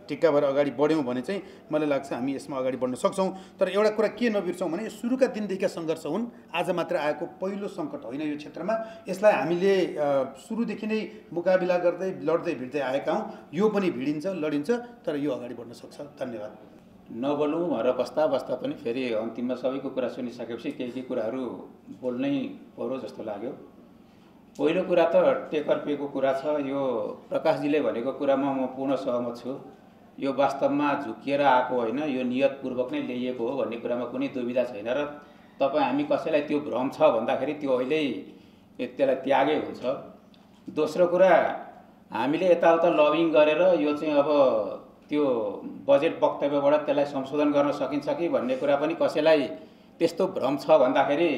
टिक्का भएर अगाडि बढ्यौँ भने चाहिँ मलाई लाग्छ हामी यसमा अगाडि बढ्न सक्छौँ। तर एउटा कुरा के नबिर्सौँ भने सुरुका दिनदेखिका सङ्घर्ष हुन्, आज मात्र आएको पहिलो सङ्कट होइन यो क्षेत्रमा। यसलाई हामीले सुरुदेखि नै मुकाबिला गर्दै लड्दै भिड्दै आएका हौँ। यो पनि भिडिन्छ, लडिन्छ, तर यो अगाडि बढ्न सक्छ। धन्यवाद। नबोलौँ भनेर बस्दा पनि फेरि अन्तिममा सबैको कुरा सुनिसकेपछि केही कुराहरू बोल्नै पर्यो जस्तो लाग्यो। पहिलो कुरा त टेकर पेको कुरा छ। यो प्रकाशजीले भनेको कुरामा म पूर्ण सहमत छु। यो वास्तवमा झुकिएर आएको होइन, यो नियतपूर्वक नै ल्याइएको हो भन्ने कुरामा कुनै दुविधा छैन। र हामी कसैलाई त्यो भ्रम छ भन्दाखेरि त्यो अहिले त्यसलाई त्यागै हुन्छ। दोस्रो कुरा, हामीले यताउता लबिङ गरेर यो चाहिँ अब त्यो बजेट वक्तव्यबाट त्यसलाई संशोधन गर्न सकिन्छ कि भन्ने कुरा पनि कसैलाई त्यस्तो भ्रम छ भन्दाखेरि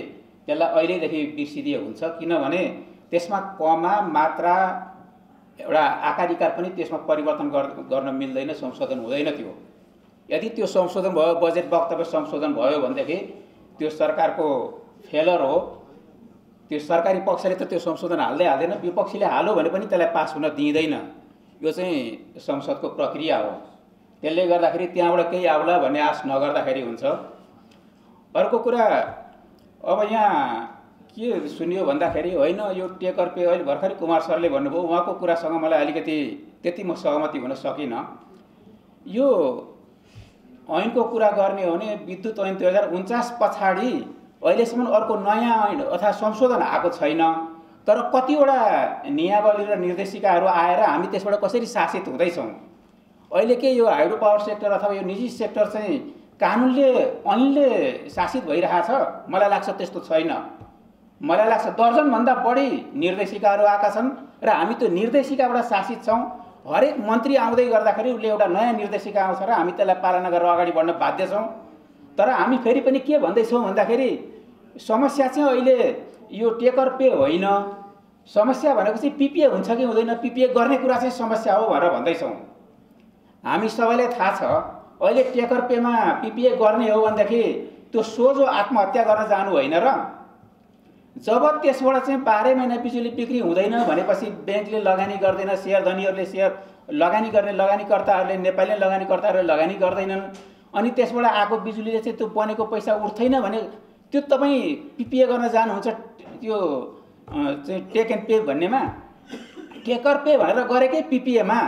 त्यसलाई अहिलेदेखि बिर्सिदिए हुन्छ। किनभने त्यसमा कमा मात्रा एउटा आकारिकार पनि त्यसमा परिवर्तन गर्न मिल्दैन, संशोधन हुँदैन। त्यो यदि त्यो संशोधन भयो, बजेट वक्तव्य संशोधन भयो भनेदेखि त्यो सरकारको फेलर हो। त्यो सरकारी पक्षले त त्यो संशोधन हाल्दैन, विपक्षीले हाल्यो भने पनि त्यसलाई पास हुन दिँदैन। यो चाहिँ संसदको प्रक्रिया हो। त्यसले गर्दाखेरि त्यहाँबाट केही आउला भन्ने आश नगर्दाखेरि हुन्छ। अर्को कुरा, अब यहाँ के सुनियो भन्दाखेरि होइन यो टेकर पे अहिले भर्खरै कुमार सरले भन्नुभयो, उहाँको कुरासँग मलाई अलिकति त्यति म सहमति हुन सकिनँ। यो ऐनको कुरा गर्ने हो भने विद्युत ऐन 2049 पछाडि अहिलेसम्म अर्को नयाँ ऐन अथवा संशोधन आएको छैन। तर कतिवटा नियमावली र निर्देशिकाहरू आएर हामी त्यसबाट कसरी शासित हुँदैछौँ। अहिले के यो हाइड्रो पावर सेक्टर अथवा यो निजी सेक्टर चाहिँ कानुनले ऐनले शासित भइरहेछ? मलाई लाग्छ त्यस्तो छैन। मलाई लाग्छ दर्जनभन्दा बढी निर्देशिकाहरू आएका छन् र हामी त्यो निर्देशिकाबाट शासित छौँ। हरेक मन्त्री आउँदै गर्दाखेरि उसले एउटा नयाँ निर्देशिका आउँछ र हामी त्यसलाई पालना गरेर अगाडि बढ्न बाध्य छौँ। तर हामी फेरि पनि के भन्दैछौँ भन्दाखेरि समस्या चाहिँ अहिले यो टेकर पे होइन, समस्या भनेको चाहिँ पिपिए हुन्छ कि हुँदैन, पिपिए गर्ने कुरा चाहिँ समस्या हो भनेर भन्दैछौँ। हामी सबैलाई थाहा छ अहिले टेकर पेमा पिपिए गर्ने हो भनेदेखि त्यो सोझो आत्महत्या गर्न जानु होइन र। जब त्यसबाट चाहिँ 12 महिना बिजुली बिक्री हुँदैन भनेपछि ब्याङ्कले लगानी गर्दैन, सेयर धनीहरूले सेयर लगानी गर्ने लगानीकर्ताहरूले, नेपाली लगानीकर्ताहरूले लगानी गर्दैनन्, अनि त्यसबाट आएको बिजुलीले चाहिँ त्यो बनेको पैसा उठ्दैन भने त्यो तपाईँ पिपिए गर्न जानुहुन्छ त्यो चाहिँ टेक एन्ड पे भन्नेमा। टेकर पे भनेर गरेकै पिपिएमा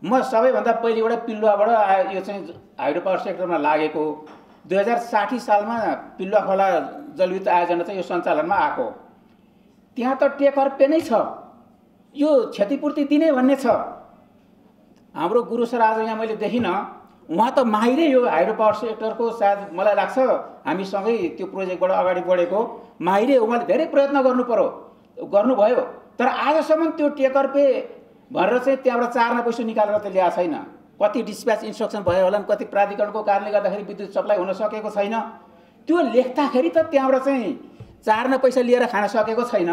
म सबैभन्दा पहिलेबाट पिल्लुवाबाट यो चाहिँ हाइड्रो पावर सेक्टरमा लागेको 2060 सालमा पिल्लुवा खोला जलविद्युत आयोजना चाहिँ यो सञ्चालनमा आएको। त्यहाँ त टेकर पे नै छ, यो क्षतिपूर्ति दिने भन्ने छ। हाम्रो गुरु सर आज यहाँ मैले देखिनँ, उहाँ त माहिरै यो हाइड्रो पावर सेक्टरको, सायद मलाई लाग्छ हामीसँगै त्यो प्रोजेक्टबाट अगाडि बढेको माहिरै, उहाँले धेरै प्रयत्न गर्नुभयो। तर आजसम्म त्यो टेकर पे भनेर चाहिँ त्यहाँबाट चार्न पैसा निकालेर त ल्याएको छैन। कति डिस्प्याच इन्स्ट्रक्सन भयो होला, कति प्राधिकरणको कारणले गर्दाखेरि विद्युत सप्लाई हुन सकेको छैन। त्यो लेख्दाखेरि त त्यहाँबाट चाहिँ चार्न पैसा लिएर खान सकेको छैन।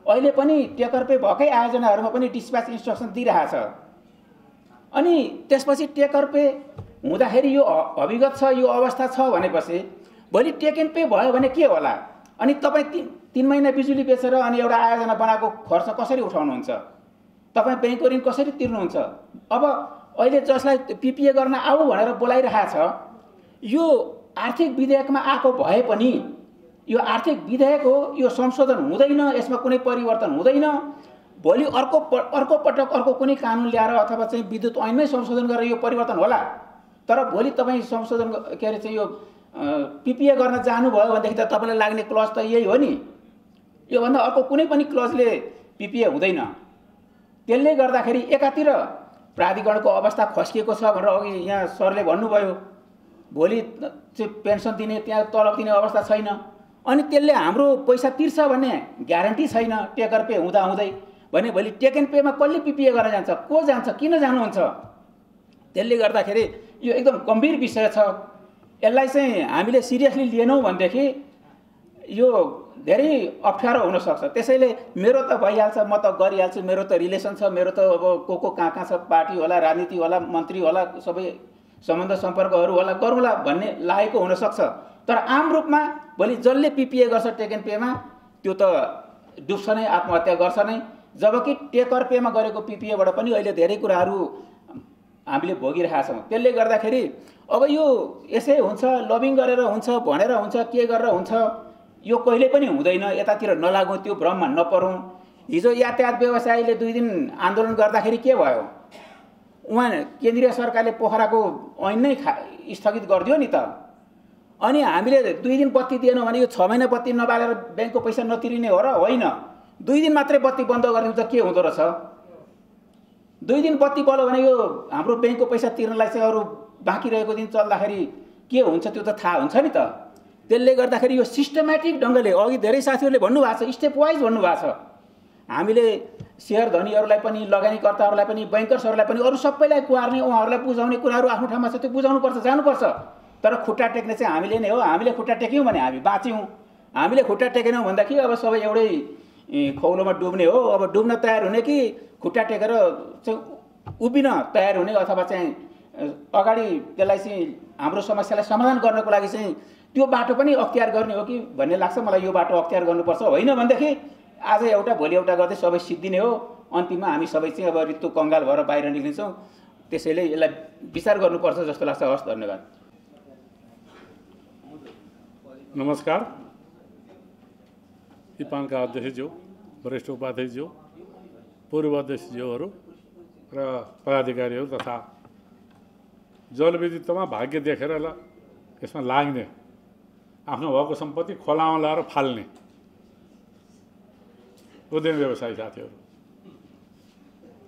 अहिले पनि टेकर पे भएकै आयोजनाहरूमा पनि डिस्प्याच इन्स्ट्रक्सन दिइरहेछ। अनि त्यसपछि टेकर पे हुँदाखेरि यो अभिगत छ, यो अवस्था छ भनेपछि भोलि टेक एन्ड पे भयो भने के होला? अनि तपाईँ 3 महिना बिजुली बेचेर अनि एउटा आयोजना बनाएको खर्च कसरी उठाउनुहुन्छ? तपाईँ ब्याङ्कको ऋण कसरी तिर्नुहुन्छ? अब अहिले जसलाई पिपिए गर्न आऊ भनेर बोलाइरहेछ, यो आर्थिक विधेयकमा आएको भए पनि यो आर्थिक विधेयक हो, यो संशोधन हुँदैन, यसमा कुनै परिवर्तन हुँदैन। भोलि अर्को पटक अर्को कुनै कानुन ल्याएर अथवा चाहिँ विद्युत ऐनमै संशोधन गरेर यो परिवर्तन होला। तर भोलि तपाईँ संशोधन के अरे चाहिँ यो पिपिए गर्न जानुभयो भनेदेखि त तपाईँलाई लाग्ने क्लज त यही हो नि। योभन्दा अर्को कुनै पनि क्लजले पिपिए हुँदैन। त्यसले गर्दाखेरि एकातिर प्राधिकरणको अवस्था खस्किएको छ भनेर अघि यहाँ सरले भन्नुभयो, भोलि चाहिँ पेन्सन दिने त्यहाँ तलब दिने अवस्था छैन, अनि त्यसले हाम्रो पैसा तिर्छ भन्ने ग्यारेन्टी छैन टेकर पे हुँदाहुँदै भने भोलि टेक एन्ड पेमा कसले पिपिए गर्न जान्छ, को जान्छ, किन जानुहुन्छ? त्यसले गर्दाखेरि यो एकदम गम्भीर विषय छ। यसलाई चाहिँ हामीले सिरियसली लिएनौँ भनेदेखि यो धेरै अप्ठ्यारो हुनसक्छ। त्यसैले मेरो त भइहाल्छ, म त गरिहाल्छु, मेरो त रिलेसन छ, मेरो त अब को कहाँ कहाँ छ, पार्टी होला, राजनीति होला, मन्त्री होला, सबै सम्बन्ध सम्पर्कहरू होला, गरौँला भन्ने लागेको हुनसक्छ। तर आम रूपमा भोलि जसले पिपिए गर्छ टेक एन्ड पेमा त्यो त डुब्छ नै, आत्महत्या गर्छ नै। जबकि टेकर पेमा गरेको पिपिएबाट पनि अहिले धेरै कुराहरू हामीले भोगिरहेका छौँ। त्यसले गर्दाखेरि अब यो यसै हुन्छ, लबिङ गरेर हुन्छ, भनेर हुन्छ, के गरेर हुन्छ, यो कहिले पनि हुँदैन। यतातिर नलागौँ, त्यो भ्रममा नपरौँ। हिजो यातायात व्यवसायीले 2 दिन आन्दोलन गर्दाखेरि के भयो? उहाँ केन्द्रीय सरकारले पोखराको ऐन नै स्थगित गरिदियो नि त। अनि हामीले 2 दिन बत्ती दिएनौँ भने यो 6 महिना बत्ती नबालेर ब्याङ्कको पैसा नतिरिने हो र होइन? 2 दिन मात्रै बत्ती बन्द गरिदिनु त के हुँदो रहेछ? 2 दिन बत्ती बल्यो भने यो हाम्रो ब्याङ्कको पैसा तिर्नलाई चाहिँ अरू बाँकी रहेको दिन चल्दाखेरि के हुन्छ त्यो त थाहा हुन्छ नि त। त्यसले गर्दाखेरि यो सिस्टमेटिक ढङ्गले अघि धेरै साथीहरूले भन्नुभएको छ, स्टेप वाइज भन्नुभएको छ। हामीले सेयर धनीहरूलाई पनि, लगानीकर्ताहरूलाई पनि, बैङ्कर्सहरूलाई पनि, अरू सबैलाई कुहार्ने, उहाँहरूलाई बुझाउने कुराहरू आफ्नो ठाउँमा छ, त्यो बुझाउनुपर्छ, जानुपर्छ। तर खुट्टा टेक्ने चाहिँ हामीले नै हो। हामीले खुट्टा टेक्यौँ भने हामी बाँच्यौँ, हामीले खुट्टा टेकेनौँ भन्दाखेरि अब सबै एउटै खौलोमा डुब्ने हो। अब डुब्न तयार हुने कि खुट्टा टेकेर चाहिँ उभिन तयार हुने, अथवा चाहिँ अगाडि त्यसलाई चाहिँ हाम्रो समस्यालाई समाधान गर्नको लागि चाहिँ त्यो बाटो पनि अख्तियार गर्ने हो कि भन्ने लाग्छ मलाई। यो बाटो अख्तियार गर्नुपर्छ, होइन भनेदेखि आज एउटा भोलि एउटा गर्दै सबै सिद्धिने हो। अन्तिममा हामी सबै चाहिँ अब ऋतु कङ्गाल भएर बाहिर निक्लिन्छौँ। त्यसैले यसलाई विचार गर्नुपर्छ जस्तो लाग्छ। हस्, धन्यवाद। नमस्कार। इपानका अध्यक्षज्यू, वरिष्ठ उपाध्यक्षज्यू, पूर्व अध्यक्षज्यूहरू र पदाधिकारीहरू तथा जलविद्युतमा भाग्य देखेर यसमा लाग्ने, आफ्नो भएको सम्पत्ति खोलामा लाएर फाल्ने उद्यमी व्यवसायी साथीहरू,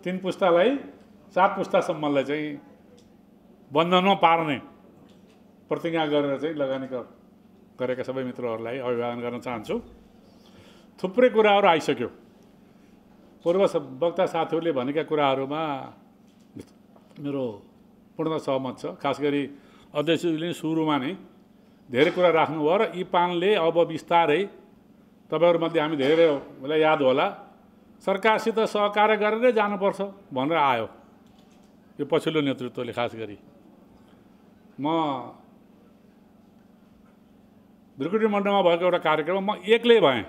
3 पुस्तालाई 7 पुस्तासम्मलाई चाहिँ बन्धनमा पार्ने प्रतिज्ञा गरेर चाहिँ लगानी गरेका सबै मित्रहरूलाई अभिवादन गर्न चाहन्छु। थुप्रै कुराहरू आइसक्यो। पूर्व वक्ता साथीहरूले भनेका कुराहरूमा मेरो पूर्ण सहमत छ। खास गरी अध्यक्षले सुरुमा नै धेरै कुरा राख्नुभयो र इपानले अब बिस्तारै तपाईँहरूमध्ये हामी धेरैलाई याद होला, सरकारसित सहकार्य गरेरै जानुपर्छ भनेर आयो यो पछिल्लो नेतृत्वले। खास गरी म ब्रिगेड मण्डलमा भएको एउटा कार्यक्रममा म एक्लै भएँ।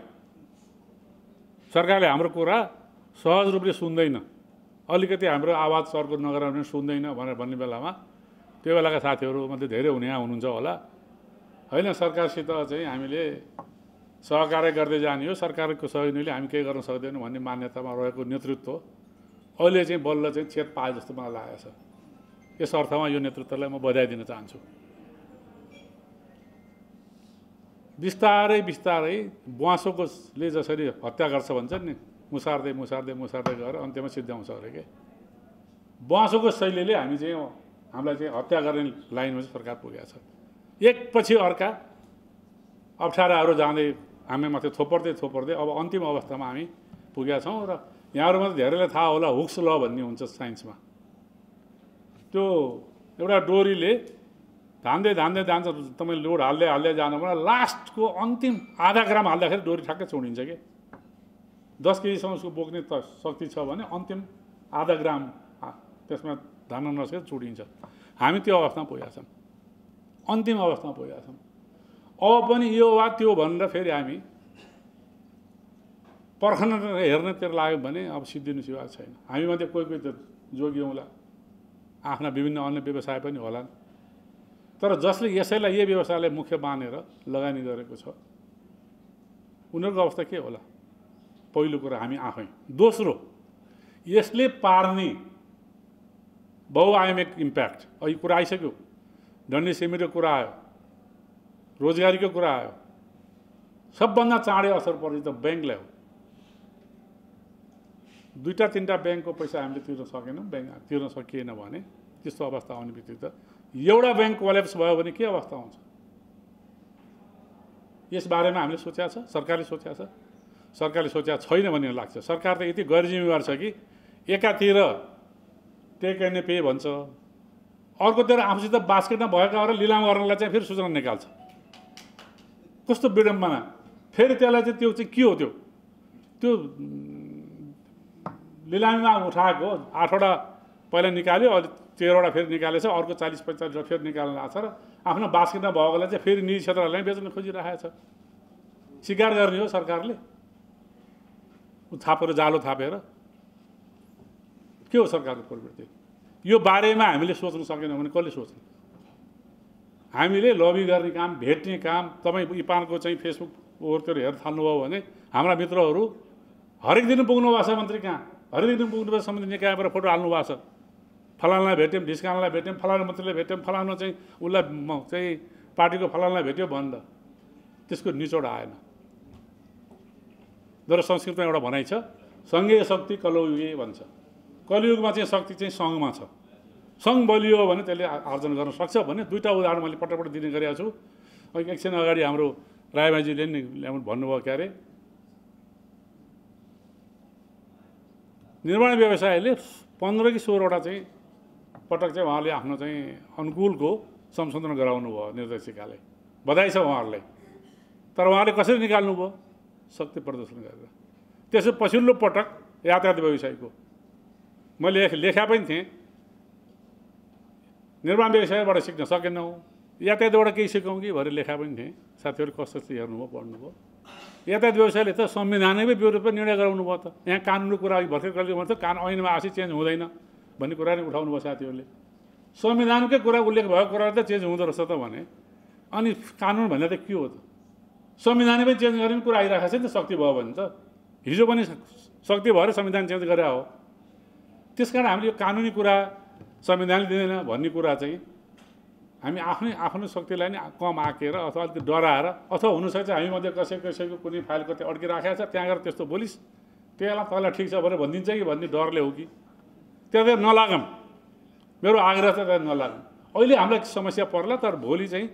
सरकारले हाम्रो कुरा सहज रूपले सुन्दैन, अलिकति हाम्रो आवाज सरको नगर भने सुन्दैन भनेर भन्ने बेलामा त्यो बेलाका साथीहरूमध्ये धेरै हुने यहाँ हुनुहुन्छ होला। होइन, सरकारसित चाहिँ हामीले सहकार्य गर्दै जाने हो, सरकारको सहयोगले हामी केही गर्न सक्दैनौँ भन्ने मान्यतामा रहेको नेतृत्व अहिले चाहिँ बल्ल चाहिँ चेत पाए जस्तो मलाई लागेको छ। यस अर्थमा यो नेतृत्वलाई म बधाई दिन चाहन्छु। बिस्तारै बिस्तारै बुवासोले जसरी हत्या गर्छ भन्छन् नि, मुसार्दै मुसार्दै मुसार्दै गएर अन्त्यमा सिद्ध्याउँछ अरे के। बुवासोको शैलीले हामी चाहिँ हामीलाई चाहिँ हत्या गर्ने लाइनमा चाहिँ सरकार पुगेको छ। एकपछि अर्का अप्ठ्याराहरू जाँदै हामी माथि थोपर्दै थोपर्दै अब अन्तिम अवस्थामा हामी पुगेका छौँ। र यहाँहरूमा धेरैलाई थाहा होला, हुक्स ल भन्ने हुन्छ साइन्समा। त्यो एउटा डोरीले धान्दै धान्दै जान्छ, तपाईँ लोड हाल्दै हाल्दै जानुभयो, लास्टको अन्तिम आधा ग्राम हाल्दाखेरि डोरी ठ्याक्कै चुडिन्छ कि। 10 केजीसम्म उसको बोक्ने त शक्ति छ भने अन्तिम आधा ग्राम त्यसमा धान्न नसकेर चुडिन्छ। हामी त्यो अवस्थामा पुगेका छौँ, अन्तिम अवस्थामा पुगेका छौँ। अब पनि यो वा त्यो भनेर फेरि हामी पर्खन हेर्नेतिर लाग्यो भने अब सिद्धिनु सिवा छैन। हामीमध्ये कोही कोही त जोगियौँला, आफ्ना विभिन्न अन्य व्यवसाय पनि होलान्, तर जसले यसैलाई यो व्यवसायलाई मुख्य मानेर लगानी गरेको छ उनीहरूको अवस्था के होला? पहिलो कुरा हामी आफै। दोस्रो, यसले पार्ने बहुआयामिक इम्प्याक्ट, यो कुरा आइसक्यो। डन्डी सिमीको कुरा आयो, रोजगारीको कुरा आयो, सबभन्दा चाँडै असर पर्ने त ब्याङ्कलाई हो। 2-3टा ब्याङ्कको पैसा हामीले तिर्न सकेनौँ, तिर्न सकिएन भने त्यस्तो अवस्था आउने बित्तिकै त एउटा ब्याङ्क कोल्याप्स भयो भने के अवस्था आउँछ? यस बारेमा हामीले सोचेको छ, सरकारले सोचेको छ, सरकारले सोचेको छैन भन्ने लाग्छ। सरकार त यति गैर जिम्मेवार छ कि एकातिर टेक एन्ड पे भन्छ, अर्कोतिर आफूसित बास्केटमा भएकाहरू लिलाम गर्नलाई चाहिँ फेरि सूचना निकाल्छ। कस्तो विडम्बना! फेरि त्यसलाई चाहिँ त्यो चाहिँ के हो? त्यो लिलामीमा उठाएको 8वटा पहिला निकाल्यो, अहिले 13वटा फेरि निकालेछ, अर्को 40-45 फेरि निकाल्न लाग्छ र आफ्नो बास्केटमा भएकोलाई चाहिँ फेरि निजी क्षेत्रलाई बेच्न खोजिरहेको छ। स्वीकार गर्ने हो सरकारले, थापेर जालो थापेर। के हो सरकारको प्रवृत्ति? यो बारेमा हामीले सोच्न सकेनौँ भने कसले सोच्ने? हामीले लबी गर्ने काम, भेट्ने काम, तपाईँ इपानको चाहिँ फेसबुक ओरतिर हेर्न थाल्नुभयो भने हाम्रा मित्रहरू हरेक दिन पुग्नु भएको छ मन्त्री कहाँ, हरेक दिन पुग्नु भएको सम्बन्धी निकायबाट फोटो हाल्नु भएको छ। फलानालाई भेट्यौँ, ढिस्कानलाई भेट्यौँ, फलाना मन्त्रीलाई भेट्यौँ, फलाना चाहिँ उसलाई चाहिँ पार्टीको फलानालाई भेट्यो भन्दा त्यसको निचोड आएन। तर संस्कृतमा एउटा भनाइ छ, सङ्घीय शक्ति कलयुगे भन्छ। कलियुगमा चाहिँ शक्ति चाहिँ सङ्घमा छ। सङ्घ बलियो भने त्यसले आर्जन गर्न सक्छ भन्ने 2टा उदाहरण मैले पटक दिने गरेको छु। एकछिन अगाडि हाम्रो रायमाझीले नि भन्नुभयो के अरे निर्माण व्यवसायले 15 कि 16वटा चाहिँ पटक चाहिँ उहाँले आफ्नो चाहिँ अनुकूलको संशोधन गराउनु भयो निर्देशिकाले। बधाई छ उहाँहरूलाई। तर उहाँले कसरी निकाल्नु भयो? शक्ति प्रदर्शन गरेर। त्यसो पछिल्लो पटक यातायात व्यवसायको मैले लेखा पनि थिएँ, निर्माण व्यवसायबाट सिक्न सकेनौँ, यातायातबाट केही सिकौँ कि भनेर लेखा पनि थिएँ। साथीहरू कसरी हेर्नुभयो, पढ्नुभयो? यातायात व्यवसायले त संविधानकै विरुद्धमा निर्णय गराउनु भयो त। यहाँ कानुनको कुरा भर्खर कहिले भन्छ ऐनमा आसी चेन्ज हुँदैन भन्ने कुरा नै उठाउनु भयो साथीहरूले। संविधानकै कुरा उल्लेख भएको कुराहरू त चेन्ज हुँदो रहेछ त भने, अनि कानुन भन्ने त के हो त? संविधान पनि चेन्ज गर्ने कुरा आइरहेको छ नि त। शक्ति भयो भने त हिजो पनि शक्ति भएर संविधान चेन्ज गरे हो। त्यसकारण हामीले यो कानुनी कुरा संविधानले दिँदैन भन्ने कुरा चाहिँ हामी आफ्नो शक्तिलाई नै कम आँकेर अथवा अलिकति डराएर, अथवा हुनसक्छ हामीमध्ये कसैको कुनै फाइल कतै अड्किराखेको छ, त्यहाँ गएर त्यस्तो बोलिस् त्यसलाई तँलाई ठिक छ भनेर भनिदिन्छ कि भन्ने डरले हो कि? त्यहाँ नलागौँ, मेरो आग्रह चाहिँ त्यहाँ नलागौँ। अहिले हामीलाई समस्या पर्ला, तर भोलि चाहिँ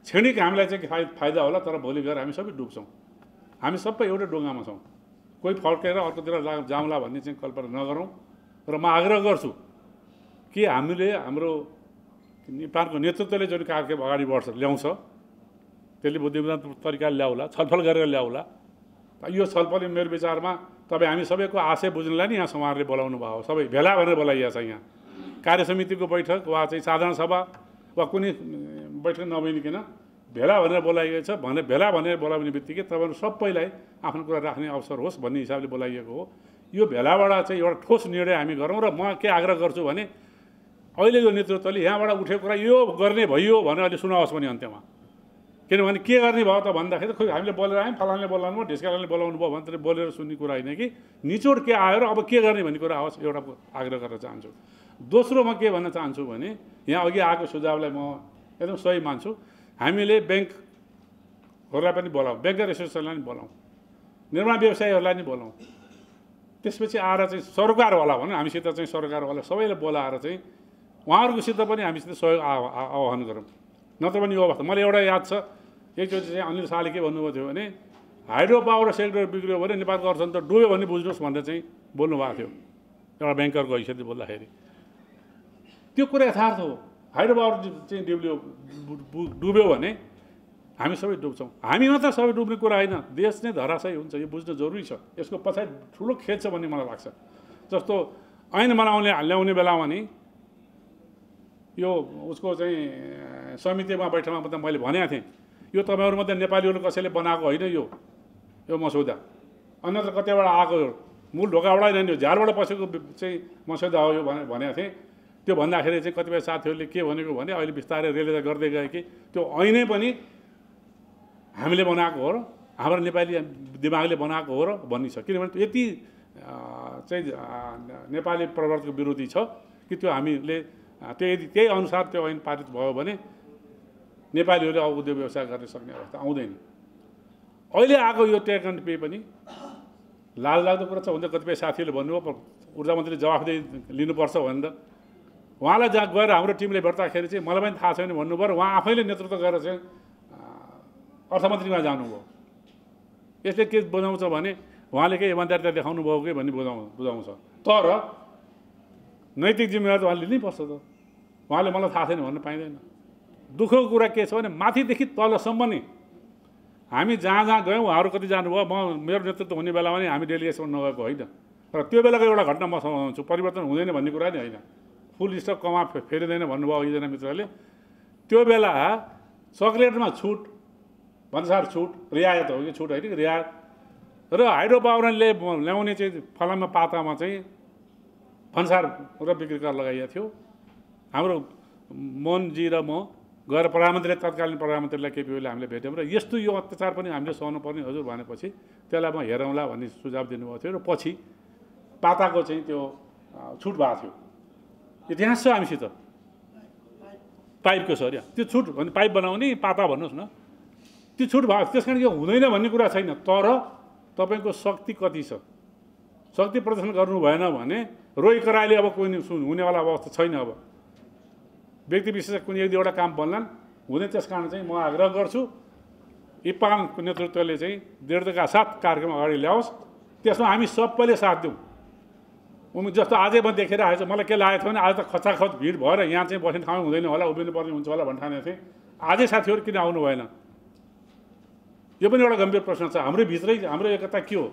क्षणिक हामीलाई चाहिँ फाइदा होला, तर भोलि गएर हामी सबै डुब्छौँ। हामी सबै एउटै डुङ्गामा छौँ, कोही फर्केर अर्कोतिर जाउँला भन्ने चाहिँ कल्पना नगरौँ। र म आग्रह गर्छु कि हामीले हाम्रो नेपालको नेतृत्वले जुन कार्यक्रम अगाडि ल्याउँछ त्यसले बुद्धिमान तरिकाले ल्याउला, छलफल गरेर ल्याउला। यो छलफल मेरो विचारमा तपाईँ हामी सबैको आशय बुझ्नलाई नि यहाँ समाजले बोलाउनु भयो। सबै भेला भनेर बोलाइएको छ। यहाँ कार्य समितिको बैठक वा चाहिँ साधारण सभा वा कुनै बैठक नभइकन भेला भनेर बोलाइएको छ। भेला भनेर बोलाउने बित्तिकै तपाईँहरू सबैलाई आफ्नो कुरा राख्ने अवसर होस् भन्ने हिसाबले बोलाइएको हो। यो भेलाबाट चाहिँ एउटा ठोस निर्णय हामी गरौँ। र म के आग्रह गर्छु भने अहिले यो नेतृत्वले यहाँबाट उठेको कुरा यो गर्ने भयो भने अहिले सुनाओस् पनि अन्त्यमा। किनभने के गर्ने भयो त भन्दाखेरि खोइ हामीले बोलेर आयौँ, फलानले बोलाउनु भयो, ढिस्कालाले बोलाउनु भयो भने बोलेर सुन्ने कुरा होइन कि निचोड के आयो र अब के गर्ने भन्ने कुरा आओस्, एउटा आग्रह गर्न चाहन्छु। दोस्रो म के भन्न चाहन्छु भने यहाँ अघि आएको सुझावलाई म एकदम सही मान्छु। हामीले ब्याङ्कहरूलाई पनि बोलाउँ, ब्याङ्कर एसोसिएसनलाई पनि बोलाउँ, निर्माण व्यवसायीहरूलाई पनि बोलाउँ। त्यसपछि आएर चाहिँ सरकारवाला भनौँ, हामीसित चाहिँ सरकारवाला सबैलाई बोलाएर चाहिँ उहाँहरूकोसित पनि हामीसित सहयोग आह्वान गरौँ। नत्र पनि यो अवस्था मलाई एउटा याद छ, एकचोटि चाहिँ अनिल शाहले के भन्नुभएको थियो भने हाइड्रो पावर सेक्टर बिग्रियो भने नेपालको अर्थतन्त्र डुब्यो भने बुझ्नुहोस् भनेर चाहिँ बोल्नुभएको थियो एउटा ब्याङ्करको हैसियतले बोल्दाखेरि। त्यो कुरा यथार्थ हो। हाइड्रो पावर चाहिँ डुब्यो भने हामी सबै डुब्छौँ। हामी मात्र सबै डुब्ने कुरा होइन, देश नै धराशयी हुन्छ। यो बुझ्न जरुरी छ। यसको पछाडि ठुलो खेद छ भन्ने मलाई लाग्छ। जस्तो ऐन ल्याउने बेलामा नि यो उसको चाहिँ समितिमा बैठकमा त मैले भनेको थिएँ यो तपाईँहरूमध्ये नेपालीहरू कसैले बनाएको होइन यो मसौदा, अन्यत्र कतिबाट आएको मूल ढोकाबाटै नै झारबाट पसेको चाहिँ मसौदा हो यो भनेको थिएँ। त्यो भन्दाखेरि चाहिँ कतिपय साथीहरूले के भनेको भने अहिले बिस्तारै रियलाइज गर्दै गए कि त्यो ऐनै पनि हामीले बनाएको हो र हाम्रो नेपाली दिमागले बनाएको हो र भन्ने छ। किनभने यति चाहिँ नेपाली प्रवर्तको विरोधी छ कि त्यो हामीले त्यही अनुसार त्यो ऐन पारित भयो भने नेपालीहरूले अब उद्योग व्यवसाय गर्न सक्ने अवस्था आउँदैन। अहिले आएको यो टेक एन्ड पे पनि लाजलाग्दो कुरा छ भने कतिपय साथीहरूले भन्नुभयो ऊर्जा मन्त्रीले जवाफदेही लिनुपर्छ भनेर। उहाँलाई जहाँ गएर हाम्रो टिमले भेट्दाखेरि चाहिँ मलाई पनि थाहा छैन भन्नु पऱ्यो। उहाँ आफैले नेतृत्व गरेर चाहिँ अर्थमन्त्रीमा जानुभयो। यसले के बुझाउँछ भने उहाँले केही इमान्दारिता देखाउनु भयो कि भन्ने बुझाउँछ। तर नैतिक जिम्मेवारी उहाँले लिनैपर्छ त। उहाँले मलाई थाहा छैन भन्न पाइँदैन। दुःखको कुरा के छ भने माथिदेखि तलसम्म नि हामी जहाँ जहाँ गयौँ उहाँहरू कति जानुभयो। मेरो नेतृत्व हुने बेलामा नि हामी डेलिगेसन नगएको होइन। र त्यो बेलाको एउटा घटना म सम्झाउँछु। परिवर्तन हुँदैन भन्ने कुरा नि होइन, फुल स्टक कमा फेरिँदैन भन्नुभयो एकजना मित्रले। त्यो बेला चक्लेटमा छुट, भन्सार छुट, रियायत हो कि छुट होइन कि रियायत, र हाइड्रो पावरले ल्याउने चाहिँ फलाममा पातामा चाहिँ भन्सार र बिक्री कर लगाइएको थियो। हाम्रो मोहनजी र म गएर प्रधानमन्त्रीले तत्कालीन प्रधानमन्त्रीलाई केपी ओलीले हामीले भेट्यौँ र यस्तो यो अत्याचार पनि हामीले सहनु पर्ने हजुर भनेपछि त्यसलाई म हेरौँला भन्ने सुझाव दिनुभएको थियो। र पछि पाताको चाहिँ त्यो छुट भएको थियो। इतिहास छ हामीसित पाइपको सर त्यो छुट भने पाइप बनाउने पाता भन्नुहोस् न, त्यो छुट भएको त्यस कारण यो हुँदैन भन्ने कुरा छैन। तर तपाईँको शक्ति कति छ, शक्ति प्रदर्शन गर्नु भएन भने रोइ कराइले अब कोही हुनेवाला अवस्था छैन। अब व्यक्ति विशेष कुनै एक दुईवटा काम बन्लान् हुँदैन। त्यस कारण चाहिँ म आग्रह गर्छु इपाङको नेतृत्वले चाहिँ दृढताका साथ कार्यक्रम अगाडि ल्याओस्। त्यसमा हामी सबैले साथ दिउँ। जस्तो आजै म देखेर आएछ, मलाई के लागेको थियो भने आज त खचाखच भिड भएर यहाँ चाहिँ बस्ने ठाउँ हुँदैन होला, उभिनु पर्ने हुन्छ होला भन्ने ठानेको थिएँ। आजै साथीहरू किन आउनु भएन? यो पनि एउटा गम्भीर प्रश्न छ। हाम्रो भित्रै हाम्रो एकता के हो?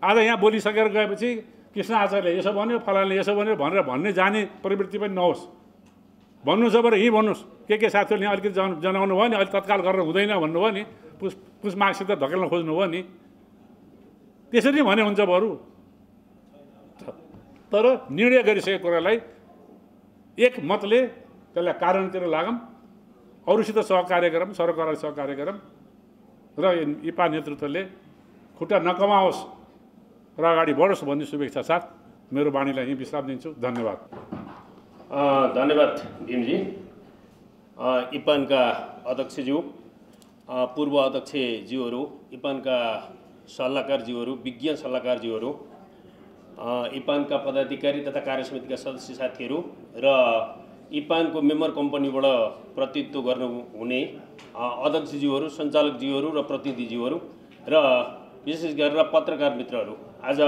आज यहाँ बोलिसकेर गएपछि कृष्ण आचार्यले यसो भन्यो, फलानले यसो भन्यो भनेर भन्ने जाने प्रवृत्ति पनि नहोस्। भन्नु छ भने यहीँ भन्नुहोस्। के साथीहरूले यहाँ अलिकति जनाउनु भयो नि, अहिले तत्काल गरेर हुँदैन भन्नुभयो नि, पुस मार्क्सित धकेल्न खोज्नुभयो नि, त्यसरी भने हुन्छ बरु। तर निर्णय गरिसकेको कुरालाई एक मतले त्यसलाई कारणतिर लागौँ, अरूसित सहकार्य गरौँ, सरकारलाई सहकार्य गरौँ र इपा नेतृत्वले खुट्टा नकमाओस् र अगाडि बढोस् भन्ने शुभेच्छा साथ मेरो वाणीलाई यहीँ विश्राम दिन्छु। धन्यवाद। धन्यवाद भीमजी। इपानका अध्यक्षज्यू, पूर्व अध्यक्षज्यूहरू, इपानका सल्लाहकारज्यूहरू, विज्ञ सल्लाहकारज्यूहरू, इपानका पदाधिकारी तथा कार्य समितिका सदस्य साथीहरू र इपानको मेम्बर कम्पनीबाट प्रतिनिधित्व गर्नुहुने अध्यक्षज्यूहरू, सञ्चालकज्यूहरू र प्रतिनिधिज्यूहरू र विशेष गरेर पत्रकार मित्रहरू, आज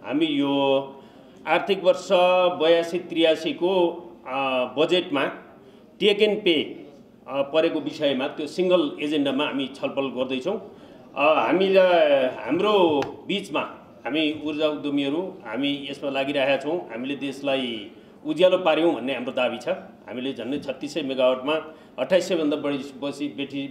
हामी यो आर्थिक वर्ष 82-83 को बजेटमा टेक एन्ड पे परेको विषयमा त्यो सिंगल एजेन्डामा हामी छलफल गर्दैछौँ। हाम्रो बिचमा हामी ऊर्जा उद्यमीहरू हामी यसमा लागिरहेका छौँ। हामीले देशलाई उज्यालो पार्यौँ भन्ने हाम्रो दाबी छ। हामीले झन्डै 3600 मेगावाटमा 2800 भन्दा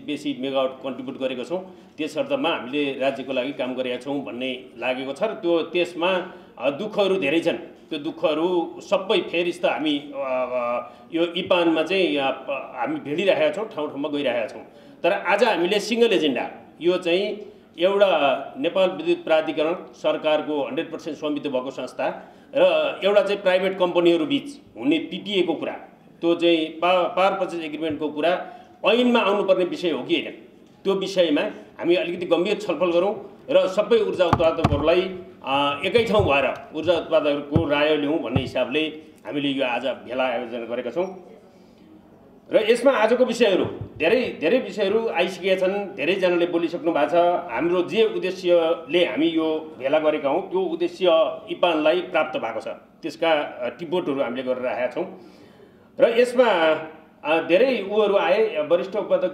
बेसी मेगावाट कन्ट्रिब्युट गरेका छौँ। त्यस अर्थमा हामीले राज्यको लागि काम गरेका छौँ भन्ने लागेको छ र त्यसमा दुःखहरू धेरै छन्। त्यो दुःखहरू सबै फेरिस्त हामी यो इपानमा चाहिँ हामी भिडिरहेका छौँ, ठाउँ ठाउँमा गइरहेका छौँ। तर आज हामीले सिंगल एजेन्डा, यो चाहिँ एउटा नेपाल विद्युत प्राधिकरण सरकारको 100% स्वामित्व भएको संस्था र एउटा चाहिँ प्राइभेट कम्पनीहरू बीच हुने पिटिए को कुरा, त्यो चाहिँ पावर पर्चेज एग्रिमेन्टको कुरा ऐनमा आउनुपर्ने विषय हो कि होइन, त्यो विषयमा हामी अलिकति गम्भीर छलफल गरौँ र सबै ऊर्जा उत्पादकहरूलाई एकै ठाउँ भएर ऊर्जा उत्पादकहरूको राय लिउँ भन्ने हिसाबले हामीले यो आज भेला आयोजना गरेका छौँ। र यसमा आजको विषयहरू धेरै विषयहरू आइसकेका छन्, धेरैजनाले बोलिसक्नु भएको छ। हाम्रो जे उद्देश्यले हामी यो भेला गरेका हौँ त्यो उद्देश्य इपानलाई प्राप्त भएको छ, त्यसका टिप्पणीहरू हामीले गरिरहेका छौँ। र यसमा धेरै उहरू आए। वरिष्ठ उत्पादक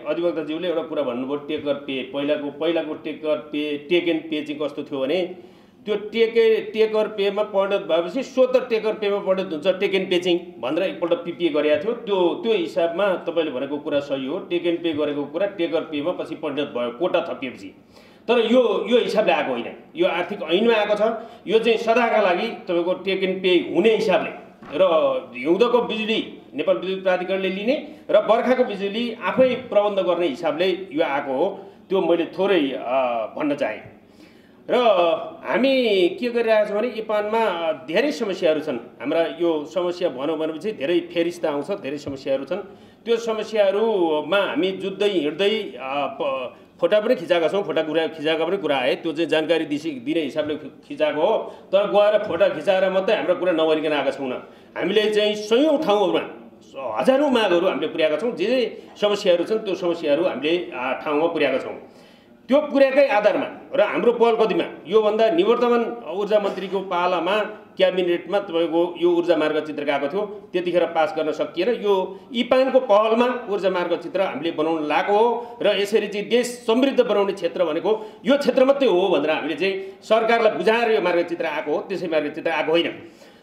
अधिवक्ताज्यूले एउटा कुरा भन्नुभयो, टेकर पे पहिलाको टेक एन्ड पे चाहिँ कस्तो थियो भने त्यो टेकर पेमा परिणत भएपछि स्वतः टेकर पेमा परिणत हुन्छ टेक एन्ड पे चाहिँ भनेर एकपल्ट पिपिए गरेको थियो। त्यो हिसाबमा तपाईँले भनेको कुरा सही हो। टेक एन्ड पे गरेको कुरा टेकर पेमा पछि परिणत भयो कोटा थपिएपछि। तर यो हिसाबले आएको होइन, यो आर्थिक ऐनमा आएको छ। यो चाहिँ सदाका लागि तपाईँको टेक एन्ड पे हुने हिसाबले र हिउँदको बिजुली नेपाल विद्युत प्राधिकरणले लिने र बर्खाको बिजुली आफै प्रबन्ध गर्ने हिसाबले यो आएको हो। त्यो मैले थोरै भन्न चाहेँ। र हामी के गरिरहेका छौँ भने इपानमा धेरै समस्याहरू छन्। हाम्रा यो समस्या भनौँ भनेपछि धेरै फेरिस्ता आउँछ, धेरै समस्याहरू छन्। त्यो समस्याहरूमा हामी जुत्दै हिँड्दै फोटा पनि खिचाएका छौँ, खिचाएका पनि कुरा आए, त्यो चाहिँ जानकारी दिने हिसाबले खिचाएको हो। तर गएर फोटा खिचाएर मात्रै हाम्रो कुरा नगरिकन आएका छौँ न। हामीले चाहिँ सयौँ ठाउँहरूमा हजारौँ मागहरू हामीले पुर्याएका छौँ। जे समस्याहरू छन् त्यो समस्याहरू हामीले ठाउँमा पुर्याएका छौँ। त्यो पुर्याएकै आधारमा र हाम्रो पहल कतिमा योभन्दा निवर्तमान ऊर्जा मन्त्रीको पालामा क्याबिनेटमा तपाईँको यो ऊर्जा मार्गचित्र गएको थियो, त्यतिखेर पास गर्न सकिएन। यो इपानको पहलमा ऊर्जा मार्गचित्र हामीले बनाउन लागेको हो र यसरी चाहिँ देश समृद्ध बनाउने क्षेत्र भनेको यो क्षेत्र मात्रै हो भनेर हामीले चाहिँ सरकारलाई बुझाएर यो मार्गचित्र आएको हो, त्यसै मार्गचित्र आएको होइन।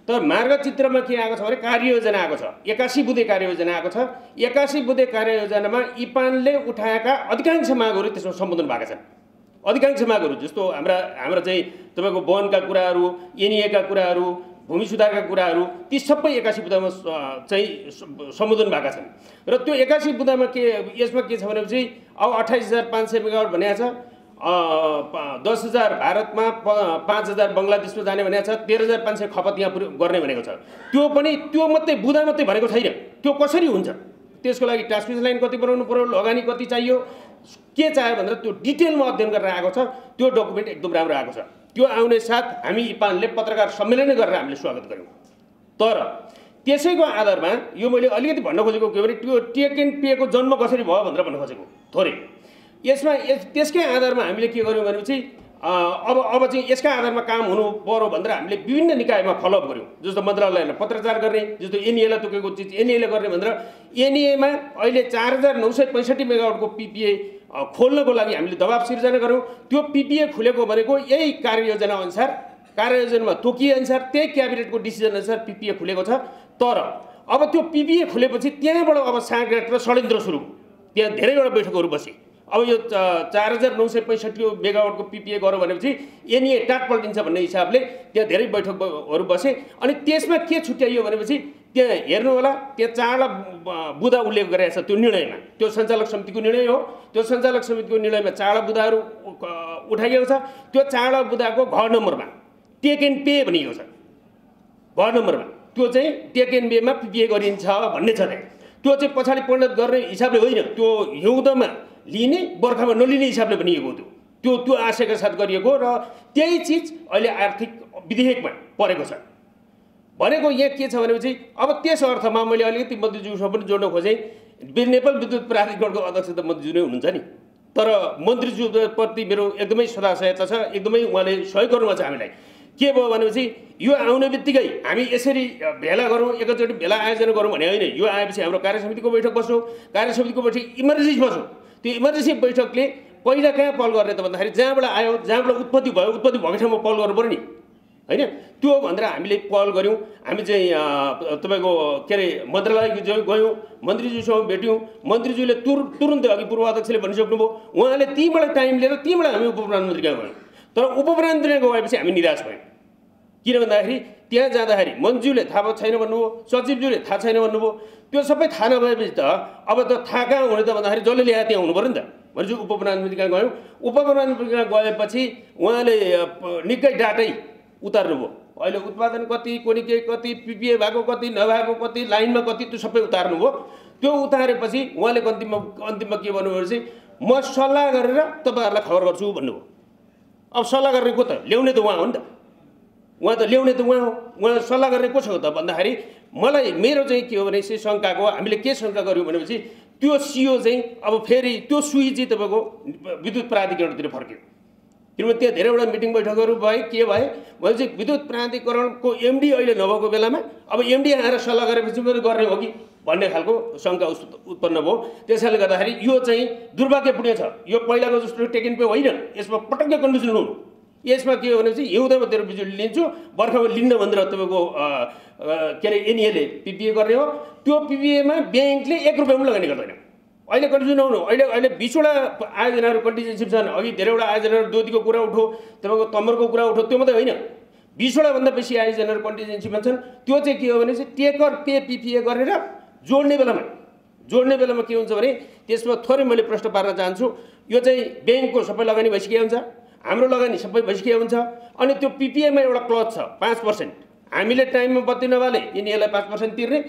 तर मार्गचित्रमा के आएको छ भने कार्ययोजना आएको छ, 81 बुँदे कार्ययोजना आएको छ। 81 बुँदे कार्ययोजनामा इपानले उठाएका अधिकांश मागहरू त्यसमा सम्बोधन भएका छन्। अधिकांश मागहरू जस्तो हाम्रा चाहिँ तपाईँको वनका कुराहरू, एनइएका कुराहरू, भूमि सुधारका कुराहरू, ती सबै 81 बुँदामा चाहिँ सम्बोधन भएका छन्। र त्यो 81 बुँदामा यसमा के छ भनेपछि अब 28,500 मेगावाट भनेको छ, 10,000 भारतमा, 5,000 बङ्गलादेशमा जाने भनेको छ, 13,500 खपत यहाँ गर्ने भनेको छ। त्यो मात्रै बुँदा मात्रै भनेको छैन। त्यो कसरी हुन्छ? त्यसको लागि ट्रान्समिसन लाइन कति बनाउनु पर्यो, लगानी कति चाहियो, के चाहियो भनेर त्यो डिटेलमा अध्ययन गरेर आएको छ। त्यो डकुमेन्ट एकदम राम्रो आएको छ। त्यो आउने साथ हामी इपानले पत्रकार सम्मेलन गरेर हामीले स्वागत गऱ्यौँ। तर त्यसैको आधारमा यो मैले अलिकति भन्न खोजेको के भने त्यो टेक एन्ड पेको जन्म कसरी भयो भनेर भन्न खोजेको थोरै। यसमा त्यसकै आधारमा हामीले के गर्यौँ भनेपछि अब चाहिँ यसका आधारमा काम हुनु पर्यो भनेर हामीले विभिन्न निकायमा फलोअप गऱ्यौँ। जस्तो मन्त्रालयलाई पत्रचार गर्ने, जस्तो एनइएलाई तोकेको चिज एनइएले गर्ने भनेर एनइएमा अहिले 4,965 मेगावाटको पिपिए खोल्नको लागि हामीले दबाब सिर्जना गऱ्यौँ। त्यो पिपिए खुलेको भनेको यही कार्ययोजना अनुसार, कार्ययोजनामा तोकिएअनुसार, त्यही क्याबिनेटको डिसिजन अनुसार पिपिए खुलेको छ। तर अब त्यो पिपिए खुलेपछि त्यहाँबाट अब साँठगाँठ र षड्यन्त्र सुरु, त्यहाँ धेरैवटा बैठकहरू बसे। अब यो 4,965 मेगावाटको पिपिए गर्यो भनेपछि एनइए टाट पल्टिन्छ भन्ने हिसाबले त्यहाँ धेरै बैठकहरू बसे। अनि त्यसमा के छुट्याइयो भनेपछि त्यहाँ हेर्नु होला, त्यहाँ चाडा बुँदा उल्लेख गरेको छ त्यो निर्णयमा। त्यो सञ्चालक समितिको निर्णय हो। त्यो सञ्चालक समितिको निर्णयमा चाडा बुँदाहरू उठाइएको छ। त्यो चाडा बुँदाको घर नम्बरमा टेक एन्ड पे भनिएको छ। घर नम्बरमा त्यो चाहिँ टेक एन्ड पेमा पिपिए गरिन्छ भन्ने छ। त्यो चाहिँ पछाडि परिणत गर्ने हिसाबले होइन, त्यो हिउँदमा लिने बर्खामा नलिने हिसाबले बनिएको त्यो आशयका साथ गरिएको र त्यही चिज अहिले आर्थिक विधेयकमा परेको छ। भनेको यहाँ के छ भनेपछि अब त्यस अर्थमा मैले अलिकति मन्त्रीज्यूसँग पनि जोड्न खोजेँ। नेपाल विद्युत प्राधिकरणको अध्यक्ष त मन्त्रीज्यू नै हुनुहुन्छ नि, तर मन्त्रीज्यूप्रति मेरो एकदमै सदासहायता छ, एकदमै उहाँले सहयोग गर्नुभएको छ हामीलाई। के भयो भनेपछि यो आउने बित्तिकै हामी यसरी भेला गरौँ, एकैचोटि भेला आयोजना गरौँ भने होइन। यो आएपछि हाम्रो कार्यसमितिको बैठक बस्यो, कार्यसमितिको बैठक इमर्जेन्सी बस्यो। त्यो इमर्जेन्सी बैठकले पहिला कहाँ पहल गर्ने त भन्दाखेरि जहाँबाट आयो, जहाँबाट उत्पत्ति भयो, उत्पत्ति भएको ठाउँमा पहल गर्नु पर्यो नि, होइन? त्यो भनेर हामीले पहल गऱ्यौँ। हामी चाहिँ तपाईँको के अरे मन्त्रालय गयौँ, मन्त्रीज्यूसँग भेट्यौँ। मन्त्रीज्यूले तुरुन्तै अघि पूर्व अध्यक्षले भनिसक्नुभयो, उहाँले तीबाट टाइम लिएर तीबाट हामी उपप्रधानमन्त्री कहाँ गयौँ। तर उपप्रधानमन्त्री गएपछि हामी निराश भयौँ। किन भन्दाखेरि त्यहाँ जाँदाखेरि मन्त्रीज्यूले थाहा छैन भन्नुभयो, सचिवज्यूले थाहा छैन भन्नुभयो। त्यो सबै थाहा नभएपछि त अब त थाहा कहाँ हुने त भन्दाखेरि जसले ल्याए त्यहाँ हुनु पऱ्यो नि त। भनेपछि उपप्रधानमन्त्री कहाँ गयौँ। उपप्रधानमन्त्री कहाँ गएपछि उहाँले निकै डाटै उतार्नुभयो। अहिले उत्पादन कति, कोनि के कति, पिपिए भएको कति, नभएको कति, लाइनमा कति, त्यो सबै उतार्नुभयो। त्यो उतारेपछि उहाँले अन्तिममा के भन्नुभयो भनेपछि म सल्लाह गरेर तपाईँहरूलाई खबर गर्छु भन्नुभयो। अब सल्लाह गर्ने को त? ल्याउने त उहाँ हो नि त। उहाँ त ल्याउने त उहाँ हो। उहाँ सल्लाह गर्ने को छ त भन्दाखेरि मलाई मेरो चाहिँ के हो भने चाहिँ शङ्काको, हामीले के शङ्का गऱ्यौँ भनेपछि त्यो सिओ चाहिँ अब फेरि त्यो सुई चाहिँ तपाईँको विद्युत प्राधिकरणतिर फर्क्यो। किनभने त्यहाँ धेरैवटा मिटिङ बैठकहरू भए, के भए भनेपछि विद्युत प्राधिकरणको एमडी अहिले नभएको बेलामा अब एमडी आएर सल्लाह गरेपछि पनि गर्ने हो कि भन्ने खालको शङ्का उत्पन्न भयो। त्यसैले गर्दाखेरि यो चाहिँ दुर्भाग्यपूर्ण छ। यो पहिलाको जस्तो टेक एन्ड पे होइन, यसमा पटक्कै कन्फ्युजन हुनु। यसमा के हो भनेपछि हिउँदमा तेरो बिजुली लिन्छु, बर्खामा लिन्न भनेर तपाईँको के अरे एनइएले पिपिए गर्ने हो। त्यो पिपिएमा ब्याङ्कले 1 रुपियाँ पनि लगानी गर्दैन। अहिले कन्फ्युजन नहुनु। अहिले 20वटा आयोजनाहरू कन्टिजेन्सी छन्। अघि धेरैवटा आयोजनाहरू दोधीको कुरा उठो, तपाईँको तम्बरको कुरा उठो, त्यो मात्रै होइन, 20वटा भन्दा बेसी आयोजनाहरू कन्टिजेन्सीमा छन्। त्यो चाहिँ के हो भने चाहिँ टेकर पे पिपिए गरेर जोड्ने बेलामा के हुन्छ भने त्यसमा थोरै मैले प्रश्न पार्न चाहन्छु। यो चाहिँ ब्याङ्कको सबै लगानी भइसकेको हुन्छ, हाम्रो लगानी सबै भइसकेको हुन्छ। अनि त्यो पिपिएमा एउटा क्लज छ 5%। हामीले टाइममा बत्ती नबाले यिनीहरूलाई 5% तिर्ने,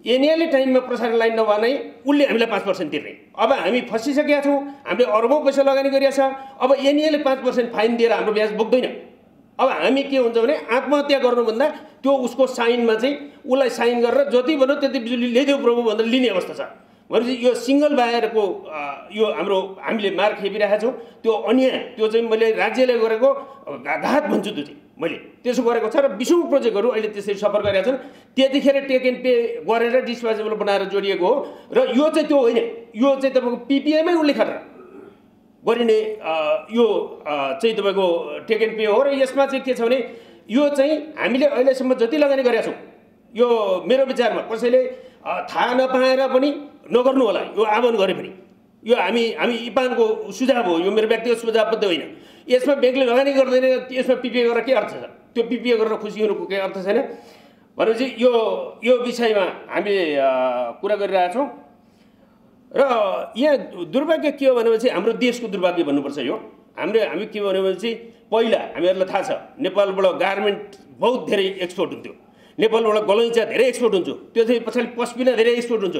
एनएलए टाइममा प्रसारण लाइन नभए नै उसले हामीलाई 5% तिर्ने। अब हामी फसिसकेका छौँ, हामीले अरबौँ पैसा लगानी गरिएको छ। अब एनएलए 5% फाइन दिएर हाम्रो ब्याज बोक्दैन। अब हामी के हुन्छ भने आत्महत्या गर्नुभन्दा त्यो उसको साइनमा चाहिँ उसलाई साइन गरेर जति भन्यो त्यति बिजुली ल्याइदेऊ प्रभु भनेर लिने अवस्था छ। भनेपछि यो सिङ्गल बायरको यो हाम्रो हामीले मार खेपिरहेका छौँ। त्यो अन्याय, त्यो चाहिँ मैले राज्यले गरेको घात भन्छु। त्यो चाहिँ मैले त्यसो गरेको छ र 20औं प्रोजेक्टहरू अहिले त्यसरी सफर गरेका छन्। त्यतिखेर टेक एन्ड पे गरेर डिस्पोजेबल बनाएर जोडिएको हो र यो चाहिँ त्यो होइन। यो चाहिँ तपाईँको पिपिएमै उल्लेख गरेर गरिने यो चाहिँ तपाईँको टेक एन्ड पे हो र यसमा चाहिँ के छ भने यो चाहिँ हामीले अहिलेसम्म जति लगानी गरेका छौँ, यो मेरो विचारमा कसैले थाहा नपाएर पनि नगर्नु होला। यो आह्वान गरे पनि यो हामी इपानको सुझाव हो, यो मेरो व्यक्तिगत सुझाव मात्रै होइन। यसमा ब्याङ्कले लगानी गर्दैन, यसमा पिपिए गरेर के अर्थ छ? त्यो पिपिए गरेर खुसी हुनुको केही अर्थ छैन। भनेपछि यो विषयमा हामीले कुरा गरिरहेछौँ र यहाँ दुर्भाग्य के हो भनेपछि हाम्रो देशको दुर्भाग्य भन्नुपर्छ। यो हामी के भनेपछि पहिला हामीहरूलाई थाहा छ नेपालबाट गार्मेन्ट बहुत धेरै एक्सपोर्ट हुन्थ्यो, नेपालबाट गलैँचा धेरै एक्सपोर्ट हुन्छ, त्यो चाहिँ पछाडि पस्मिना धेरै एक्सपोर्ट हुन्छ।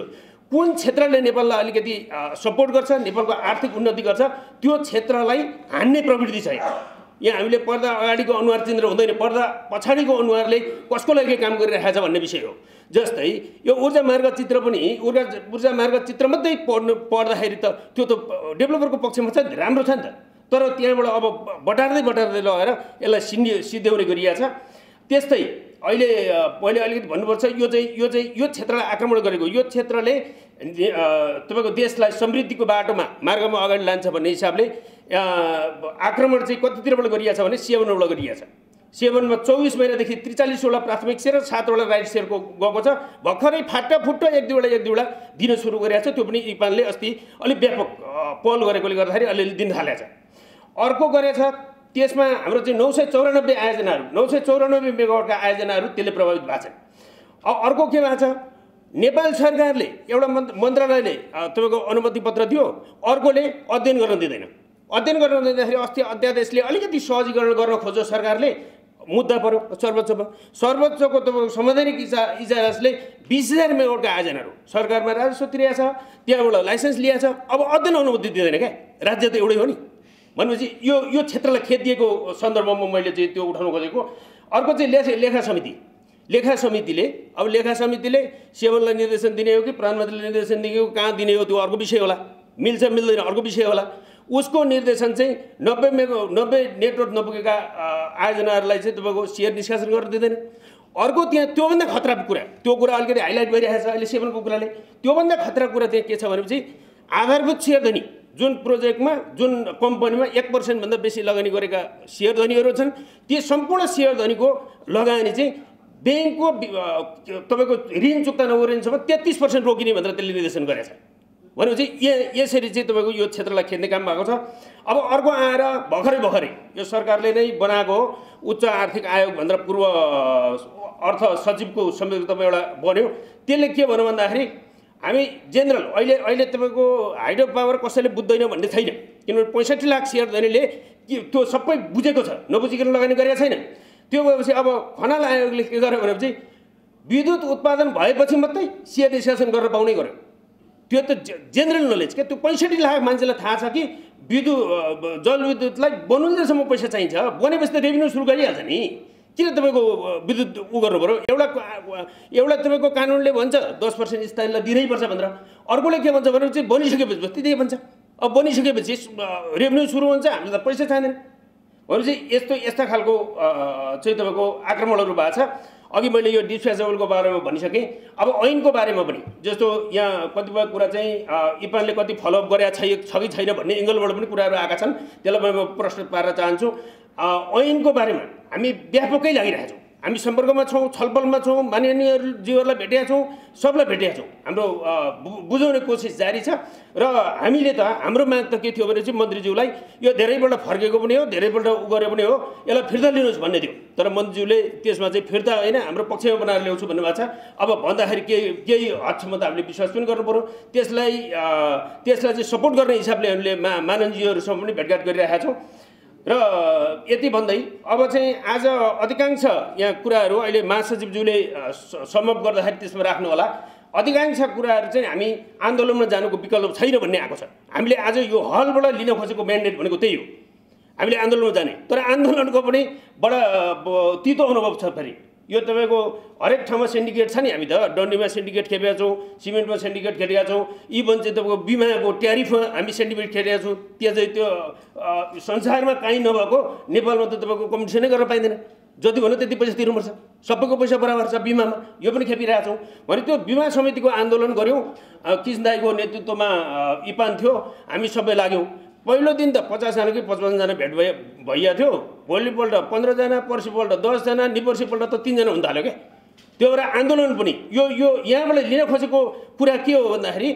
कुन क्षेत्रले नेपाललाई अलिकति सपोर्ट गर्छ, नेपालको आर्थिक उन्नति गर्छ, त्यो क्षेत्रलाई हान्ने प्रवृत्ति छ। यहाँ हामीले पर्दा अगाडिको अनुहार चिनेर हुँदैन, पर्दा पछाडिको अनुहारले कसको लागि काम गरिरहेको छ भन्ने विषय हो। जस्तै यो ऊर्जा मार्ग चित्र पनि ऊर्जा मार्ग चित्र मात्रै पढ्दाखेरि त त्यो त डेभलपरको पक्षमा छ, राम्रो छ नि त। तर त्यहाँबाट अब बटार्दै लगेर यसलाई सिद्ध्याउने गरिएको छ। त्यस्तै अहिले मैले अलिकति भन्नुपर्छ, यो क्षेत्रलाई आक्रमण गरेको, यो क्षेत्रले तपाईँको देशलाई समृद्धिको बाटोमा मार्गमा अगाडि लान्छ भन्ने हिसाबले आक्रमण चाहिँ कतितिरबाट गरिएको छ भने 7वटा गरिएको छ। 7मा 24 महिनादेखि 43वटा प्राथमिक सेयर र 7वटा राइट सेयरको गएको छ। भर्खरै फाटाफुट्ट एक दुईवटा दिन सुरु गरेको छ। त्यो पनि इपानले अस्ति अलिक व्यापक पहल गरेकोले गर्दाखेरि अलिअलि दिन थालेको छ। अर्को गरेछ त्यसमा हाम्रो चाहिँ 994 आयोजनाहरू, 994 मेगावाटका आयोजनाहरू त्यसले प्रभावित भएको छ। अर्को के भएको छ, नेपाल सरकारले एउटा मन्त्रालयले तपाईँको अनुमति पत्र दियो, अर्कोले अध्ययन गर्न दिँदैन। अध्ययन गर्न दिँदाखेरि अस्ति अध्यादेशले अलिकति सहजीकरण गर्न खोज्यो सरकारले, मुद्दा पर्यो सर्वोच्चको तपाईँको संवैधानिक इजलासले 20,000 मेगावाटका आयोजनाहरू सरकारमा राजस्व तिरेको छ, त्यहाँबाट लाइसेन्स लिएको छ। अब अध्ययन अनुमति दिँदैन क्या, राज्य त एउटै हो नि। भनेपछि यो क्षेत्रलाई खेद दिएको सन्दर्भमा मैले चाहिँ त्यो उठाउन खोजेको। अर्को चाहिँ लेखा समितिले अब लेखा समितिले सेवनलाई निर्देशन दिने हो कि प्रधानमन्त्रीले निर्देशन दिने हो, कहाँ दिने हो त्यो अर्को विषय होला, मिल्छ मिल्दैन अर्को विषय होला। उसको निर्देशन चाहिँ 90 नेटवर्क नपुगेका आयोजनाहरूलाई चाहिँ तपाईँको सेयर निष्कासन गर्न दिँदैन। अर्को त्यहाँ त्योभन्दा खतरा कुरा, त्यो कुरा अलिकति हाइलाइट भइरहेको छ अहिले 7को कुराले। त्योभन्दा खतरा कुरा चाहिँ के छ भनेपछि आधारभूत सेयर धनी जुन प्रोजेक्टमा जुन कम्पनीमा 1% भन्दा बेसी लगानी गरेका सेयर धनीहरू छन्, ती सम्पूर्ण सेयर धनीको लगानी चाहिँ ब्याङ्कको तपाईँको ऋण चुक्ता नगरिन्छमा 33% रोकिने भनेर त्यसले निर्देशन गरेको छ। भनेपछि यसरी चाहिँ तपाईँको यो क्षेत्रलाई खेद्ने काम भएको छ। अब अर्को आएर भर्खरै यो सरकारले नै बनाएको उच्च आर्थिक आयोग भनेर पूर्व अर्थ सचिवको संयुक्तमा एउटा बन्यो। त्यसले के भन्यो भन्दाखेरि हामी जेनरल अहिले तपाईँको हाइड्रो पावर कसैले बुझ्दैन भन्ने छैन, किनभने 65 लाख सेयर धनीले त्यो सबै बुझेको छ, नबुझिकन लगानी गरेको छैन। त्यो भएपछि अब खनाल आयोगले के गर्यो भनेपछि विद्युत उत्पादन भएपछि मात्रै सेयर निष्कासन गरेर पाउनै गर्यो। त्यो त जेनरल नलेज क्या। त्यो 65 लाख मान्छेलाई थाहा छ कि जलविद्युतलाई बनुन्जेलसम्म पैसा चाहिन्छ, बनेपछि त रेभिन्यू सुरु गरिहाल्छ नि, किन तपाईँको विद्युत गर्नु पऱ्यो? एउटा तपाईँको कानुनले भन्छ 10% स्थायीलाई दिनैपर्छ भनेर, अर्कोले के भन्छ भने चाहिँ बनिसकेपछि बस्ती त्यही भन्छ। अब बनिसकेपछि रेभिन्यू सुरु हुन्छ, हामीले त पैसा चाहिँदैन। भनेपछि यस्ता खालको चाहिँ तपाईँको आक्रमणहरू भएको छ। अघि मैले यो डिस्पेचेबलको बारेमा भनिसकेँ। अब ऐनको बारेमा पनि जस्तो यहाँ कतिपय कुरा चाहिँ इपानले कति फलोअप गरेको छ कि छैन भन्ने एङ्गलबाट पनि कुराहरू आएका छन्, त्यसलाई म प्रश्न पार्न चाहन्छु। ऐनको बारेमा हामी व्यापकै लागिरहेका छौँ, हामी सम्पर्कमा छौँ, छलफलमा छौँ, माननीय जीवहरूलाई भेटेका छौँ, सबलाई भेटेका छौँ। हाम्रो बुझाउने कोसिस जारी छ र हामीले त हाम्रो माग त के थियो भने चाहिँ मन्त्रीज्यूलाई यो धेरैपल्ट फर्केको पनि हो, धेरैपल्ट गरे पनि हो, यसलाई फिर्ता लिनुहोस् भन्ने थियो। तर मन्त्रीज्यूले त्यसमा चाहिँ फिर्ता होइन हाम्रो पक्षमा बनाएर ल्याउँछु भन्नुभएको छ। अब भन्दाखेरि केही हदसम्म त हामीले विश्वास पनि गर्नु पऱ्यो। त्यसलाई चाहिँ सपोर्ट गर्ने हिसाबले हामीले माननीयजीहरूसँग पनि भेटघाट गरिरहेका छौँ। र यति भन्दै अब चाहिँ आज अधिकांश यहाँ कुराहरू अहिले महासचिवज्यूले समअप गर्दाखेरि त्यसमा राख्नु होला। अधिकांश कुराहरू चाहिँ हामी आन्दोलनमा जानुको विकल्प छैन भन्ने आएको छ। हामीले आज यो हलबाट लिन खोजेको म्यान्डेट भनेको त्यही हो, हामीले आन्दोलनमा जाने। तर आन्दोलनको पनि बडा तितो अनुभव छ। फेरि यो तपाईँको हरेक ठाउँमा सिन्डिकेट छ नि, हामी त डन्डीमा सिन्डिकेट खेपेका छौँ, सिमेन्टमा सिन्डिकेट खेलेका छौँ, इभन चाहिँ तपाईँको बिमाको ट्यारिफमा हामी सिन्डिकेट खेलेका छौँ। त्यहाँ चाहिँ त्यो संसारमा काहीँ नभएको नेपालमा त तपाईँको कम्पिटिसनै गर्न पाइँदैन, जति भन्यो त्यति पैसा तिर्नुपर्छ, सबैको पैसा बराबर छ बिमामा, यो पनि खेपिरहेका छौँ। भने त्यो बिमा समितिको आन्दोलन गऱ्यौँ, किस दाईको नेतृत्वमा इपान थियो, हामी सबै लाग्यौँ। पहिलो दिन त 50 जना कि 55 जना भेट भइया थियो, भोलिपल्ट 15 जना, पर्सिपल्ट 10 जना, निपर्सिपल्ट त 3 जना हुन थाल्यो क्या। त्यो भएर आन्दोलन पनि यो यहाँबाट लिन खोजेको कुरा के हो भन्दाखेरि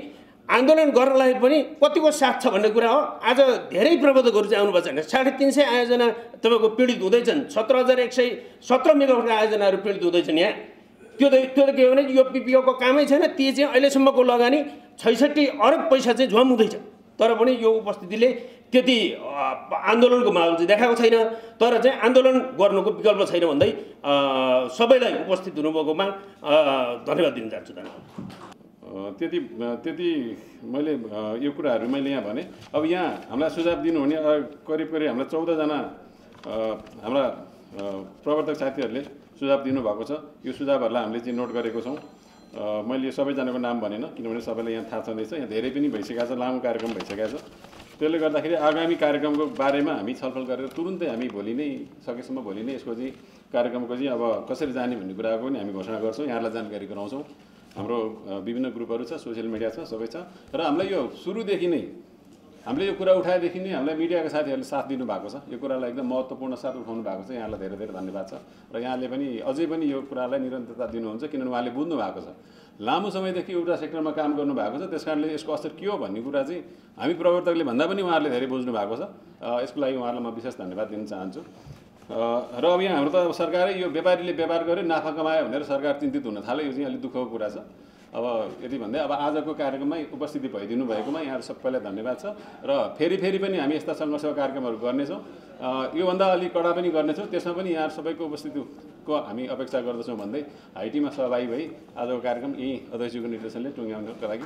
आन्दोलन गर्नलाई पनि कतिको साथ छ भन्ने कुरा हो। आज धेरै प्रबन्धकहरू चाहिँ आउनुभएको छैन, 350 आयोजना तपाईँको पीडित हुँदैछन्, 17,117 मेगावाटका आयोजनाहरू पीडित हुँदैछन् यहाँ। त्यो त के हो भने यो पिपिओको कामै छैन, ती चाहिँ अहिलेसम्मको लगानी 66 अरब पैसा चाहिँ झ्वाम हुँदैछ। तर पनि यो उपस्थितिले त्यति आन्दोलनको माहौल चाहिँ देखाएको छैन। तर चाहिँ आन्दोलन गर्नुको विकल्प छैन भन्दै सबैलाई उपस्थित हुनुभएकोमा धन्यवाद दिन चाहन्छु। त्यति मैले यो कुराहरू मैले यहाँ भने। अब यहाँ हामीलाई सुझाव दिनुहुने करिब हामीलाई 14 जना हाम्रा प्रवर्तक साथीहरूले सुझाव दिनुभएको छ। यो सुझावहरूलाई हामीले चाहिँ नोट गरेको छौँ। मैले सबैजनाको नाम भनेन, किनभने सबैलाई यहाँ थाहा छँदैछ, यहाँ धेरै पनि भइसकेको छ, लामो कार्यक्रम भइसकेको छ। त्यसले गर्दाखेरि आगामी कार्यक्रमको बारेमा हामी छलफल गरेर तुरुन्तै हामी भोलि नै सकेसम्म भोलि नै यसको चाहिँ कार्यक्रमको चाहिँ अब कसरी जाने भन्ने कुराको पनि हामी घोषणा गर्छौँ, यहाँलाई जानकारी गराउँछौँ। हाम्रो विभिन्न ग्रुपहरू छ, सोसियल मिडिया छ, सबै छ। र हामीलाई यो सुरुदेखि नै हामीले यो कुरा उठाएदेखि नै हामीलाई मिडियाका साथीहरूले साथ दिनुभएको छ, यो कुरालाई एकदम महत्त्वपूर्ण साथ उठाउनु भएको छ। यहाँलाई धेरै धेरै धन्यवाद छ। र यहाँले पनि अझै पनि यो कुरालाई निरन्तरता दिनुहुन्छ, किनभने उहाँले बुझ्नु भएको छ, लामो समयदेखि एउटा सेक्टरमा काम गर्नु भएको छ। त्यस कारणले यसको असर के हो भन्ने कुरा चाहिँ हामी प्रवर्तकले भन्दा पनि उहाँहरूले धेरै बुझ्नु भएको छ। यसको लागि उहाँलाई म विशेष धन्यवाद दिन चाहन्छु। र अब यहाँ हाम्रो त सरकारै यो व्यापारीले व्यापार गर्यो, नाफा कमायो भनेर सरकार चिन्तित हुन थाल्यो, यो चाहिँ अलिक दुःखको कुरा छ। अब यति भन्दै अब आजको कार्यक्रममै उपस्थिति भइदिनु भएकोमा यहाँहरू सबैलाई धन्यवाद छ। र फेरि पनि हामी यस्ता सङ्घर्षका कार्यक्रमहरू गर्नेछौँ, योभन्दा अलिक कडा पनि गर्नेछौँ। त्यसमा पनि यहाँ सबैको उपस्थितिको हामी अपेक्षा गर्दछौँ भन्दै हाइटीमा सहभागी भई आजको कार्यक्रम यही अध्यक्षज्यूको निर्देशनले टुङ्ग्याउनुको लागि